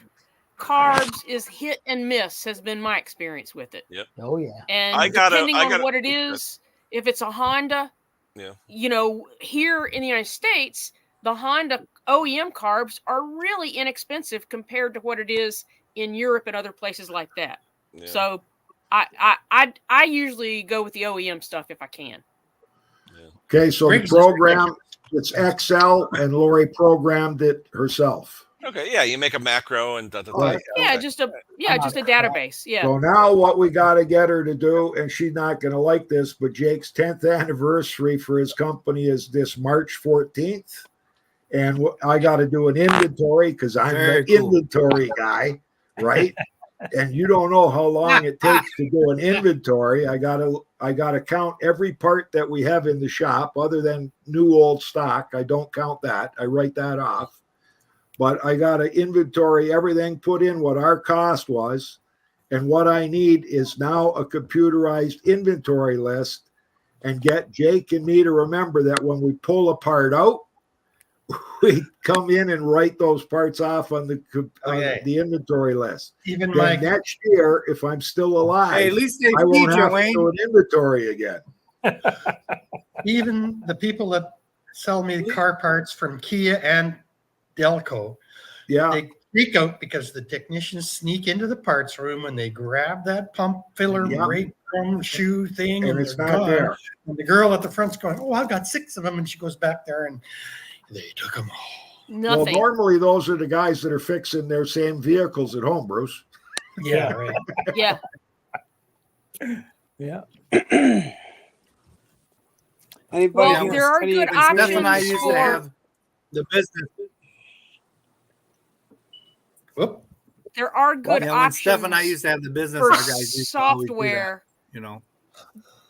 carbs is hit and miss has been my experience with it. Yep. Oh yeah. And depending on what it is, if it's a Honda, here in the United States, the Honda OEM carbs are really inexpensive compared to what it is in Europe and other places like that. Yeah. So I usually go with the OEM stuff if I can. Yeah. Okay, so the program, it's Excel, and Lori programmed it herself. Okay, yeah, you make a macro and just a database. Yeah. So now what we got to get her to do, and she's not going to like this, but Jake's 10th anniversary for his company is this March 14th, and I got to do an inventory because I'm the inventory guy, right? And you don't know how long it takes to do an inventory. I gotta count every part that we have in the shop, other than new old stock. I don't count that. I write that off. But I got to inventory everything, put in what our cost was. And what I need is now a computerized inventory list, and get Jake and me to remember that when we pull a part out, we come in and write those parts off on the inventory list. Even then next year, if I'm still alive, at least I won't have to do an inventory again. Even the people that sell me car parts from Kia and Delco, they freak out because the technicians sneak into the parts room and they grab that pump filler brake drum shoe thing, and it's they're not gone. there. And the girl at the front's going, "Oh, I've got 6 of them," and she goes back there and they took them all. Nothing. Well, normally those are the guys that are fixing their same vehicles at home, Bruce. Yeah, right. Yeah. Yeah. Anybody there are good options I used to have the business. Whoop. There are good Yeah, when options Steph and I used to have the business, for our guys used to always do that, software. you know.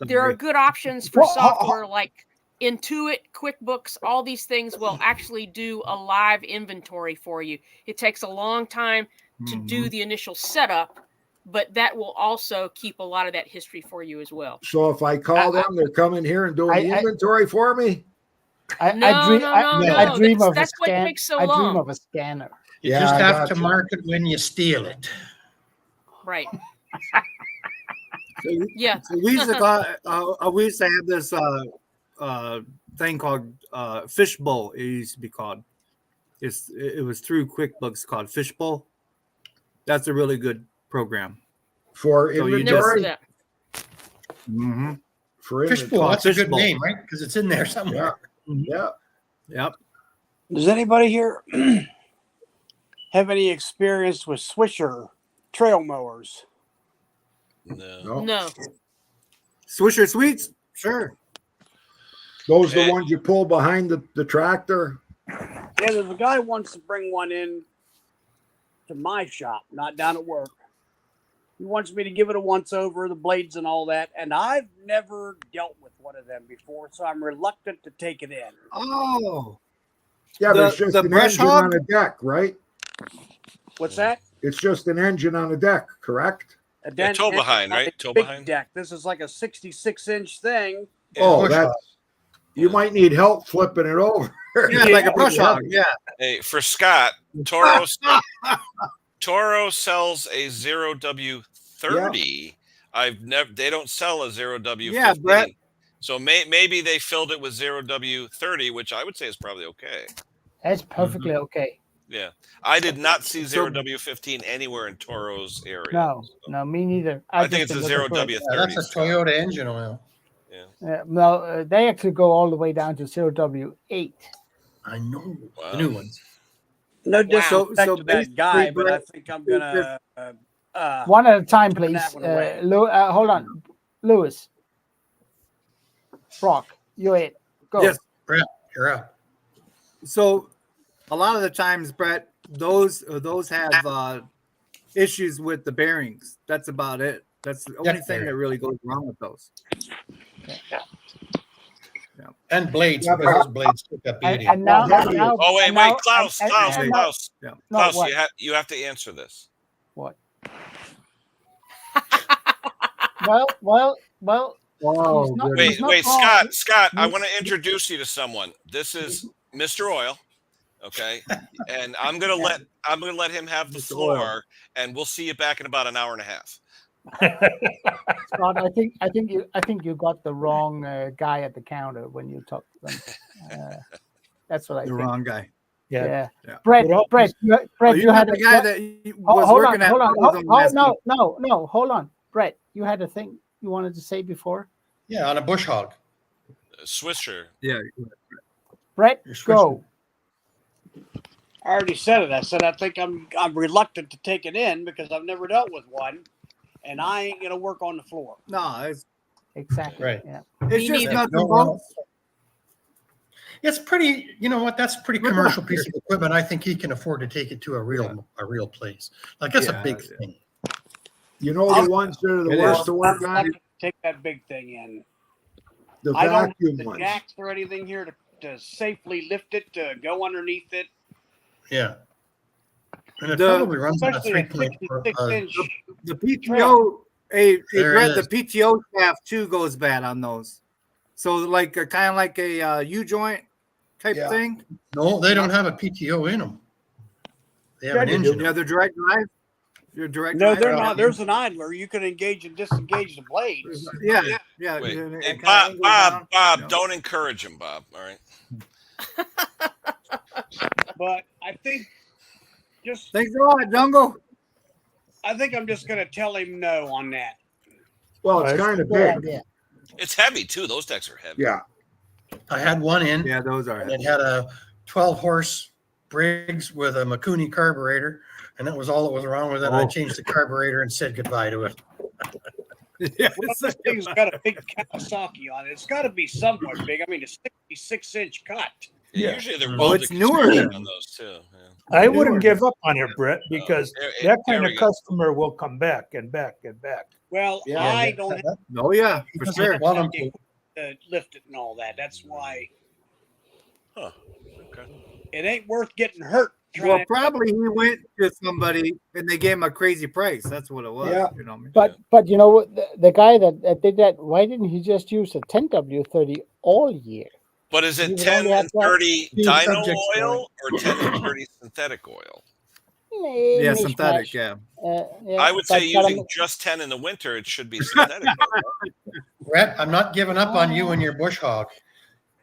There are good options for Well, software like Intuit, QuickBooks, all these things will actually do a live inventory for you. It takes a long time to do the initial setup, but that will also keep a lot of that history for you as well. So if I call them, they're coming here and doing the inventory for me? I dream of That's a what scan. takes so I dream long. of a scanner. You Yeah, just I have to gotcha. mark it when you steal it. Right. So, Yeah. so we used to have this thing called Fishbowl. It used to be called. It was through QuickBooks called Fishbowl. That's a really good program. For So you Never inventory? heard that. Mm-hmm. For Fishbowl, inventory. that's a good Fishbowl. name, right? Because it's in there somewhere. Yeah. Yep. Does anybody here have any experience with Swisher trail mowers? No. No. Swisher Sweets? Sure. Those are the ones you pull behind the tractor? Yeah, there's a guy who wants to bring one in to my shop, not down at work. He wants me to give it a once over, the blades and all that, and I've never dealt with one of them before, so I'm reluctant to take it in. Oh. Yeah, The- there's just the an brush engine hog? on a deck, right? What's that? It's just an engine on a deck, correct? A Yeah, tow behind, right? Tow big behind. deck. This is like a 66-inch thing. Oh, Push that's, you might need help flipping it over. Yeah, like a brush hog. Yeah. Hey, for Scott, Toro sells a 0W30. I've never. They don't sell a 0W15. Yeah, Brett. So maybe they filled it with 0W30, which I would say is probably okay. That's perfectly okay. Yeah, I did not see So- 0W15 anywhere in Toro's area. No, me neither. I think it's just a been looking for it. 0W30. Yeah, that's a Toyota engine oil. No, they actually go all the way down to 0W8. I know. Wow. The new ones. No Wow. disrespect So to that guy, basically, but I Brett, think I'm gonna. One at a time, turn please. that one away. Hold on, Lewis. Brock, you're it. Go. Yes. Brett, you're up. So a lot of the times, Brett, those have issues with the bearings. That's about it. That's the only thing that really goes wrong with those. And blades. Yeah, but- Those blades took up And, 80. and now, Well, now, Oh wait, and wait, now- Klaus, and- Klaus, and- Klaus, Yeah. no, Klaus, what? you have to answer this. What? Well. Oh, He's not- goodness. he's not Wait, wrong. Scott, I He's- want to introduce you to someone. This is Mr. Oil, okay? And I'm gonna let him have the Mr. floor, Oil. and we'll see you back in about an hour and a half. Scott, I think you got the wrong guy at the counter when you talked to them. That's what I The think. wrong guy. Yeah. Yeah. Brett, Well, Brett, Oh, you had the guy that was hold working on, hold on. at Amazon last week. No, hold on. Brett, you had a thing you wanted to say before? Yeah, on a bush hog. Swisher. Yeah. Brett, You're go. I already said it. I said I think I'm reluctant to take it in because I've never dealt with one, and I ain't gonna work on the floor. No, it's Exactly. Right. Yeah. just neither. nothing No, wrong. It's pretty, you know what? That's a pretty commercial piece of equipment. I think he can afford to take it to a real place. Like that's Yeah, a big yeah. thing. You know the ones that are the It worst is. to I'm work on? reluctant to take that big thing in. The I don't vacuum have the ones. jacks or anything here to safely lift it, to go underneath it, Yeah. And it The- probably runs on a especially a 3.4. 66-inch. The PTO, There Brett, it the is. PTO shaft too goes bad on those. So like kind of like a U joint type Yeah. thing. No, they don't have a PTO in them. They have an You engine. know, they're direct drive. You're direct No, drive. they're not. There's an idler. You can engage and disengage the blades. Yeah. Wait, and it hey, kinda Bob, angles Bob, down. Bob, No. don't encourage him, Bob. All right. But I think Thanks a lot, Jungle. I think I'm just going to tell him no on that. Well, it's Right. kind of Good big. idea. It's heavy too. Those decks are heavy. Yeah. I had one in. Yeah, those are. And it had a 12-horse Briggs with a Makuni carburetor, and that was all that was wrong with it. I Oh. changed the carburetor and said goodbye to it. Yeah, Well, this thing's got a big Kawasaki on it. It's got to be somewhat big. I mean, a 66-inch cut. Yeah, Yeah. usually they're Oh, welded it's newer construction then. on those too. Yeah. I wouldn't give up on it, Brett, because that there kind we of go. customer will come back and back and back. Well, Yeah, I don't have Oh yeah, He for doesn't sure. want them the to. equipment to lift it and all that. That's why Huh. Okay. it ain't worth getting hurt. Well, Trying probably he went to somebody and they gave him a crazy price. That's what it was. Yeah. You know what I mean? But you know what, the guy that did that, why didn't he just use a 10W30 all year? But is You it would 10 only have and to have 30 two dyno subjects for oil or 10 and 30 synthetic oil? Yeah, Mishmash. synthetic. Yeah. Yeah, I would say but using just 10 in the winter, it should be synthetic oil. Brett, I'm not giving up on you and your bush hog.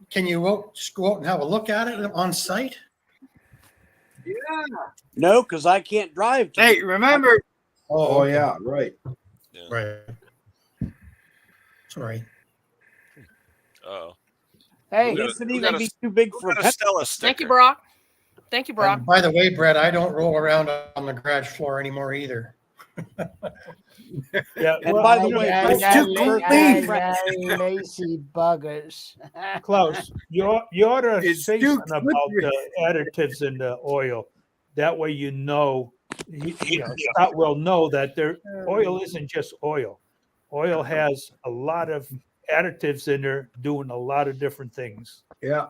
Can you just go out and have a look at it on site? no, because I can't drive. Hey, remember? Oh, okay. yeah, right. Yeah. Right. Sorry. Oh. Hey, got This would we even got a- be too big Who for a got a pet. Stella sticker? Thank you, Brock. Thank you, Brock. And by the way, Brett, I don't roll around on the garage floor anymore either. Yeah. And well, by the you know, way, yeah, it's yeah, too clean. yeah, lazy buggers. Klaus, you ought to It's say too something about the additives in the oil. That way, you know, Scott will know that their oil isn't just oil. Oil has a lot of additives in there doing a lot of different things. Yeah.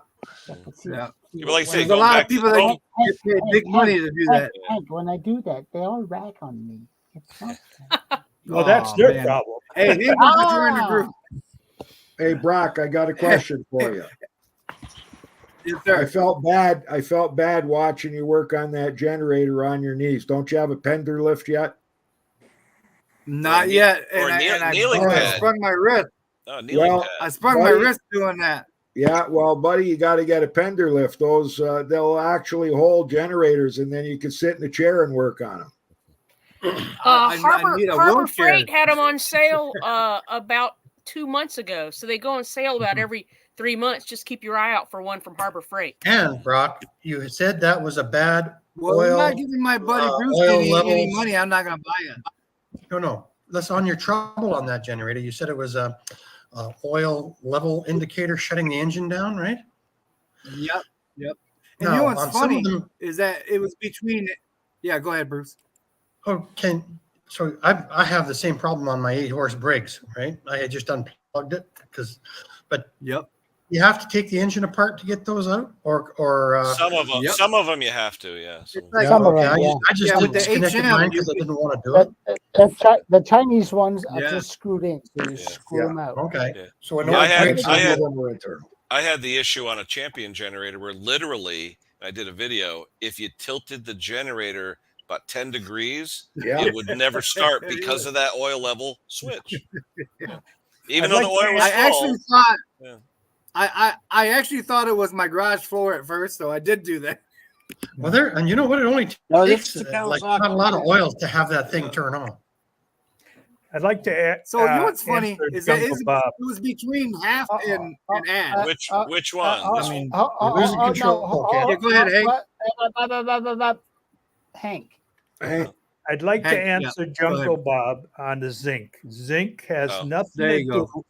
Yeah. You like I say, There's a going lot back of people to that Rome, get paid big money to do that. Hank, when I do that, they all rag on me. It's not Well, that's Aw, their man. problem. Hey, they put you in the group. Hey, Brock, I got a question for you. Yes, I sir. felt bad. I felt bad watching you work on that generator on your knees. Don't you have a pender lift yet? Not yet. or And I kneeling pad. sprung my wrist. oh, kneeling Well, pad. I sprung my Buddy. wrist doing that. Yeah, well, buddy, you got to get a pender lift. Those they'll actually hold generators, and then you can sit in the chair and work on them. I Harbor need a Harbor wheelchair. Freight had them on sale about 2 months ago. So they go on sale about every 3 months. Just keep your eye out for one from Harbor Freight. And Brock, you said that was a bad Well, you're oil. not giving my buddy Bruce oil any levels. money. I'm not going to buy it. No. That's on your trouble on that generator. You said it was a oil level indicator shutting the engine down, right? Yep. And Now, you know what's on some funny of them, is that it was between. Yeah, go ahead, Bruce. so I have the same problem on my 8-horse Briggs, right? I had just unplugged it Yep. you have to take the engine apart to get those out, or Some of them, Yep. some of them you have to, yeah. It's Some- like, Some of okay, them, yeah. I just Yeah, with the disconnected HM, mine you because I can- didn't want to do it. The Chinese ones are Yeah. just screwed in, so you Yeah. screw Yeah. them out. Okay, Yeah. so an Yeah, I old had- Briggs, I had- Some of them were internal. I had the issue on a Champion generator where literally, I did a video, if you tilted the generator about 10 degrees, Yeah. it would never start because of that oil level switch. Yeah. Even I'd though like the to oil was I actually full. thought. Yeah. I actually thought it was my garage floor at first, so I did do that. well, there, and you know what? It only No, takes this is like not a lot of oil to have that thing turn on. I'd like to add. So you know what's funny answer is that Jungle it Bob. was between half and add. Which one? This one? You're losing control, Ken. Yeah, go ahead, Hank. Hank. Hey, I'd like to Hank, yeah, answer go Jungle ahead. Bob on the zinc. Zinc has Oh. nothing There to you go.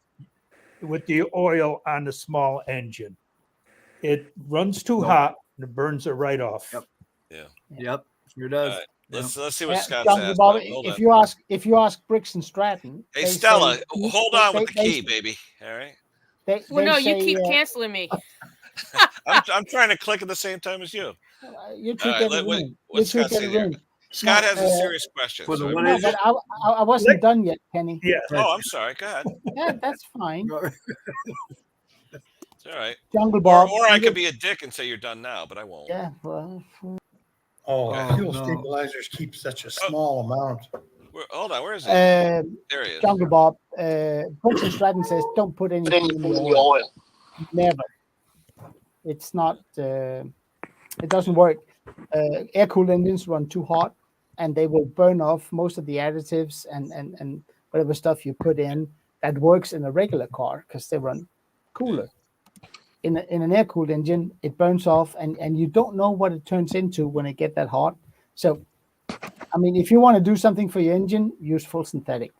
do with the oil on the small engine. It runs too No. hot and it burns it right off. Yep. Yep, sure does. All right. Let's see what Yeah, Scott's Jungle asked. Bob, Hold if on. you ask Briggs and Stratton, Hey they Stella, say- hold on with the they- key, baby. All right. Well, no, you say, keep canceling me. I'm trying to click at the same time as you. You two All right, get a let- room. what's You two Scott get a saying here? room. Scott No, has a serious question. for the so- one- No, is but I wasn't done yet, Kenny. Yes. Oh, I'm sorry. Go ahead. Yeah, that's fine. It's all right. Jungle Bob. Or I could be a dick and say you're done now, but I won't. Yeah, well, Oh, Oh, fuel no. stabilizers keep such a small amount. Hold on. Where is he? uh, There he is. Jungle Bob. Briggs and Stratton says don't put anything in the oil. Never. It's not. It doesn't work. Air-cooled engines run too hot, and they will burn off most of the additives and whatever stuff you put in that works in a regular car because they run cooler. In an air-cooled engine, it burns off, and you don't know what it turns into when it gets that hot. So, I mean, if you want to do something for your engine, use full synthetic.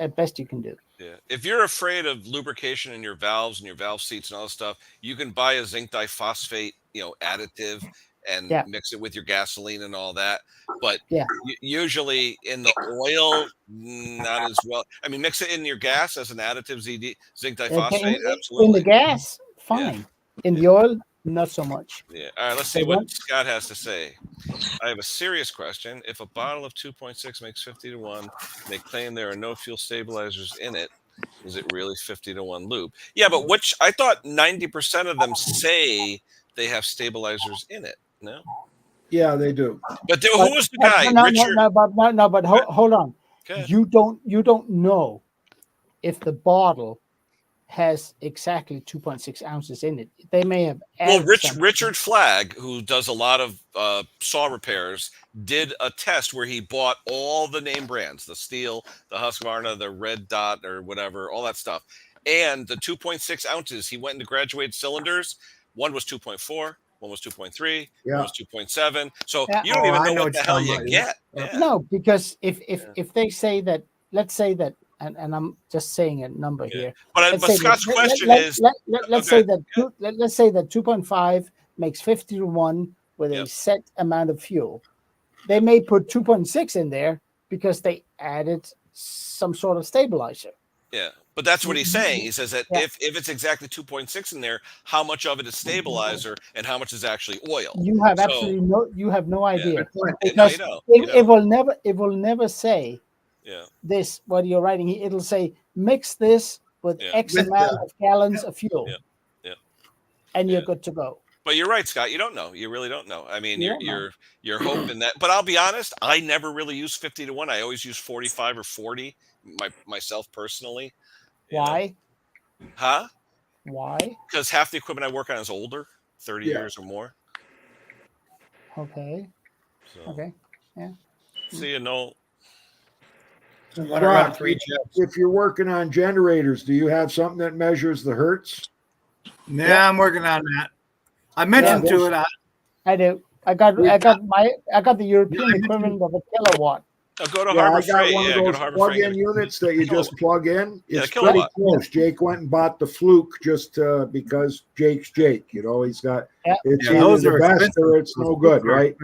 At best you can do. Yeah. If you're afraid of lubrication in your valves and your valve seats and all that stuff, you can buy a zinc diphosphate, additive, and Yeah. mix it with your gasoline and all that. But Yeah. usually in the oil, not as well. I mean, mix it in your gas as an additive, zinc diphosphate, absolutely. In the gas, fine. In the oil, not so much. Yeah. All right, let's So see what that- Scott has to say. I have a serious question. If a bottle of 2.6 makes 50 to 1, they claim there are no fuel stabilizers in it. Is it really 50 to 1 lube? Yeah, but which I thought 90% of them say they have stabilizers in it. No? Yeah, they do. But who was the guy? No, Richard? but hold on. Okay. You don't know if the bottle has exactly 2.6 ounces in it. They may have Well, added something. Richard Flagg, who does a lot of saw repairs, did a test where he bought all the name brands, the Steel, the Husqvarna, the Red Dot, or whatever, all that stuff. And the 2.6 ounces, he went into graduated cylinders. One was 2.4, one was 2.3, Yeah. one was 2.7. So Yeah. you don't even I know know what what the you're hell talking you about, get. yeah. Yeah. No, because if they say that, let's say that, and I'm just saying a number here. But Let's say Scott's that- question let- is, let's okay, say that let's say that 2.5 makes 50 to 1 with a Yep. set amount of fuel. They may put 2.6 in there because they added some sort of stabilizer. yeah, but that's what he's saying. He says that Yeah. if it's exactly 2.6 in there, how much of it is stabilizer and how much is actually oil? You have So- absolutely no idea. Good point. No, Because you don't. it will never say Yeah. this what you're writing. It'll say mix this with Yeah. X With amount the- of gallons of fuel. Yeah. Yeah. And you're Yeah. good to go. But you're right, Scott. You don't know. You really don't know. I mean, You don't know. you're hoping that. But I'll be honest. I never really use 50 to 1. I always use 45 or 40. Myself personally. You know? Why? Huh? Why? Because half the equipment I work on is older, 30 Yeah. years or more. Okay. So, Okay. See, you know, Doesn't run around Rob, 3 jets. if you're working on generators, do you have something that measures the hertz? Yeah, I'm working on that. I mentioned Yeah, to it. I do. I got the European equivalent of a kilowatt. go to Yeah, Harbor I got Freight. one Yeah, of go those to Harbor Freight. plug-in units that you just plug in. Yeah, It's kilowatt. pretty close. Jake went and bought the Fluke just because Jake's Jake. You know, he's got Yeah. it's Yeah, either those the are best expensive. or it's no good, right?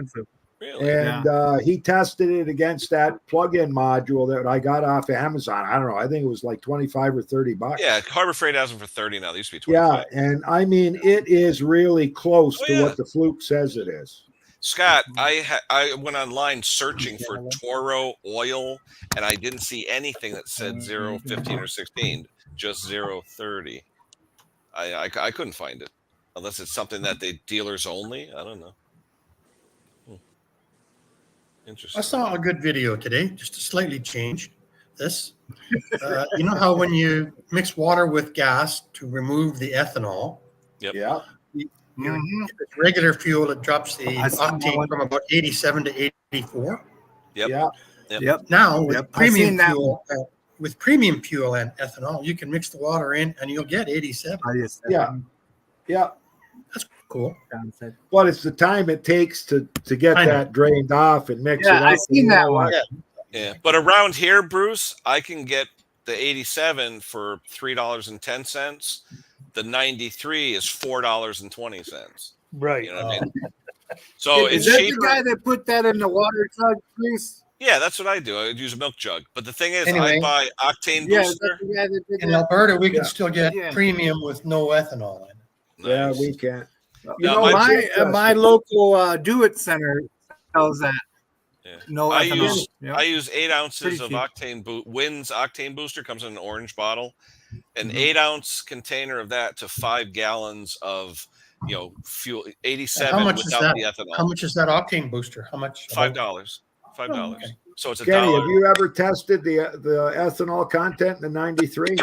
Really? And he tested it against that plug-in module that I got off of Amazon. I don't know. I think it was like 25 or 30 bucks. Yeah, Harbor Freight has them for 30 now. They used to be Yeah, 25. and I mean it is really close Oh, to yeah. what the Fluke says it is. Scott, I went online searching for Toro oil, and I didn't see anything that said 0, 15, or 16, just 0, 30. I couldn't find it, unless it's something that they dealers only. I don't know. Interesting. I saw a good video today, just to slightly change this. You know how when you mix water with gas to remove the ethanol, Yeah. if it's regular fuel, it drops the I saw that octane one. from about 87 to 84. Yep. Yeah. Yep. Now with Yep, I've seen premium fuel and ethanol, you can mix the water in and you'll get 87. Yeah. Yeah. That's cool. But it's the time it takes to get I know. that drained off and mix Yeah, it up. I seen that one. Yeah, but around here, Bruce, I can get the 87 for $3.10. The 93 is $4.20. Right. You know what I mean? So Is it's that cheaper. the guy that put that in the water jug, please? Yeah, that's what I do. I use a milk jug. But the thing is, Anyway. I buy octane Yeah, is that booster. the guy that did In that? Alberta, we can Yeah. still get Yeah. premium with no ethanol in it. Yeah, Nice. we can't. You Now, know, my- it's My interesting. local do it center sells that. Yeah. No I ethanol. use Yep. I use 8 ounces Pretty of cheap. octane Wynn's octane booster, comes in an orange bottle. An Mhm. 8-ounce container of that to 5 gallons of fuel, 87 How much is without that? the ethanol. How much is that octane booster? How much? $5. $5. Oh, okay. So it's a Kenny, dollar. have you ever tested the ethanol content in the 93?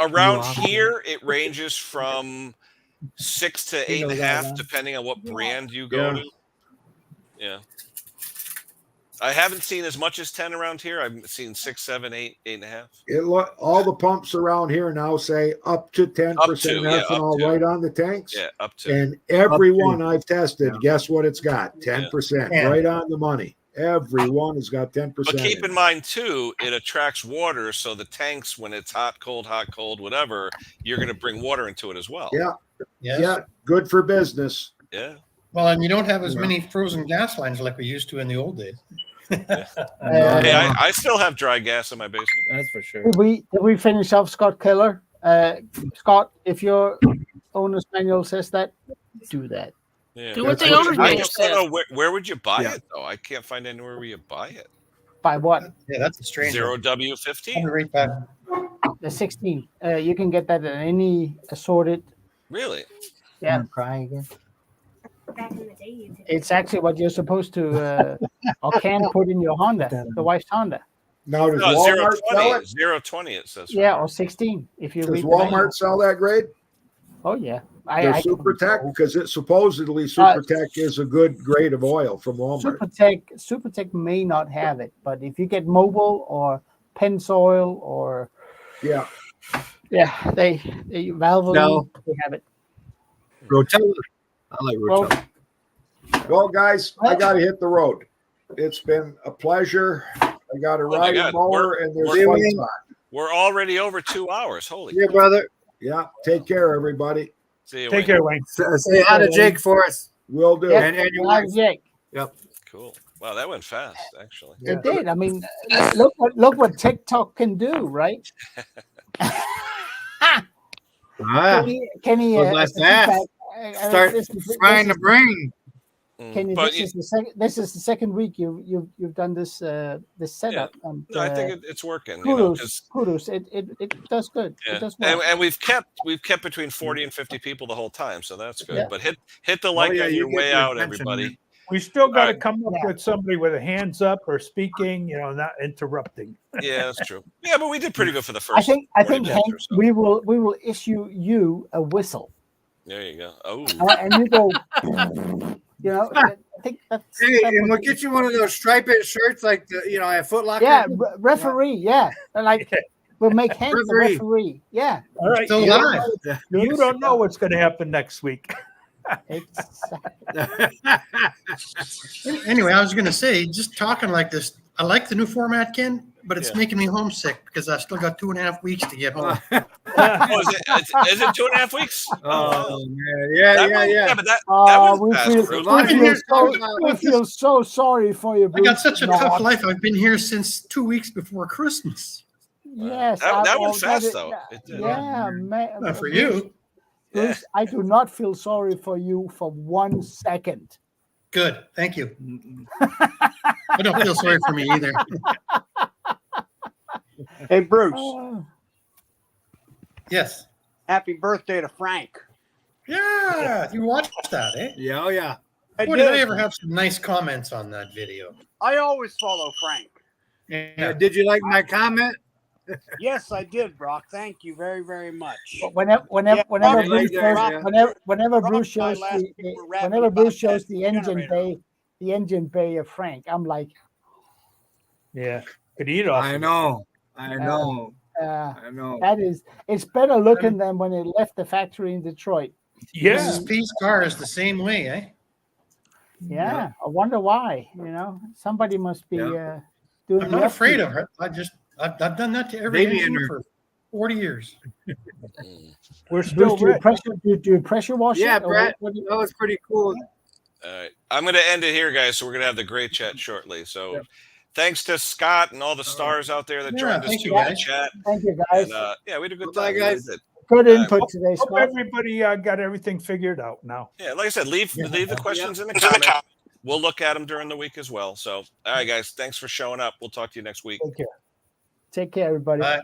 Around Wow. here, it ranges from 6 to You know 8.5, that, huh? depending on what brand you go Yeah. to. Yeah. I haven't seen as much as 10 around here. I've seen 6, 7, 8, 8.5. All the pumps around here now say up to 10% yeah, up ethanol to. right on the tanks. Yeah, up to. And every Up to. one I've tested, Yeah. guess what it's got? 10%, Yeah. right on the money. Every one has got 10%. But keep in mind too, it attracts water, so the tanks, when it's hot, cold, whatever, you're going to bring water into it as well. Yeah, Yes. yeah, good for business. Yeah. Well, and you don't have as many frozen gas lines like we used to in the old days. Hey, I still have dry gas in my basement. That's for sure. Did we finish off Scott Keller? Scott, if your owner's manual says that, do that. Yeah. Do what That's the what owner's you I manual just don't says. know where would you buy Yeah. it though. I can't find anywhere where you buy it. By what? Yeah, that's a strange one. 0W15. I'll be right back. The 16. You can get that at any assorted. Really? Yeah. Cry again. Back in the day, you did. It's actually what you're supposed to or can put in your Honda, the wife's Honda. Now, does No, Walmart sell 020. it? 020 it says. Yeah, or 16 if you Does read the manual. Walmart sell that grade? Oh yeah. They're Super Tech, because it supposedly Super Tech is a good grade of oil from Walmart. Super Tech may not have it, but if you get Mobile or Pennzoil or Yeah. they Valvoline, No. they have it. Rotella. I like Well, Rotella. Well, guys, I got to hit the road. It's been a pleasure. I got a my riding God. mower, and there's we're- lights on. We're already over 2 hours. Holy. Yeah, brother. Yeah. Take care, everybody. See you. Take Wayne. care, Wayne. Say hi to Jake for us. Will do. Yeah. And your Live wife. Jake. Cool. Wow, that went fast, actually. It did. I mean, look what TikTok can do, right? Ah, Kenny, Goes by fast. start frying the brain. Kenny, But this is the second week you've done this this setup. And, no, I think it's working. You know, 'cause- kudos. It does good. yeah. It does well. And we've kept between 40 and 50 people the whole time, so that's good. Yeah. But hit the like yeah, on you your get way your out, attention, everybody. man. We still got to Alright. come up with somebody with a hands up or speaking, not interrupting. Yeah, that's true. Yeah, but we did pretty good for the first. I think 40 Hank, minutes or so. we will issue you a whistle, There you go. Oh, and you go. I think that's. Hey, that and would we'll be- get you one of those striped shirts like the at Foot Locker. Yeah, referee. Yeah, like we'll make Hank the Referee. referee. Yeah. All right. Still You alive. don't know what's going to happen next week. Anyway, I was going to say, just talking like this, I like the new format, Ken, but it's Yeah. making me homesick because I still got 2.5 weeks to get home. oh, is it 2.5 weeks? Oh man, That yeah. one- but that Oh, was fast, Bruce. we feel so sorry for you. I got Bruce. such a No. tough life. I've been here since 2 weeks before Christmas. Yes, That went that fast is- though. It did. Yeah, man. Not for Bruce, you. Bruce, I do not feel sorry for you for 1 second. Good. Thank you. I don't feel sorry for me either. Hey, Bruce, Oh, Yes. happy birthday to Frank. Yeah. You watched that, eh? Yeah, oh yeah. I Boy, did I did. ever have some nice comments on that video. I always follow Frank. Yeah. Did you like my comment? Yes, I did, Brock. Thank you very, very much. whenever Yeah, Bruce right shows, there, yeah. whenever Rob Bruce and I shows last week were rapping whenever about Bruce shows that the engine generator. bay of Frank, I'm like, Yeah. Could eat off. I of it. know. I know. that is, it's better looking than when it left the factory in Detroit. Yeah. Mrs. P's car is the same way, eh? Yeah, I wonder why. Somebody must be doing. I'm not afraid of her. I've done that to every Baby engine in her. for 40 years. We're Bruce, still do you rich. pressure wash Yeah, it? or Brett. what do you- That was pretty cool. All right. I'm going to end it here, guys. So we're going to have the great chat shortly. So thanks to Scott and all the stars out there that Yeah, joined us thank you, too in the guys. chat. Thank you, guys. And, yeah, we had a good Bye, time. We guys. really did. Good input today, Hope Scott. everybody got everything figured out now. Yeah, like I said, leave the questions in the comment. We'll look at them during the week as well. So, all right, guys, thanks for showing up. We'll talk to you next week. Take care, everybody. Bye.